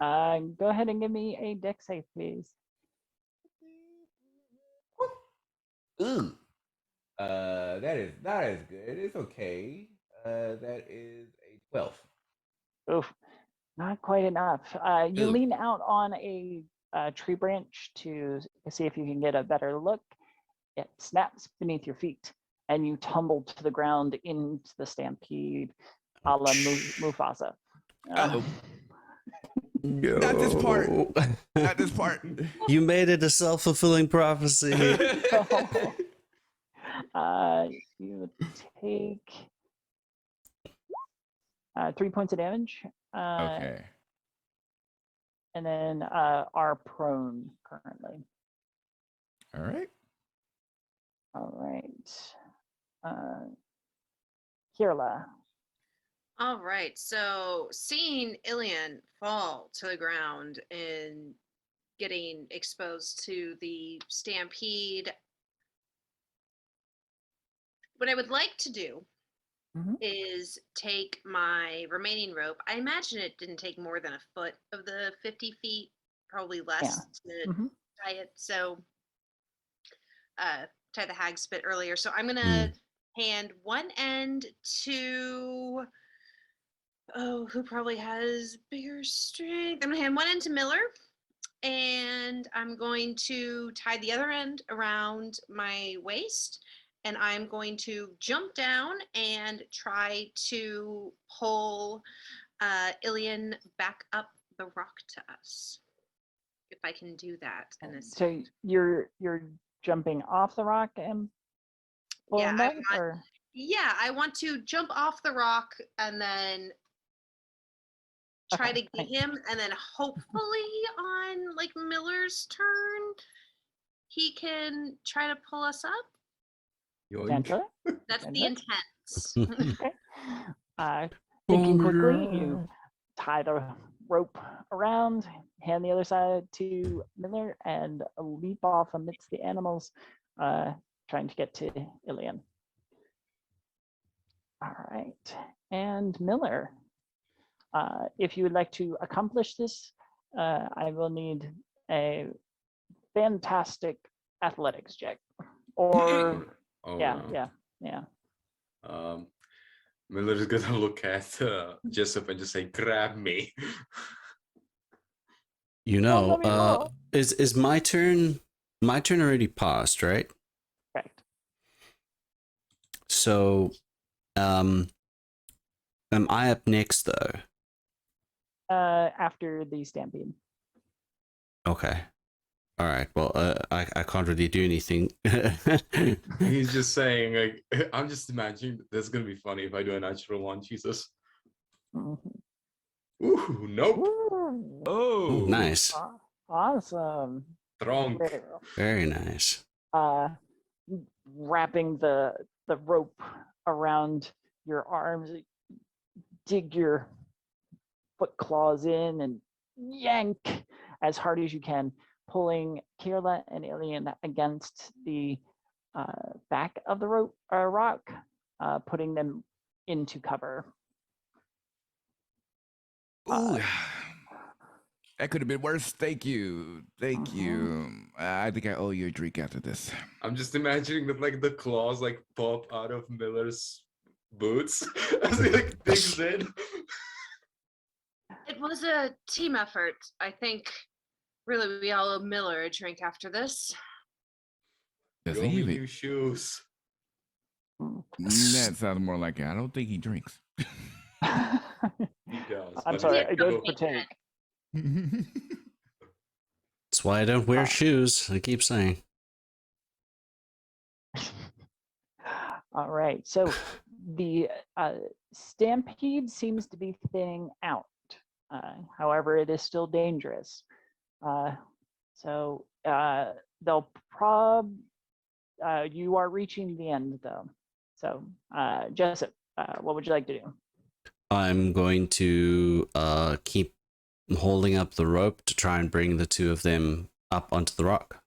Go ahead and give me a deck save, please.
Ooh. That is not as good. It's okay. That is a 12.
Oof, not quite enough. You
Ooh.
lean out on a tree branch to see if you can get a better look. It snaps beneath your feet, and you tumble to the ground into the stampede, a la Mufasa.
Uh-oh.
No.
Not this part. Not this part.
You made it a self-fulfilling prophecy.
You take 3 points of damage.
Okay.
And then are prone currently.
All right.
All right. Kierla.
All right. So seeing Ilian fall to the ground and getting exposed to the stampede, what I would like to do is take my remaining rope. I imagine it didn't take more than a foot of the 50 feet, probably less to tie it. So tie the hag's bit earlier. So I'm going to hand one end to Oh, who probably has bigger strength? I'm gonna hand one end to Miller, and I'm going to tie the other end around my waist, and I'm going to jump down and try to pull Ilian back up the rock to us. If I can do that in a
So
second.
you're jumping off the rock and
Yeah,
pulling
I
that,
want.
or
Yeah, I want to jump off the rock and then try
okay,
to get him, and then hopefully on like Miller's turn, he can try to pull us up.
Yoink.
potentially.
That's the
Potentially.
intent.
Okay. Thinking quickly, you tie the rope around, hand the other side to Miller, and leap off amidst the animals, trying to get to Ilian. All right. And Miller, if you would like to accomplish this, I will need a fantastic athletics check. Or,
Oh,
yeah,
no.
yeah.
Miller's gonna look at Jessup and just say, "Grab me."
You
Don't
know,
let me roll.
is my turn? My turn already passed, right?
Correct.
So, am I up next though?
After the stampede.
Okay. All right. Well, I can't really do anything.
He's just saying, like, I'm just imagining that's gonna be funny if I do a natural one. Jesus.
Mhm.
Ooh, nope.
Ooh,
Oh,
Nice.
awesome.
Strong.
Very nice.
Uh, wrapping the rope around your arms, dig your foot claws in and yank as hard as you can, pulling Kierla and Ilian against the back of the rock, putting them into cover.
ooh. That could have been worse. Thank you. Thank
Mhm.
you. I think I owe you a drink after this.
I'm just imagining that like the claws like pop out of Miller's boots as he like digs in.
It was a team effort. I think really we all owe Miller a drink after this.
Does
You
he
owe me
even?
new shoes.
That sounds more like it. I don't think he drinks.
He does.
I'm
but
sorry,
it's
I don't
like,
partake.
That's why I don't wear shoes. I keep saying.
All right, so the stampede seems to be thinning out. However, it is still dangerous. So they'll you are reaching the end though. So Jessup, what would you like to do?
I'm going to keep holding up the rope to try and bring the two of them up onto the rock.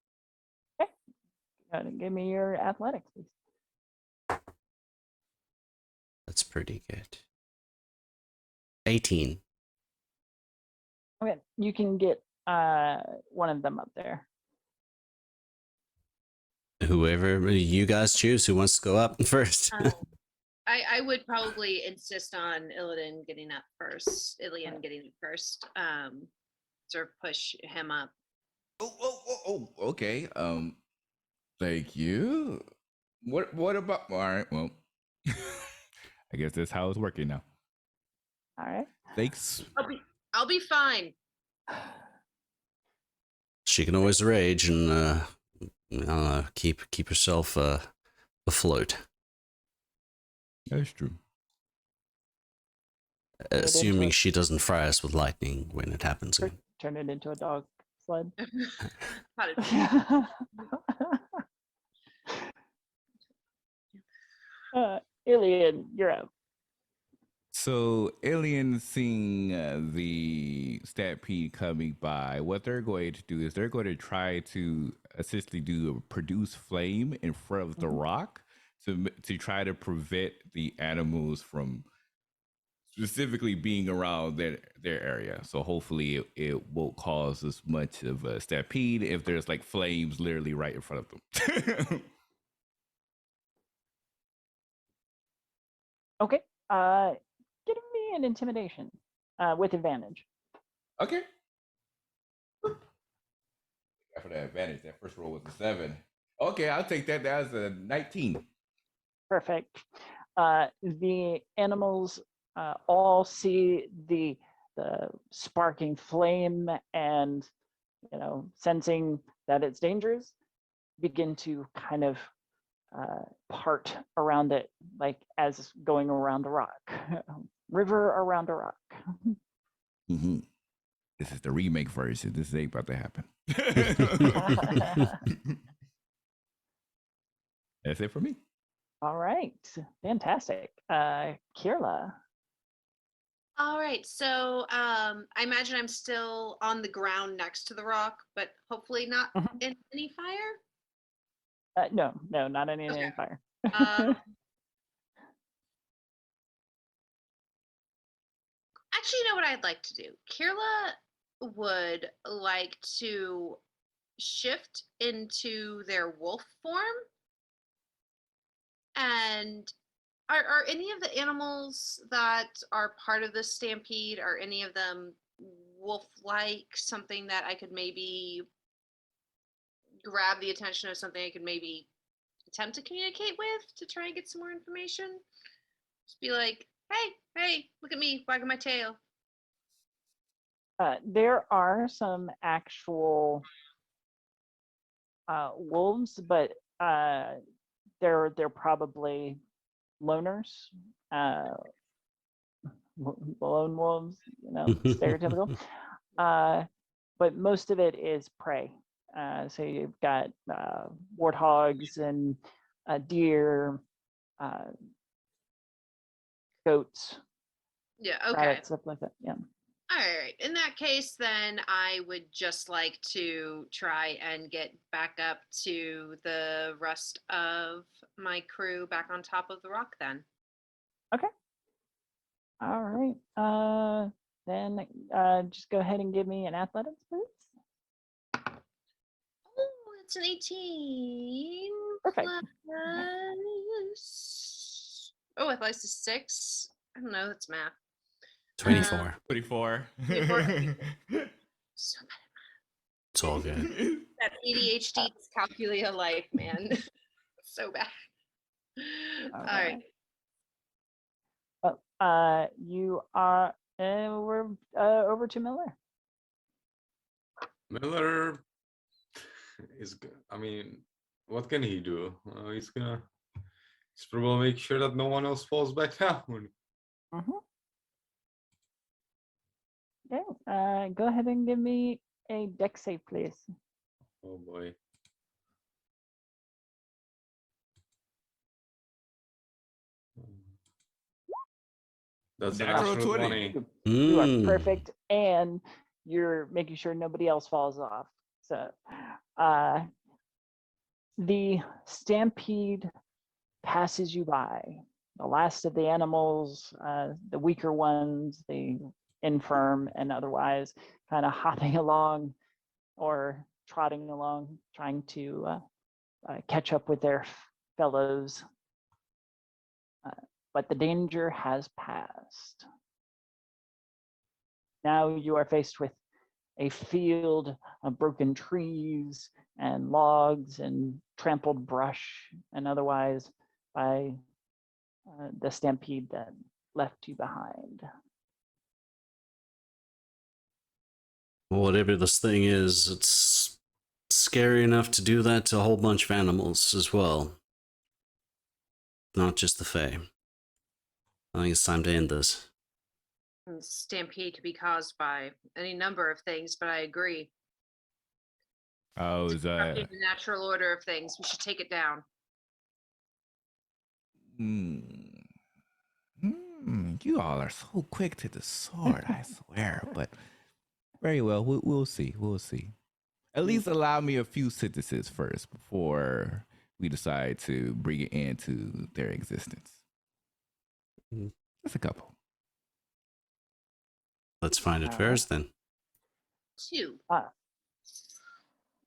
Give me your athletics, please.
That's pretty good. 18.
Okay, you can get one of them up there.
Whoever you guys choose, who wants to go up first?
I would probably insist on Illidan getting up first. Ilian getting up first. Sort of push him up.
Oh, okay. Thank you. What about all right, well. I guess that's how it's working now.
All right.
Thanks.
I'll be fine.
She can always rage and keep herself afloat.
That's true.
Assuming she doesn't fry us with lightning when it happens again.
Turn it into a dog sled. Ilian, you're up.
So, aliens seeing the stampede coming by, what they're going to do is they're going to try to essentially produce flame in front of the rock to try to prevent the animals from specifically being around their area. So hopefully it won't cause as much of a stampede if there's like flames literally right in front of them.
Okay. Give me me an intimidation with advantage.
Okay. For the advantage, that first roll was a 7. Okay, I'll take that. That's a 19.
Perfect. The animals all see the sparking flame and, sensing that it's dangerous, begin to kind of part around it, like as going around a rock. River around a rock.
Mm-hmm. This is the remake version. This ain't about to happen. That's it for me.
All right. Fantastic. Kierla.
All right, so I imagine I'm still on the ground next to the rock, but hopefully not in any fire.
No, not any
Okay.
fire.
Actually, you know what I'd like to do? Kierla would like to shift into their wolf form. And are any of the animals that are part of this stampede, are any of them wolf-like, something that I could maybe grab the attention of, something I could maybe attempt to communicate with to try and get some more information? Just be like, hey, look at me wagging my tail.
There are some actual wolves, but they're probably loners, lone wolves, stereotypical. But most of it is prey. So you've got warthogs and deer, goats,
Yeah, okay.
rabbits, stuff like that. Yeah.
All right. In that case, then I would just like to try and get back up to the rest of my crew back on top of the rock then.
Okay. All right. Then just go ahead and give me an athletics, please.
Oh, it's an 18.
Perfect.
Plus... Oh, athletics is 6. I don't know. That's math.
24.
24.
24. So bad.
It's all good.
That ADHD calculator life, man. So bad. All right.
Well, you are over to Miller.
Miller is, what can he do? He's probably make sure that no one else falls back down.
Okay. Go ahead and give me a dex save, please.
Oh boy. That's a
Natural
natural
20.
20.
You are perfect, and you're making sure nobody else falls off. So the stampede passes you by. The last of the animals, the weaker ones, the infirm and otherwise, kind of hopping along or trotting along, trying to catch up with their fellows. But the danger has passed. Now you are faced with a field of broken trees and logs and trampled brush and otherwise by the stampede that left you behind.
Whatever this thing is, it's scary enough to do that to a whole bunch of animals as well. Not just the Fae. I think it's time to end this.
Stampede could be caused by any number of things, but I agree.
Oh, it was
The natural order of things. We should take it down.
You all are so quick to the sword, I swear. But very well, we'll see. We'll see. At least allow me a few sentences first before we decide to bring it into their existence. Just a couple.
Let's find it first then.
2.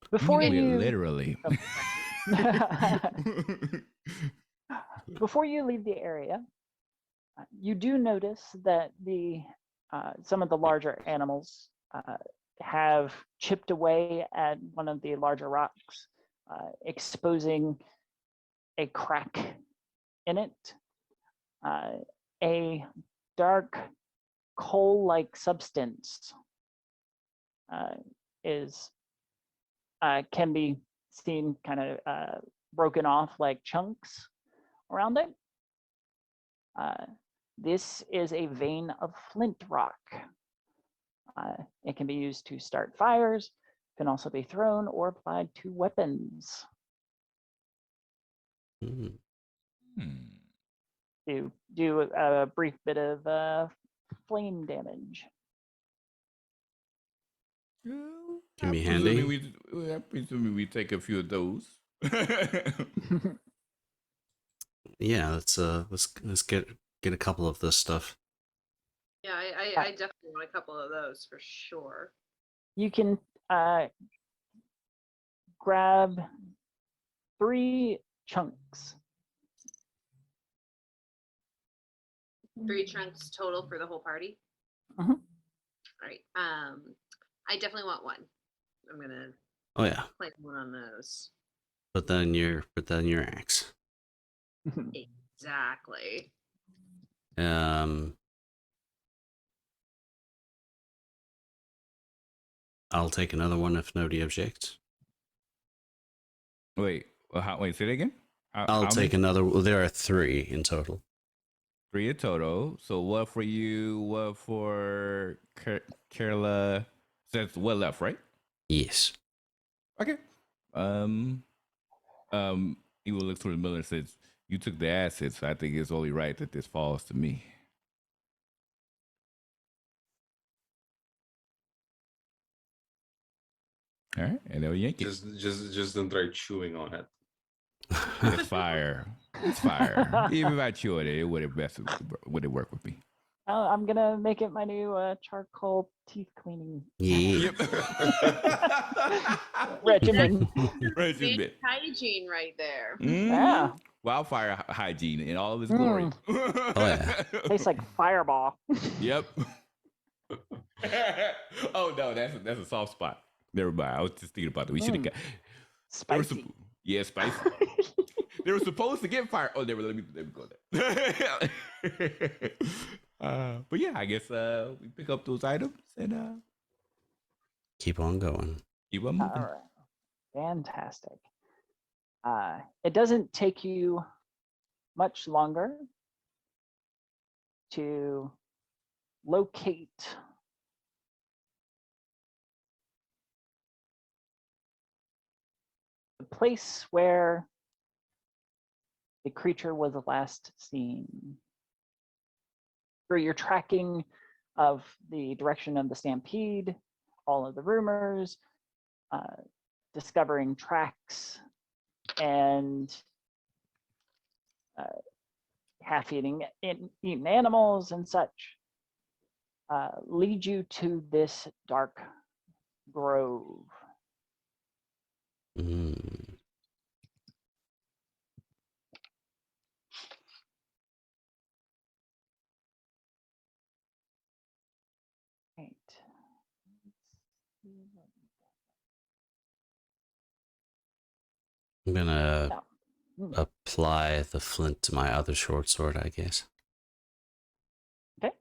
Before you
literally.
before you leave the area, You do notice that some of the larger animals have chipped away at one of the larger rocks, exposing a crack in it. A dark coal-like substance can be seen kind of broken off like chunks around it. This is a vein of flint rock. It can be used to start fires, can also be thrown or applied to weapons.
Mm.
Do a brief bit of flame damage.
Can be handy.
Presuming we take a few of those.
Yeah, let's get a couple of this stuff.
Yeah, I definitely want a couple of those for sure.
You can grab 3 chunks.
3 chunks total for the whole party.
Mhm.
All right. I definitely want one. I'm gonna
Oh yeah.
claim one on those.
Put that in your axe.
Exactly.
I'll take another one if nobody objects.
Wait, say it again.
I'll take another. Well, there are 3 in total.
3 in total. So what for you? What for Kierla? So that's what left, right?
Yes.
Okay. He will look through the middle and says, "You took the acid, so I think it's only right that this falls to me." All right, and they'll yank it.
Just don't try chewing on it.
It's fire. It's fire. Even if I chew it, it would work with me.
I'm gonna make it my new charcoal teeth cleaning
Yeah.
regimen.
Regimen.
Hygiene right there.
Yeah.
Wildfire hygiene in all of its glory.
Oh yeah.
Tastes like fireball.
Yep. Oh no, that's a soft spot. Never mind. I was just thinking about that. We should have got
Spicy.
spicy. They were supposed to get fire. Oh, let me go there. But yeah, I guess we pick up those items and
Keep on going.
keep on moving.
All right. Fantastic. It doesn't take you much longer to locate the place where the creature was last seen. Through your tracking of the direction of the stampede, all of the rumors, discovering tracks and half-eaten animals and such, lead you to this dark grove.
Mm.
Right.
I'm gonna
No.
apply the flint to my other short sword, I guess.
Okay.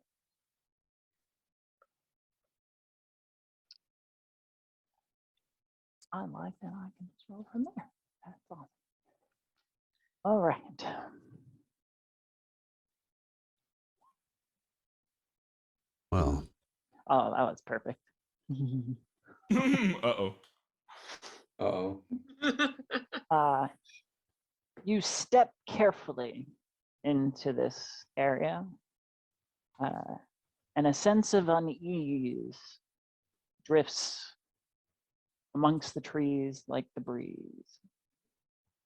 I like that I can just roll from there. That's awesome. All right.
Well,
Oh, that was perfect.
Uh-oh.
You step carefully into this area, and a sense of unease drifts amongst the trees like the breeze.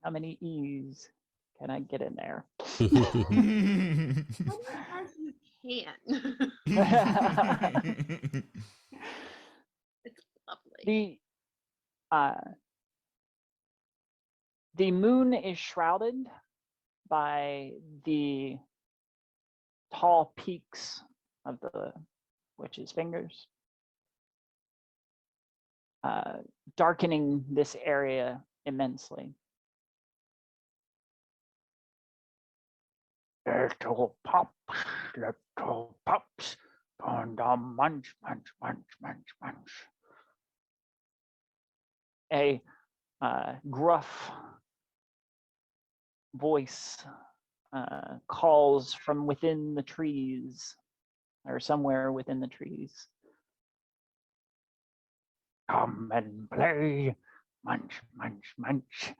How many E's can I get in there?
As you can. It's lovely.
The moon is shrouded by the tall peaks of the witch's fingers, darkening this area immensely. Little pups, and munch, munch, munch, munch, munch. A gruff voice calls from within the trees, or somewhere within the trees. Come and play, munch, munch, munch.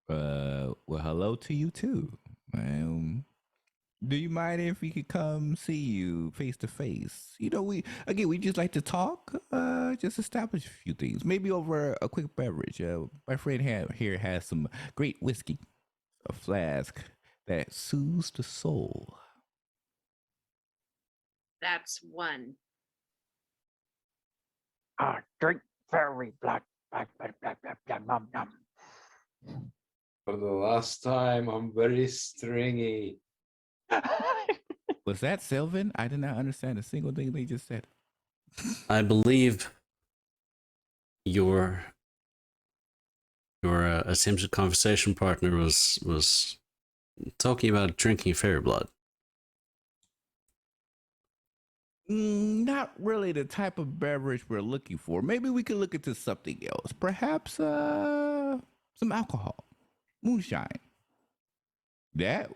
Well, hello to you too. Do you mind if we could come see you face to face? You know, we just like to talk, just establish a few things, maybe over a quick beverage. My friend here has some great whiskey, a flask that soothes the soul.
That's one.
Drink fairy blood, blood, blood, blood, blood, blood, nom, nom.
For the last time, I'm very stringy.
Was that Sylvan? I did not understand a single thing they just said.
I believe your attempted conversation partner was talking about drinking fairy blood.
Not really the type of beverage we're looking for. Maybe we could look into something else. Perhaps some alcohol, moonshine. That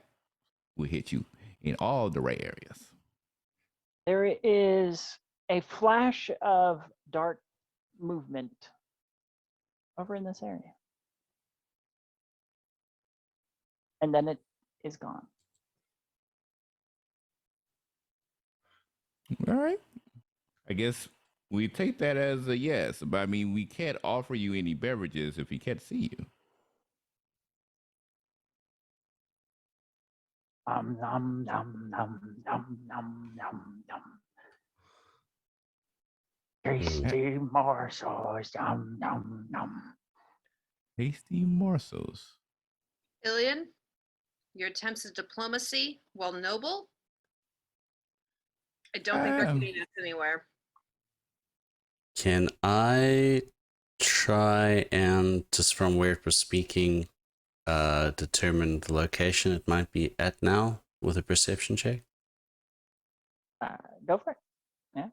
will hit you in all the right areas.
There is a flash of dark movement over in this area. And then it is gone.
All right. I guess we take that as a yes. But I mean, we can't offer you any beverages if we can't see you.
Nom, nom, nom, nom, nom, nom, nom. Tasty morsels, nom, nom, nom.
Tasty morsels.
Ilian, your attempts at diplomacy, while noble, I don't think they're getting us anywhere.
Can I try and, just from where we're speaking, determine the location it might be at now with a perception check?
Go for it. Yeah.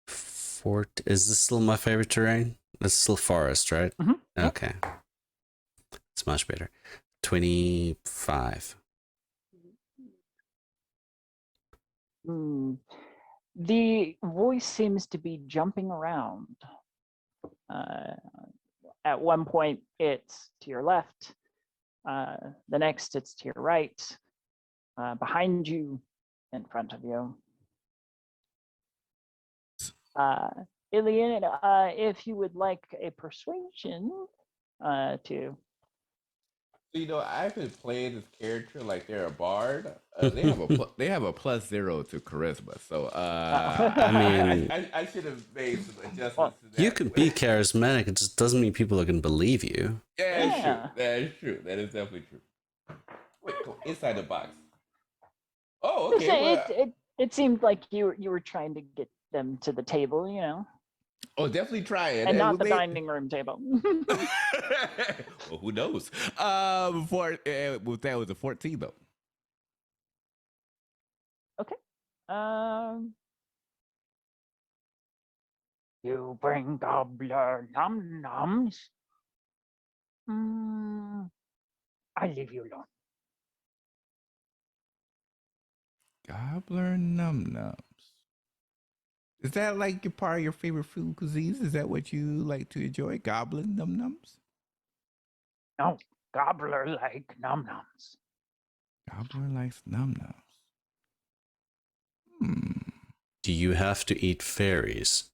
Fort, is this still my favorite terrain? It's still forest, right?
Mm-hmm.
Okay. It's much better. 25.
The voice seems to be jumping around. At one point, it's to your left. The next, it's to your right. Behind you, in front of you. Ilian, if you would like a persuasion to...
You know, I've been playing this character like they're a bard. They have a +0 to charisma, so
I mean,
I should have made some adjustments.
Well,
to that.
you could be charismatic. It just doesn't mean people are going to believe you.
Yeah, that's
Yeah.
true. That is true. That is definitely true. Wait, go inside the box. Oh, okay.
It seemed like you were trying to get them to the table, you know,
Oh, definitely try it.
and not
We'll
the
make-
dining room table.
Well, who knows? Before that was a 14 though.
You bring gobbler num nums. I'll leave you alone.
Gobbler num nums. Is that like your part of your favorite food cuisines? Is that what you like to enjoy? Goblin num nums?
No, gobbler like num nums.
Gobbler likes num nums.
Do you have to eat fairies?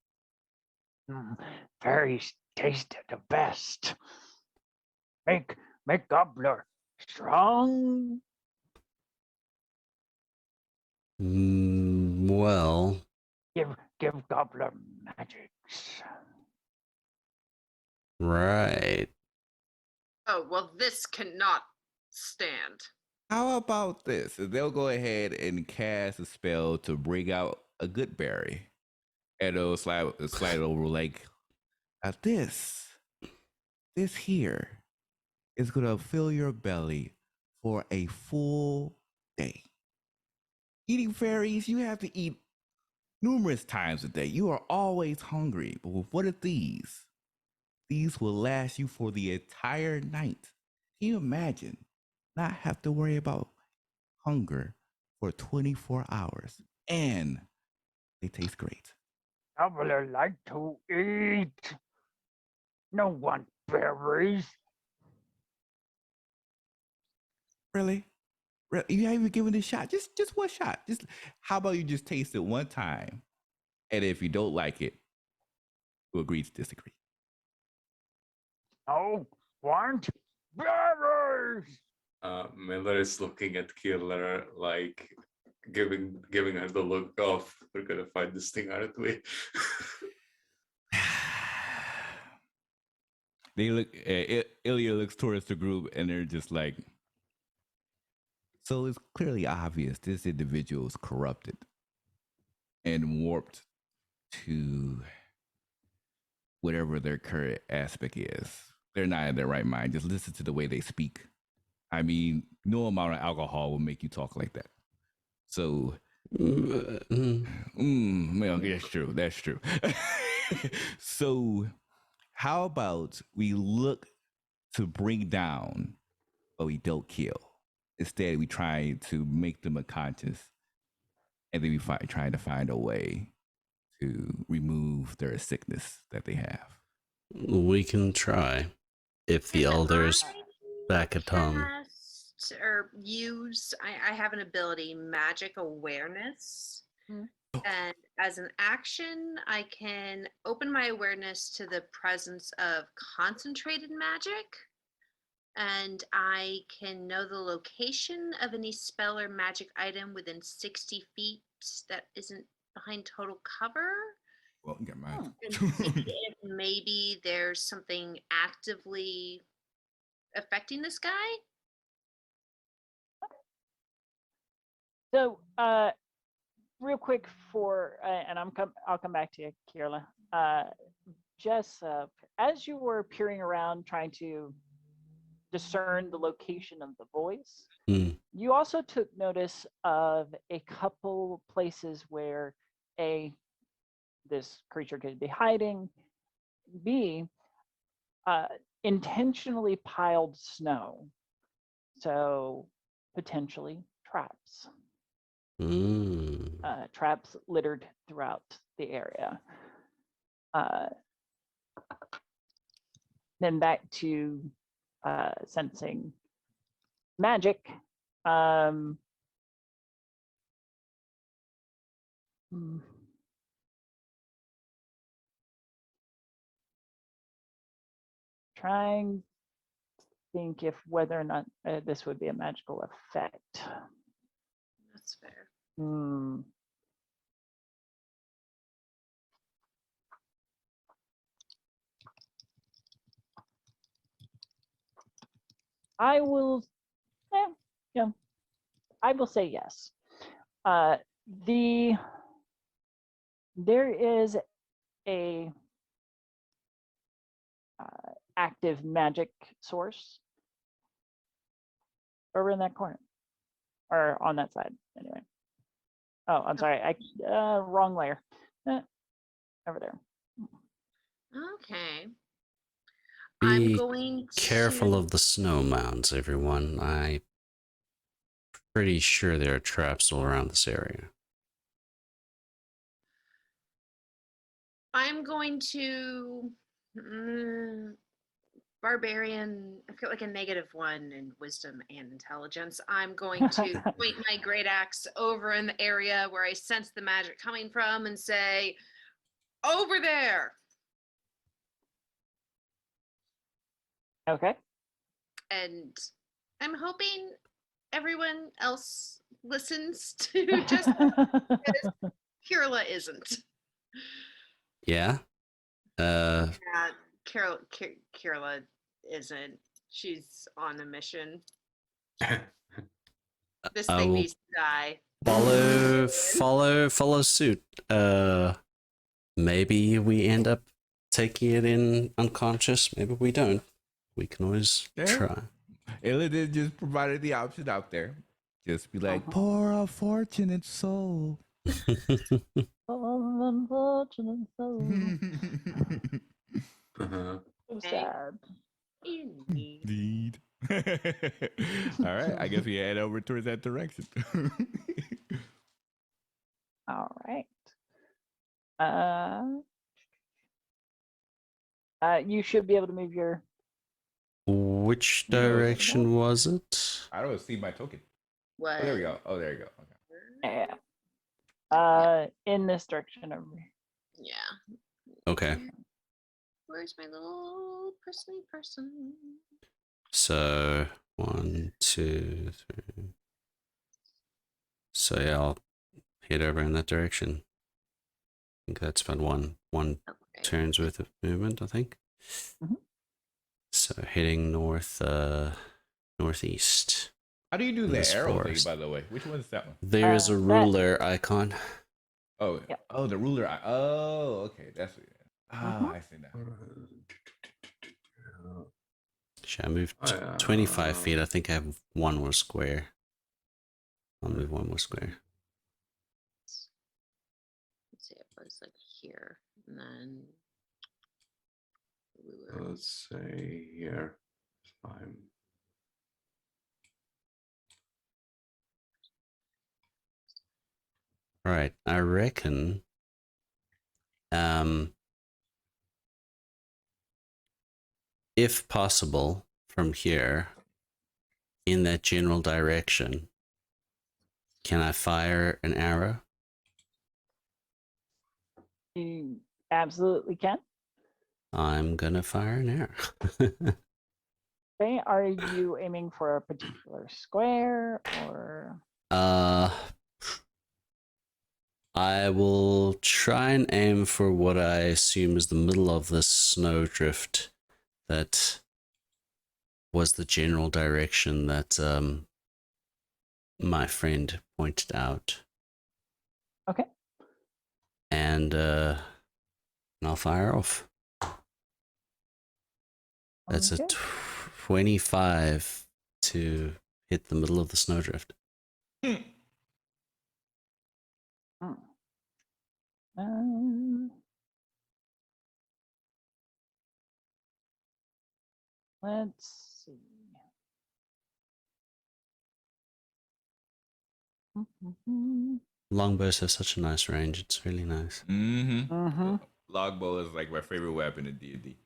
Fairies taste the best. Make gobbler strong.
Well,
Give gobbler magics.
right.
Oh, well, this cannot stand.
How about this? They'll go ahead and cast a spell to bring out a good berry, and it'll slide over like this. This here is gonna fill your belly for a full day. Eating fairies, you have to eat numerous times a day. You are always hungry. But with what are these? These will last you for the entire night. Can you imagine not have to worry about hunger for 24 hours? And they taste great.
Traveler like to eat. No one berries.
Really? You haven't even given it a shot. Just one shot. Just how about you just taste it one time? And if you don't like it, we'll agree to disagree.
No, want berries.
Miller is looking at Kierla like giving her the look of we're gonna find this thing, aren't we?
They look. Ilya looks towards the group, and they're just like. So it's clearly obvious this individual is corrupted and warped to whatever their current aspect is. They're not in their right mind. Just listen to the way they speak. I mean, no amount of alcohol will make you talk like that. So, well, that's true. That's true. So, how about we look to bring down, but we don't kill? Instead, we try to make them unconscious, and then we trying to find a way to remove their sickness that they have.
We can try if the
Can
elders
I
back at home.
cast or use? I have an ability, magic awareness. And as an action, I can open my awareness to the presence of concentrated magic. And I can know the location of any spell or magic item within 60 feet that isn't behind total cover.
Well, you got mine.
And see if maybe there's something actively affecting this guy.
So, real quick and I'll come back to you, Kierla. Jess, as you were peering around trying to discern the location of the voice, you also took notice of a couple places where this creature could be hiding, B, intentionally piled snow, so potentially traps. Traps littered throughout the area. Then back to sensing magic. Trying to think if whether or not this would be a magical effect.
That's fair.
I will, I will say yes. There is a active magic source over in that corner, or on that side, anyway. Oh, I'm sorry, wrong layer. Over there.
Okay.
Be
I'm going
careful
to...
of the snow mounds, everyone. I'm pretty sure there are traps all around this area.
I'm going to barbarian. I've got like a -1 in wisdom and intelligence. I'm going to point my great axe over in the area where I sense the magic coming from and say, "Over there."
Okay.
And I'm hoping everyone else listens to just because Kierla isn't.
Yeah.
Yeah, Kierla isn't. She's on a mission. This
I
thing
will
needs to die.
follow suit. Maybe we end up taking it in unconscious. Maybe we don't. We can always try.
Illidan just provided the option out there. Just be like, poor unfortunate soul.
Oh, unfortunate soul.
Uh-huh.
So sad.
Indeed. All right, I guess we head over towards that direction.
All right. You should be able to move your.
Which direction was it?
I don't see my token.
What?
Oh, there we go. Oh, there you go. Okay.
Yeah. In this direction over here.
Yeah.
Okay.
Where's my little person?
So 1, 2, 3. So yeah, I'll head over in that direction. I think that's about one
Okay.
turn's worth of movement, I think.
Mhm.
So heading northeast.
How do you do
In
the
this
arrow
forest.
thing, by the way? Which one is that one?
There is a
That-
ruler icon.
Oh,
Yep.
oh, the ruler. Oh, okay. That's it.
Mhm.
I see now.
Should I move
Oh, yeah.
25 feet? I think I have one more square. I'll move one more square.
Let's see, it was like here, and then we were.
Let's say here. Fine.
Right. I reckon if possible from here in that general direction, can I fire an arrow?
You absolutely can.
I'm gonna fire an arrow.
Okay. Are you aiming for a particular square or?
I will try and aim for what I assume is the middle of this snowdrift that was the general direction that my friend pointed out.
Okay.
And I'll fire off. That's
Okay.
a 25 to hit the middle of the snowdrift.
Let's see.
Longbows have such a nice range. It's really nice.
Mm-hmm. Longbow is like my favorite weapon in D&D.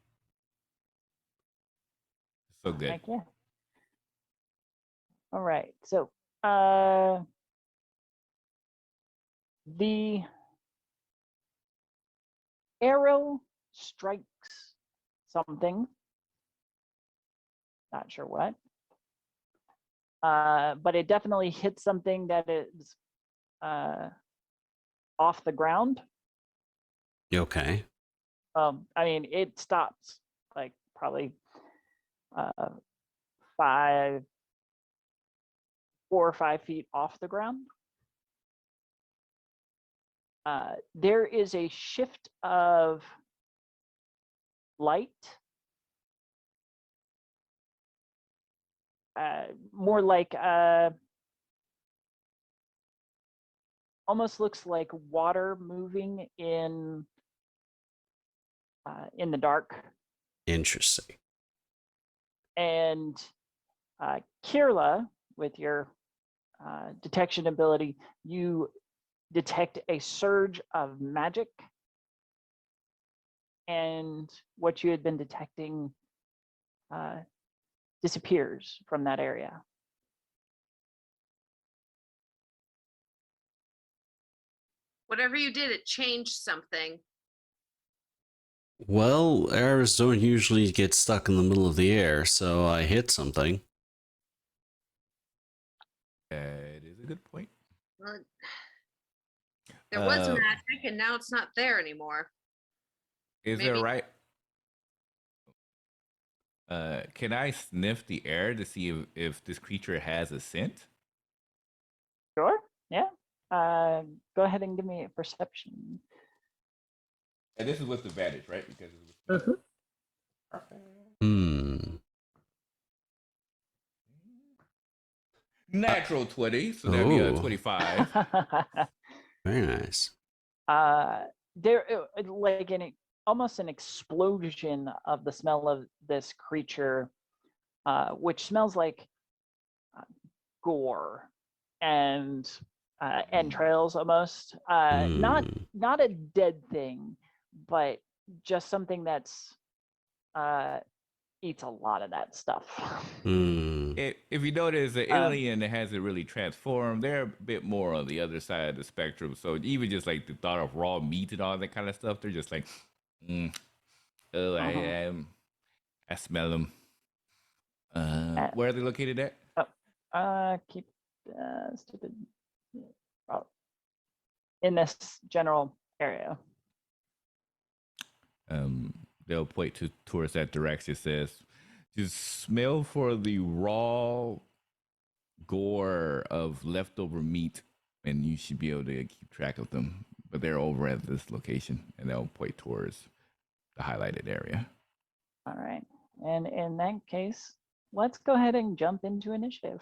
So good.
Heck yeah. All right. So the arrow strikes something. Not sure what. But it definitely hits something that is off the ground.
Okay.
I mean, it stops like probably 4 or 5 feet off the ground. There is a shift of light, more like almost looks like water moving in the dark.
Interesting.
And Kierla, with your detection ability, you detect a surge of magic, and what you had been detecting disappears from that area.
Whatever you did, it changed something.
Well, arrows don't usually get stuck in the middle of the air, so I hit something.
That is a good point.
Well, there was magic, and now it's not there anymore.
Is
Maybe-
it right? Can I sniff the air to see if this creature has a scent?
Sure. Yeah. Go ahead and give me a perception.
And this is with advantage, right? Because it's with
Mhm.
Hmm.
natural 20, so that'd be a
Oh.
25.
Very nice.
There, like almost an explosion of the smell of this creature, which smells like gore and entrails almost. Not a dead thing, but just something that's eats a lot of that stuff.
Hmm.
If you notice, the
Um,
alien hasn't really transformed. They're a bit more on the other side of the spectrum. So even just like the thought of raw meat and all that kind of stuff, they're just like, oh, I smell them.
uh,
Where are they located at?
Keep stupid in this general area.
They'll point towards that direction. It says, just smell for the raw gore of leftover meat, and you should be able to keep track of them. But they're over at this location, and they'll point towards the highlighted area.
All right. And in that case, let's go ahead and jump into initiative.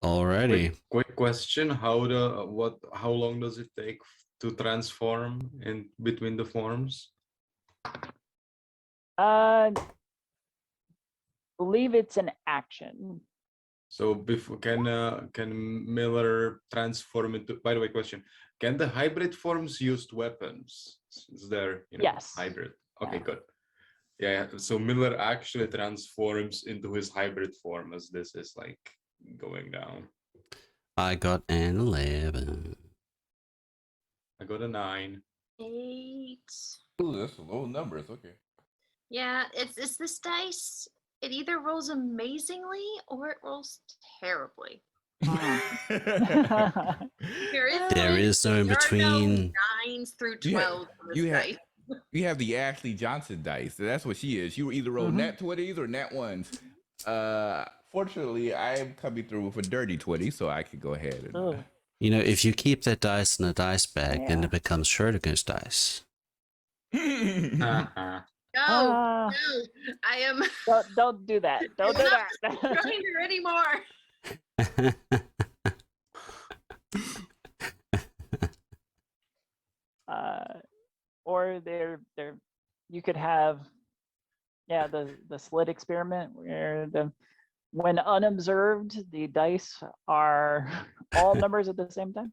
Alrighty.
Quick question: How long does it take to transform in between the forms?
Believe it's an action.
So before can Miller transform into? By the way, question: Can the hybrid forms used weapons? Is there
Yes.
hybrid? Okay,
Yeah.
good. Yeah. So Miller actually transforms into his hybrid form as this is like going down.
I got an 11.
I got a 9.
8.
Ooh, that's a low numbers. Okay.
Yeah, it's this dice. It either rolls amazingly or it rolls terribly.
There is no in
There are no
between.
9s through
Yeah,
12 on this
you have
dice.
you have the Ashley Johnson dice. That's what she is. You either roll nat 20s or nat 1s. Fortunately, I am coming through with a dirty 20, so I could go ahead and.
Oh,
You know, if you keep that dice in a dice bag, then
Yeah.
it becomes Schrodinger's dice.
Uh-huh.
No,
Ah.
no, I am
don't do that. Don't do
not
that.
Grinder anymore.
Or you could have the slit experiment where when unobserved the dice are all numbers at the same time.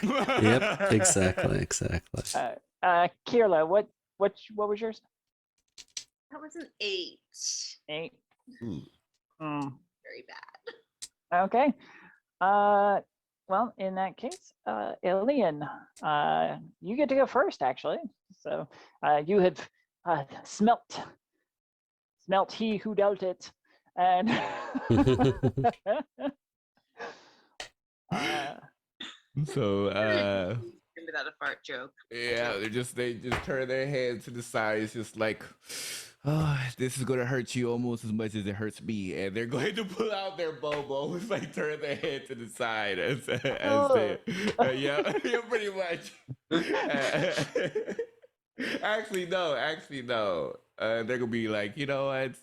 Yep, exactly.
Kierla, what was yours?
That was an 8.
8.
Ooh.
Very bad.
Okay. Well, in that case, Alien, you get to go first, actually. So you have smelt he who dealt it, and
So
Give me that a fart joke.
yeah, they just turn their head to the side. It's just like, oh, this is gonna hurt you almost as much as it hurts me, and they're going to pull out their bobos, like turn their head to the side as they, yeah, yeah, pretty much. Actually, no. They're gonna be like, you know what?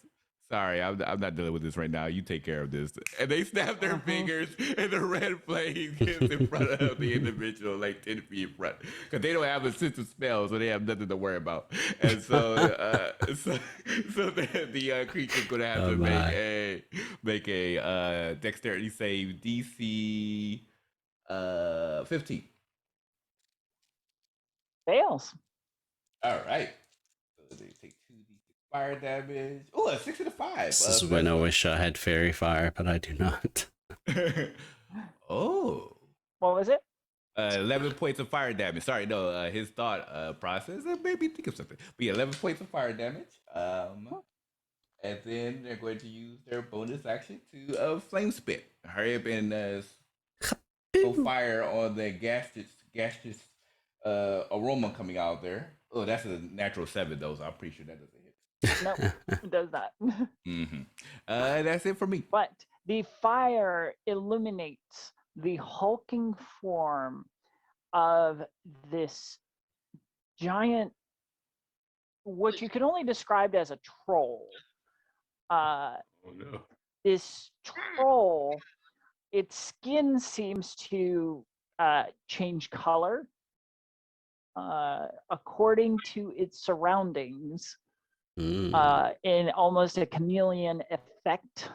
Sorry, I'm not dealing with this right now. You take care of this. And they snap their fingers, and the red flame gets in front of the individual, like 10 feet in front, because they don't have a sense of smell, so they have nothing to worry about. And so, so the creature's gonna have to make a dexterity save, DC 15.
fails.
All right. So they take 2d6 fire damage. Oh, a 6 and a 5.
This is when I wish I had fairy fire, but I do not.
Oh.
What was it?
11 points of fire damage. Sorry, no, his thought process made me think of something. But yeah, 11 points of fire damage. And then they're going to use their bonus action to flame spit. Hurry up and go fire on the gaseous aroma coming out there. Oh, that's a natural 7 though, so I'm pretty sure that doesn't hit.
Nope, it does not.
Mm-hmm. That's it for me.
But the fire illuminates the hulking form of this giant, what you can only describe as a troll.
Oh no.
This troll, its skin seems to change color according to its surroundings in almost a chameleon effect,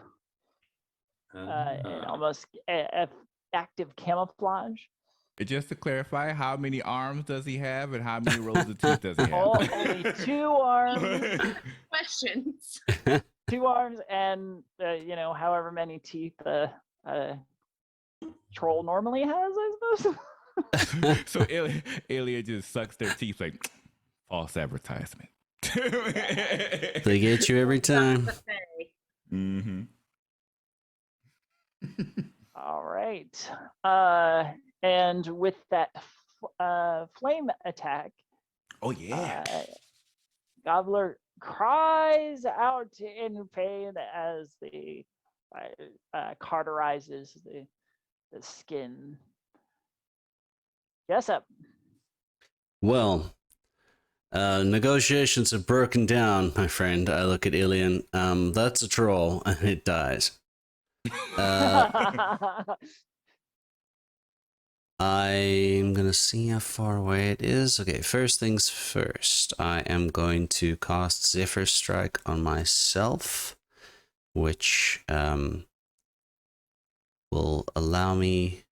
and almost active camouflage.
Just to clarify, how many arms does he have, and how many rows of teeth does he have?
Only 2 arms,
Questions.
2 arms, and however many teeth a troll normally has, I suppose.
So Ilya just sucks their teeth like false advertisement.
They get you every time.
Buffet.
Mm-hmm.
All right. And with that flame attack,
Oh yeah.
Gobbler cries out in pain as the cauterizes the skin. Yes, up.
Well, negotiations have broken down, my friend. I look at Ilian. That's a troll, and it dies. I'm gonna see how far away it is. Okay, first things first. I am going to cast Zephyr Strike on myself, which will allow me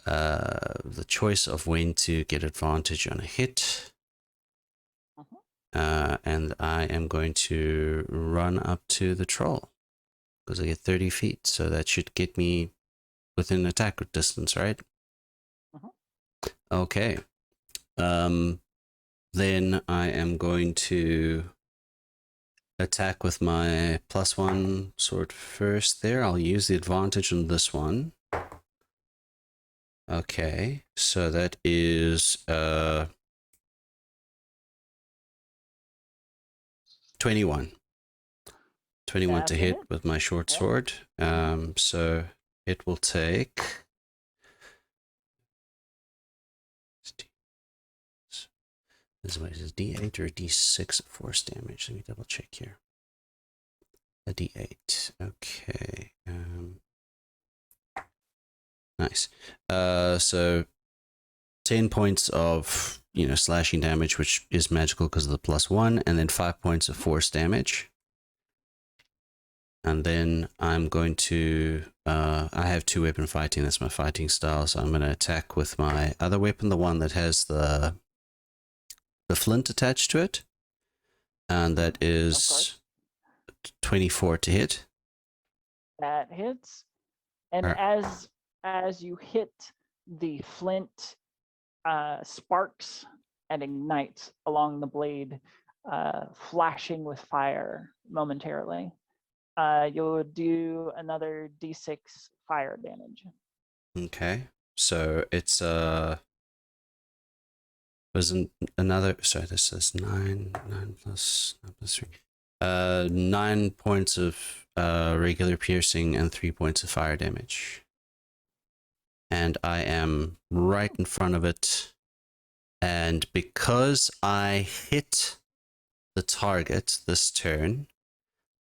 the choice of when to get advantage on a hit. And I am going to run up to the troll because I get 30 feet, so that should get me within attack distance, right? Okay. Then I am going to attack with my +1 sword first there. I'll use the advantage on this one. Okay, so that is 21. 21 to hit with my short sword. So it will take this is D8 or D6 force damage. Let me double check here. A D8. Okay. Nice. So 10 points of slashing damage, which is magical because of the +1, and then 5 points of force damage. And then I'm going to I have 2 weapon fighting. That's my fighting style. So I'm going to attack with my other weapon, the one that has the flint attached to it, and that is 24 to hit.
That hits, and as you hit, the flint sparks and ignites along the blade, flashing with fire momentarily. You'll do another D6 fire damage.
Okay, so it's was another. Sorry, this is 9 plus 3. 9 points of regular piercing and 3 points of fire damage. And I am right in front of it. And because I hit the target this turn,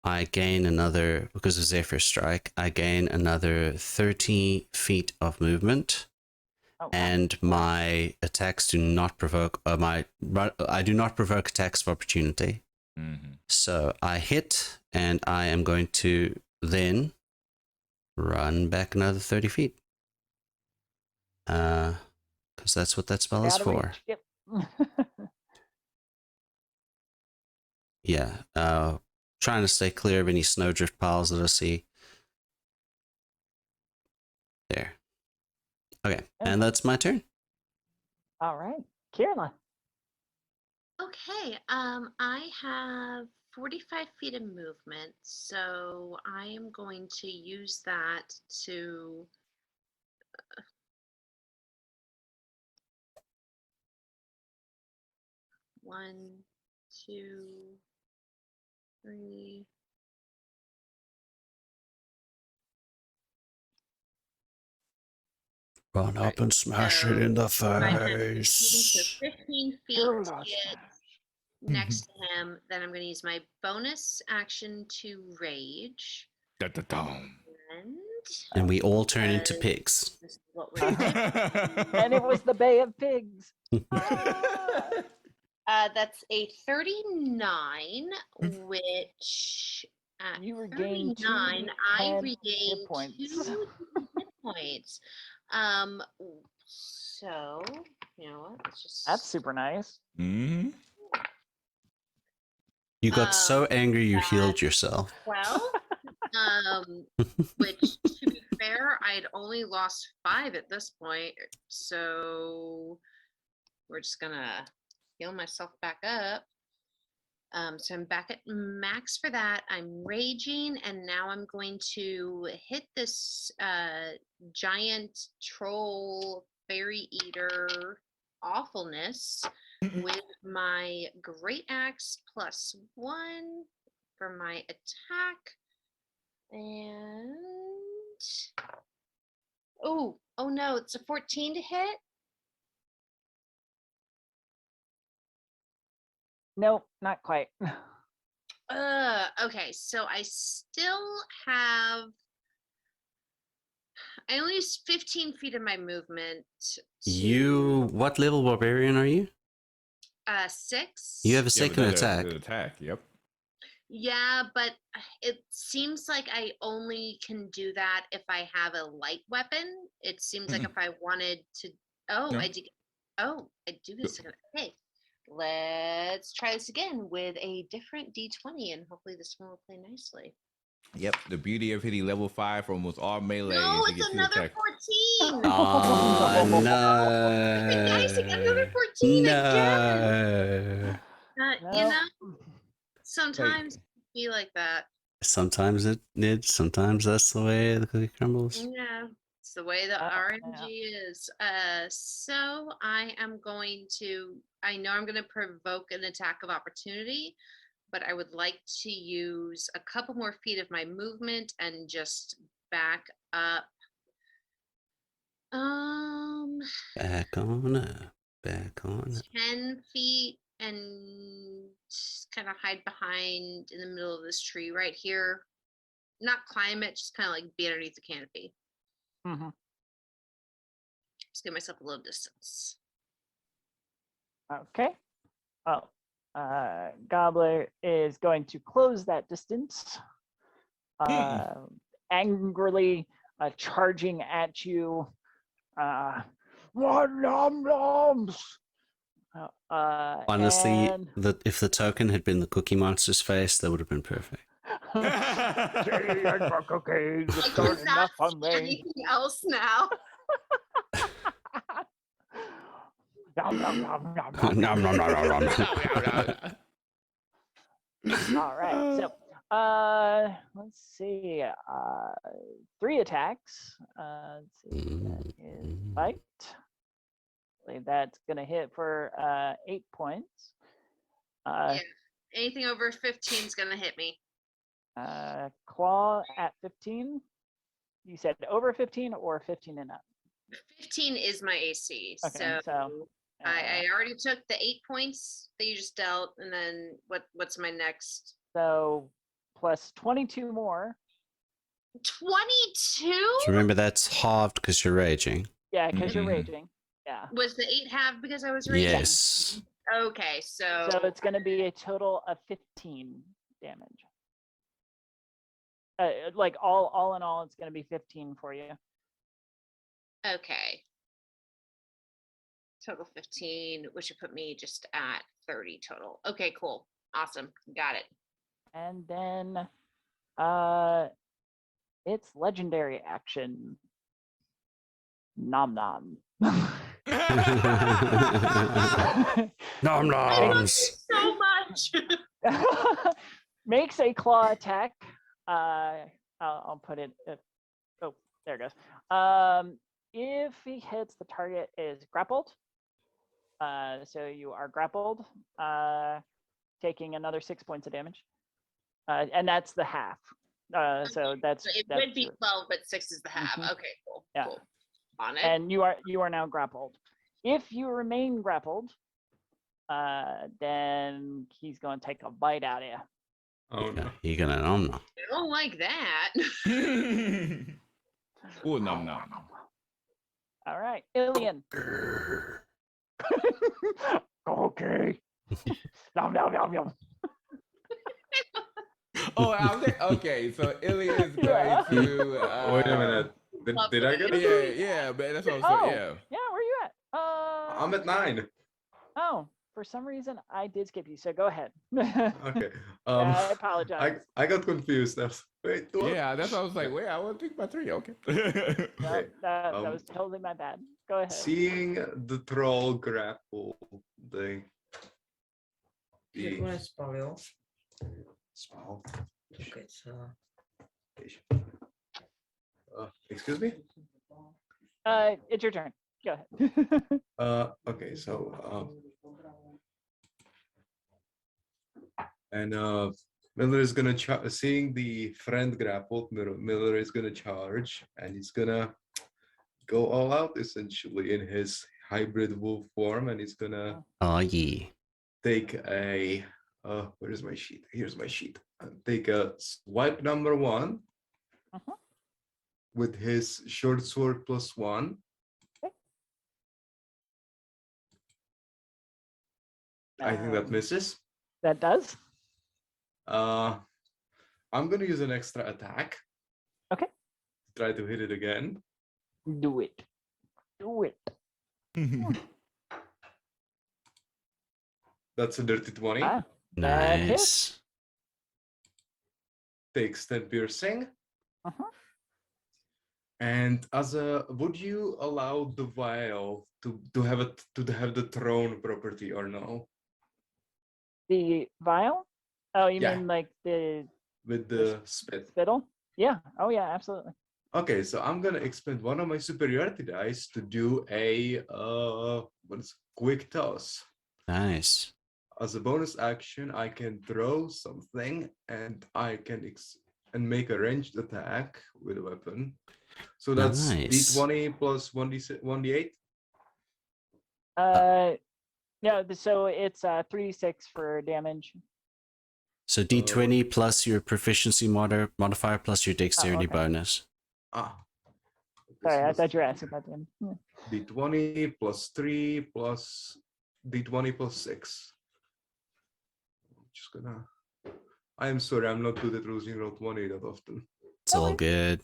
I gain another, because of Zephyr Strike, I gain another 30 feet of movement. And my attacks do not provoke, I do not provoke attacks of opportunity.
Mm-hmm.
So I hit, and I am going to then run back another 30 feet. Because that's what that spell is for.
Yep.
Yeah. Trying to stay clear of any snowdrift piles that I see. There. Okay, and that's my turn.
All right, Kierla.
Okay, I have 45 feet of movement, so I am going to use that to 1, 2, 3.
Run up and smash it in the face.
15 feet
Kierla
to get
smash.
next to him. Then I'm going to use my bonus action to rage.
Da-da-dum.
And we all turn into
Uh,
pigs.
This is what we're doing.
And it was the Bay of Pigs. Ah,
That's a 39, which at
you regain
39, I
10
regain
hit points.
2 hit points. So, you know what? Let's just.
That's super nice.
Mhm.
You got so angry you healed yourself.
12. Which, to be fair, I'd only lost 5 at this point. So, we're just gonna heal myself back up. So I'm back at max for that. I'm raging, and now I'm going to hit this giant troll fairy eater awfulness with my great axe +1 for my attack. And oh no, it's a 14 to hit.
Nope, not quite.
Okay, so I still have. I only use 15 feet of my movement.
What level barbarian are you?
6.
You have a
Yeah, but
second
that's
attack.
good attack. Yep.
Yeah, but it seems like I only can do that if I have a light weapon. It seems like if I wanted to. Oh,
No.
I do. Oh, I do get a second. Okay, let's try this again with a different D20, and hopefully this one will play nicely.
Yep. The beauty of hitting level 5 for almost all melee
No,
is you
it's
get 2
another
attack.
14.
Oh,
no.
Guys, I got another
no.
14
No.
again. You
No.
know, sometimes it be like that.
Sometimes sometimes that's the way the cookie crumbles.
Yeah, it's the way the RNG is. So I am going to. I know I'm going to provoke an attack of opportunity, but I would like to use a couple more feet of my movement and just back up.
Back on up.
10 feet and just kind of hide behind in the middle of this tree right here. Not climb it, just kind of like be underneath the canopy.
Mhm.
Just give myself a little distance.
Okay. Well, Gobbler is going to close that distance, angrily charging at you. One nom noms.
Honestly,
And
if the token had been the Cookie Monster's face, that would have been perfect.
tea and for cookies,
I
it's not enough for
cannot see
me.
anything else now.
Nom, nom, nom, nom, nom.
Nom, nom, nom, nom, nom.
All right, so let's see. 3 attacks. Let's see. That is bite. I believe that's gonna hit for 8 points.
Yeah, anything over 15 is gonna hit me.
Claw at 15. You said over 15 or 15 and up.
15 is my AC.
Okay, so
I already took the 8 points that you just dealt, and then what's my next?
so plus 22 more.
22?
So remember, that's halved because you're raging.
Yeah, because you're
Mhm.
raging. Yeah.
Was the 8 half because I was raging?
Yes.
Okay, so
So it's going to be a total of 15 damage. Like all in all, it's going to be 15 for you.
okay. Total 15, which would put me just at 30 total. Okay, cool. Awesome. Got it.
And then it's legendary action. Nom nom.
Nom
I love
noms.
this so much.
Makes a claw attack. I'll put it. Oh, there it goes. If he hits, the target is grappled. So you are grappled, taking another 6 points of damage. And that's the half. So that's
So it
that's
would be 12, but 6 is the half.
Mhm.
Okay, cool.
Yeah.
Cool. On it.
and you are now grappled. If you remain grappled, then he's going to take a bite out of you.
Oh no.
You're gonna nom.
I don't like that.
Oh, nom nom.
All right, Ilian. Okay. Nom, nom, nom, nom.
Oh, okay. So Ilya is going
Yeah.
to.
Wait a minute. Did I get it?
Yeah, but that's what I'm
Oh,
saying.
yeah, where you at?
I'm at 9.
Oh, for some reason I did skip you, so go ahead.
Okay.
I apologize.
I got confused. Wait, what?
Yeah, that's what I was like. Wait, I want to think about 3. Okay.
No,
Okay,
that
um,
was totally my bad. Go ahead.
Seeing the troll grapple the
What is spell?
small.
Okay, so
Excuse me.
It's your turn. Go ahead.
Okay, so and Miller is gonna seeing the friend grappled. Miller is gonna charge, and he's gonna go all out essentially in his hybrid wolf form, and he's gonna
Oh yeah.
take a where's my sheet? Here's my sheet. Take a swipe number 1
Uh-huh.
with his short sword +1.
Okay.
I think that misses.
That does.
I'm gonna use an extra attack.
Okay.
Try to hit it again.
Do it. Do it.
That's a dirty 20.
Ah, that hits.
Nice.
Takes 10 piercing.
Uh-huh.
And would you allow the vial to have the throne property or no?
The vial? Oh, you
Yeah.
mean like the
With the spit.
spittle? Yeah. Oh, yeah, absolutely.
Okay, so I'm gonna expend one of my superiority dice to do a quick toss.
Nice.
As a bonus action, I can throw something and I can make a ranged attack with a weapon. So that's
Nice.
D20 plus 1d8.
No, so it's 3d6 for damage.
So D20 plus your proficiency modifier plus your dexterity
okay.
bonus.
Sorry, I thought you were asking about them.
D20 plus 3 plus D20 plus 6. I am sorry, I'm not good at using Roll20 that often.
It's all good.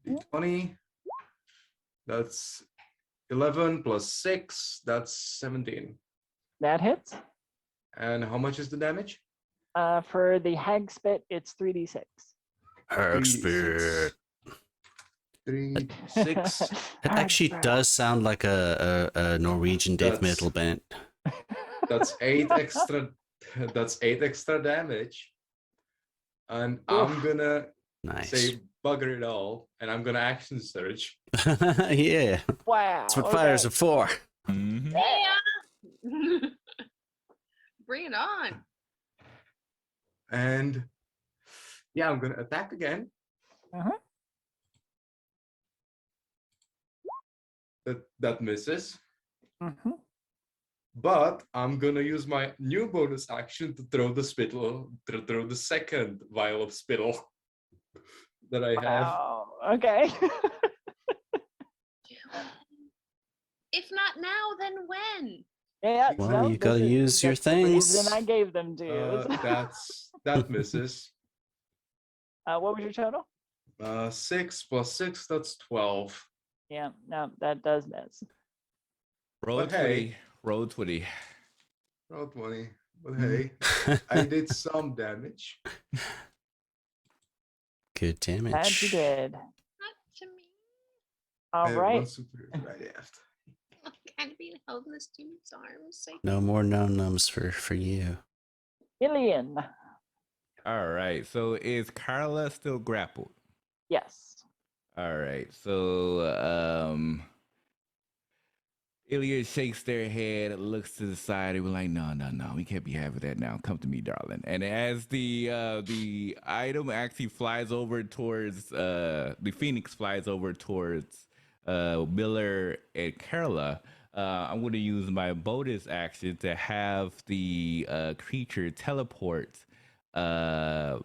D20. That's 11 plus 6. That's 17.
That hits.
And how much is the damage?
For the hag spit, it's 3d6.
Expert.
3, 6.
It actually does sound like a Norwegian death
That's-
metal band.
That's 8 extra. That's 8 extra damage. And I'm gonna
Nice.
say bugger it all, and I'm gonna action surge.
Yeah.
Wow.
That's what fires are for.
Mhm.
Yeah. Bring it on.
And yeah, I'm gonna attack again.
Uh-huh.
That misses.
Mhm.
But I'm gonna use my new bonus action to throw the spittle, to throw the second vial of spittle that I have.
Wow. Okay.
If not now, then when?
Yeah.
Well,
no,
you
this
gotta
is-
use your
that's the reason
things.
I gave them to you.
That misses.
What was your total?
6 plus 6, that's 12.
Yeah. No, that does miss.
Roll
But hey.
20. Roll 20.
Roll 20. But hey, I did some damage.
Good
That you
damage.
did.
Not to me.
I
All
have
right.
one superiority right after.
I'm kind of being held in this dude's arms. Like,
No more nums for you.
Ilian.
All right. So is Carla still grappled?
Yes.
All right. So Ilya shakes their head, looks to the side, and we're like, no, we can't be having that now. Come to me, darling. And as the item actually flies over towards the Phoenix flies over towards Miller and Kierla, I'm going to use my bonus action to have the creature teleport Kierla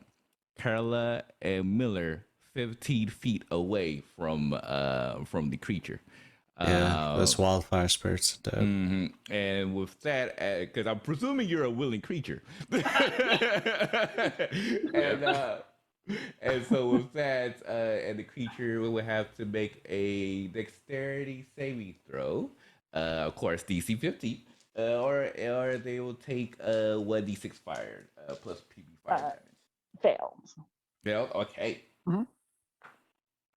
and Miller 15 feet away from the creature.
Yeah, those wildfire spirits. Dope.
And with that, because I'm presuming you're a willing creature, and so with that, and the creature will have to make a dexterity saving throw, of course DC 15, or they will take 1d6 fire plus PB fire damage.
Fails.
Failed. Okay.
Mhm.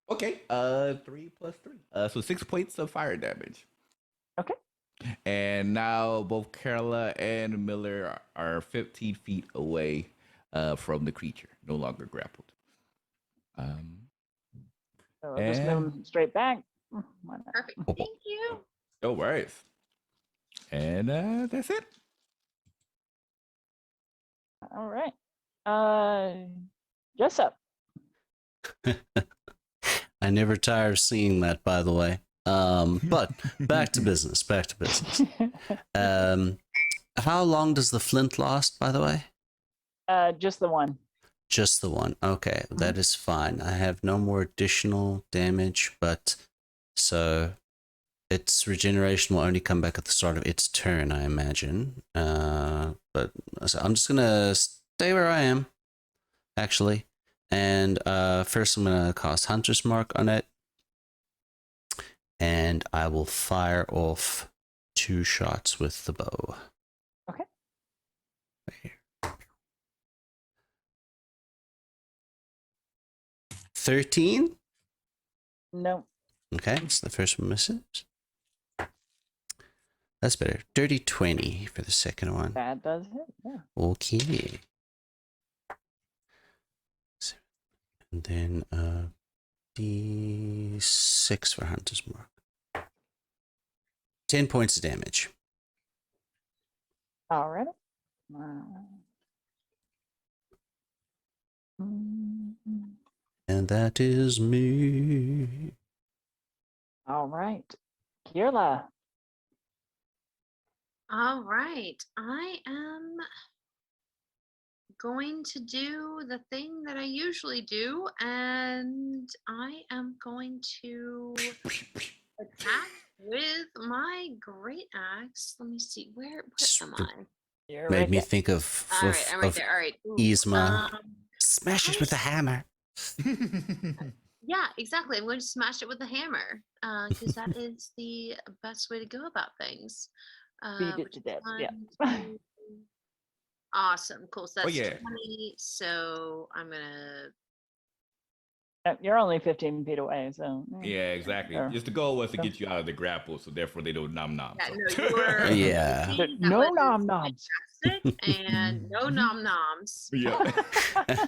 Okay. 3 plus 3. So 6 points of fire damage.
Okay.
And now both Kierla and Miller are 15 feet away from the creature, no longer grappled.
So I'll just move them straight back. Why not?
Perfect. Thank you.
No worries. And that's it.
All right. Jessup.
I never tire of seeing that, by the way. But back to business. How long does the flint last, by the way?
Just the one.
Just the one. Okay, that is fine. I have no more additional damage, but so its regeneration will only come back at the start of its turn, I imagine. But so I'm just gonna stay where I am, actually. And first I'm gonna cast Hunter's Mark on it. And I will fire off 2 shots with the bow.
Okay.
Right here. 13?
No.
Okay, so the first one misses. That's better. Dirty 20 for the second one.
That does hit. Yeah.
Okay. And then D6 for Hunter's Mark. 10 points of damage.
All right.
And that is me.
All right. Kierla.
All right. I am going to do the thing that I usually do, and I am going to attack with my great axe. Let me see. Where am I?
You're
Made
right
me
there.
think of,
All right, I'm right there. All right. Ooh,
Yzma. Smash it with a hammer.
Yeah, exactly. I'm going to smash it with a hammer because that is the best way to go about things.
Beat it
which
to
is
death. Yeah.
1, 2. Awesome. Cool. So
Oh,
that's
yeah.
20. So I'm going to.
You're only 15 feet away, so.
Yeah, exactly.
Sure.
Just the goal was to get you out of the grapple, so therefore they don't nom nom.
Yeah,
So.
no, you were.
Yeah.
No nom noms.
Fantastic, and no nom noms.
Yeah.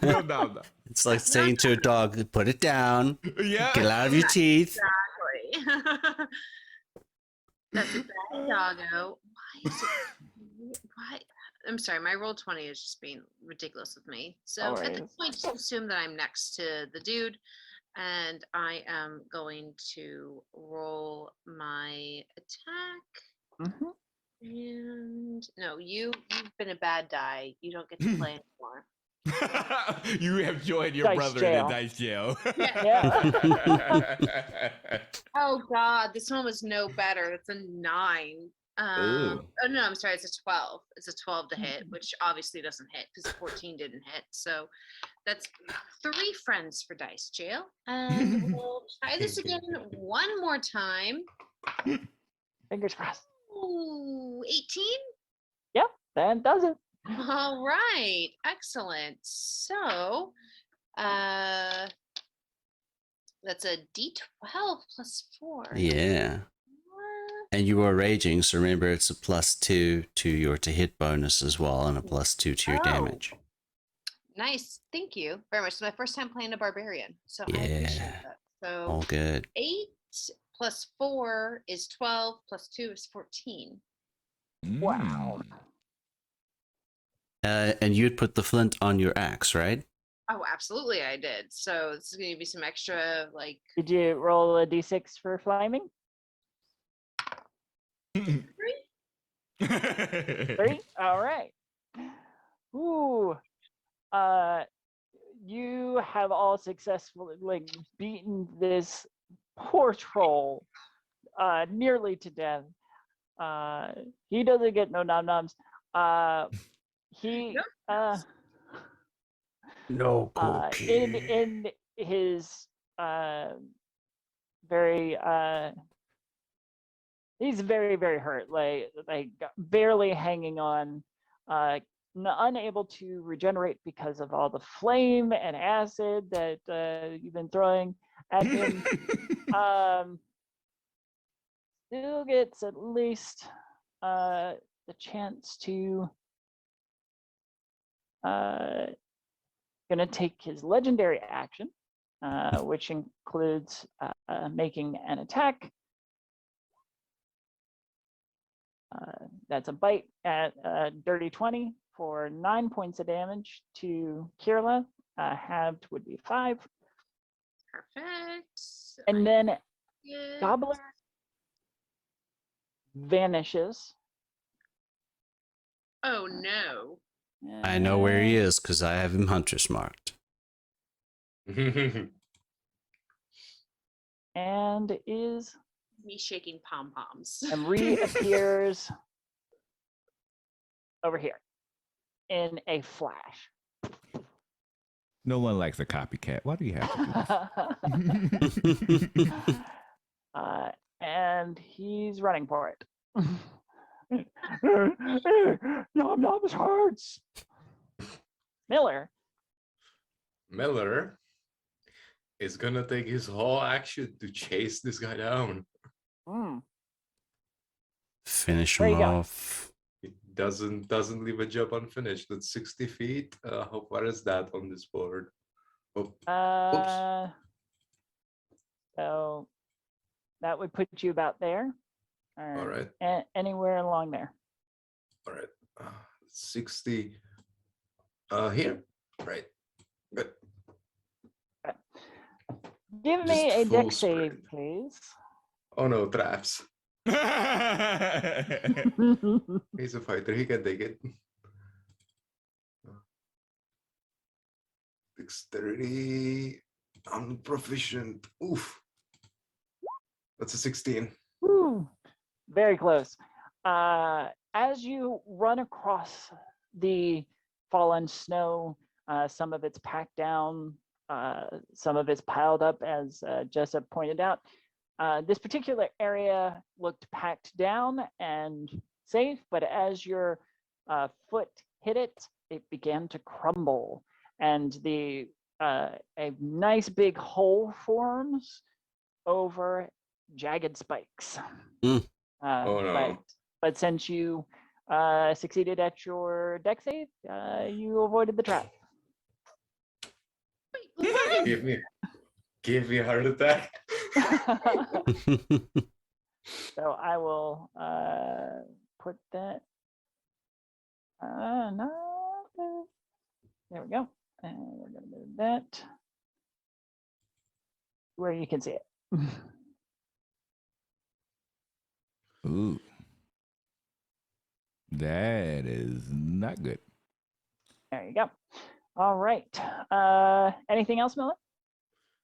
No nom nom.
It's like saying to a dog, put it down,
Yeah.
get it out of your teeth.
Exactly. That's a bad doggo. Why is it? Why? I'm sorry, my roll 20 is just being ridiculous with me. So at this point, just assume that I'm next to the dude, and I am going to roll my attack. And no, you've been a bad die. You don't get to play anymore.
You have joined your
Dice
brother
jail.
in the dice jail.
Oh God, this one was no better. It's a 9. Oh no, I'm sorry. It's a 12. It's a 12 to hit, which obviously doesn't hit because 14 didn't hit. So that's 3 friends for dice jail. And we'll try this again one more time.
Fingers crossed.
Ooh, 18.
Yep, that does it.
All right, excellent. So, that's a D12 plus 4.
Yeah. And you are raging, so remember it's a +2 to your to hit bonus as well, and a +2 to your damage.
Nice, thank you very much. It's my first time playing a barbarian, so I
Yeah.
appreciate that. So
All good.
8 plus 4 is 12, plus 2 is 14.
Wow.
And you'd put the flint on your axe, right?
Oh, absolutely, I did. So this is going to be some extra, like,
Did you roll a d6 for flaming? 3? All right. Ooh. You have all successfully like beaten this poor troll nearly to death. He doesn't get no nom noms. He
No
in his very he's very hurt, like barely hanging on, unable to regenerate because of all the flame and acid that you've been throwing at him. Still gets at least the chance to gonna take his legendary action, which includes making an attack. That's a bite at dirty 20 for 9 points of damage to Kierla. Halved would be 5.
perfect.
And then
Good.
Gobbler vanishes.
Oh, no.
I know where he is because I have him hunter's marked.
And is
Me shaking pom-poms.
and reappears over here in a flash.
No one likes a copycat. Why do you have to do this?
And he's running for it. Nom noms hurts. Miller.
Miller is gonna take his whole action to chase this guy down.
Finish
Where
him
you going?
off.
He doesn't leave a job unfinished. That's 60 feet. How far is that on this board? Oh,
So that would put you about there.
all right.
Anywhere along there.
All right. 60. Here. Right. Good.
Give me
Just
a
full
deck save,
sprint.
please.
Oh no, traps. He's a fighter. He can take it. Dexterity. I'm proficient. Oof. That's a 16.
Woo, very close. As you run across the fallen snow, some of it's packed down, some of it's piled up, as Jessup pointed out. This particular area looked packed down and safe, but as your foot hit it, it began to crumble, and a nice big hole forms over jagged spikes.
Mm.
Oh no.
But since you succeeded at your deck save, you avoided the trap.
Give me a heart attack.
So I will put that. No, there we go. And we're gonna move that where you can see it.
Ooh. That is not good.
There you go. All right. Anything else, Miller?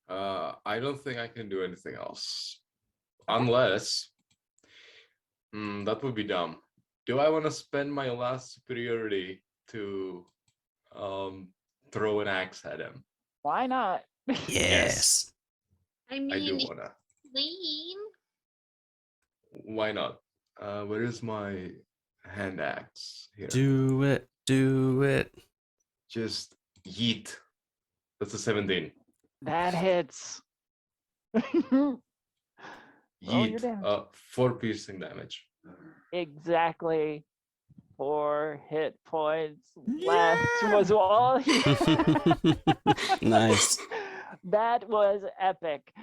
I don't think I can do anything else. Unless that would be dumb. Do I want to spend my last superiority to throw an axe at him?
Why not?
Yes.
I
I do
mean,
wanna.
lean.
Why not? Where is my hand axe? Here.
Do it. Do it.
Just yeet. That's a 17.
That hits. Roll your
Yeet.
damage.
4 piercing damage.
Exactly 4 hit points left was all.
Nice.
That was epic.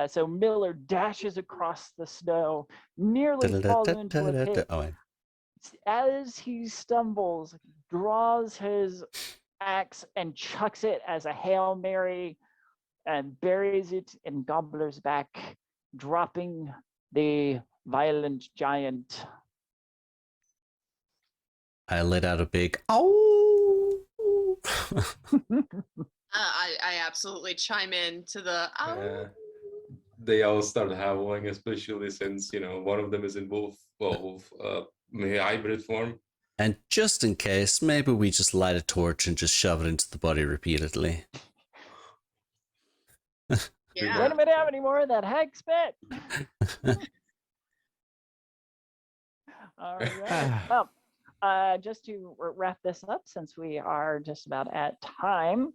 So Miller dashes across the snow, nearly falls into a pit.
Oh, wait.
As he stumbles, draws his axe and chucks it as a Hail Mary and buries it in Gobbler's back, dropping the violent giant.
I let out a big "ow."
I absolutely chime in to the
They all start howling, especially since one of them is in wolf hybrid form.
And just in case, maybe we just light a torch and just shove it into the body repeatedly.
Does
yeah.
anybody have any more of that hag spit? All right. Well, just to wrap this up, since we are just about at time,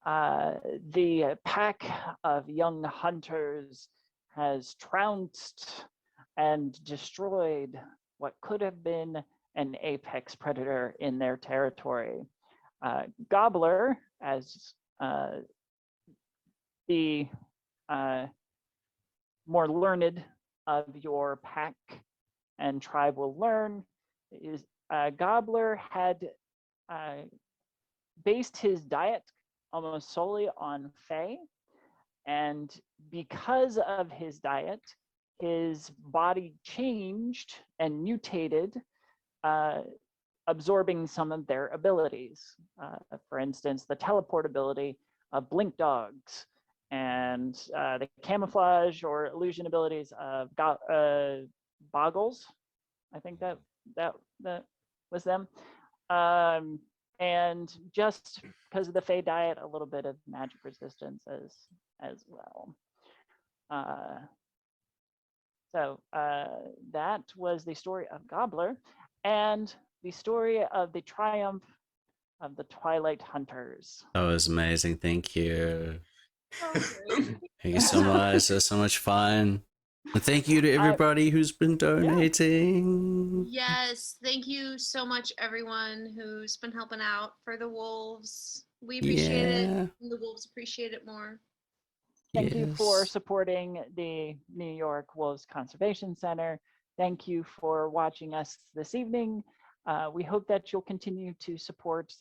the pack of young hunters has trounced and destroyed what could have been an apex predator in their territory. Gobbler, as the more learned of your pack and tribe will learn, is Gobbler had based his diet almost solely on Fae, and because of his diet, his body changed and mutated, absorbing some of their abilities. For instance, the teleport ability of blink dogs, and the camouflage or illusion abilities of boggles. I think that was them. And just because of the Fey diet, a little bit of magic resistance as well. So that was the story of Gobbler and the story of the triumph of the Twilight Hunters.
That was amazing. Thank you.
Oh, great.
Thank you so much. That's so much fun. And thank you to everybody who's been donating.
Yes, thank you so much, everyone who's been helping out for the wolves. We appreciate it, and the wolves appreciate it more.
Thank you for supporting the New York Wolves Conservation Center. Thank you for watching us this evening. We hope that you'll continue to support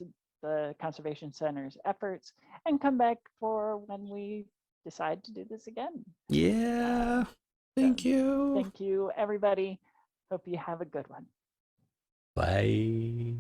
the Conservation Center's efforts and come back for when we decide to do this again.
Yeah. Thank you.
Thank you, everybody. Hope you have a good one.
Bye.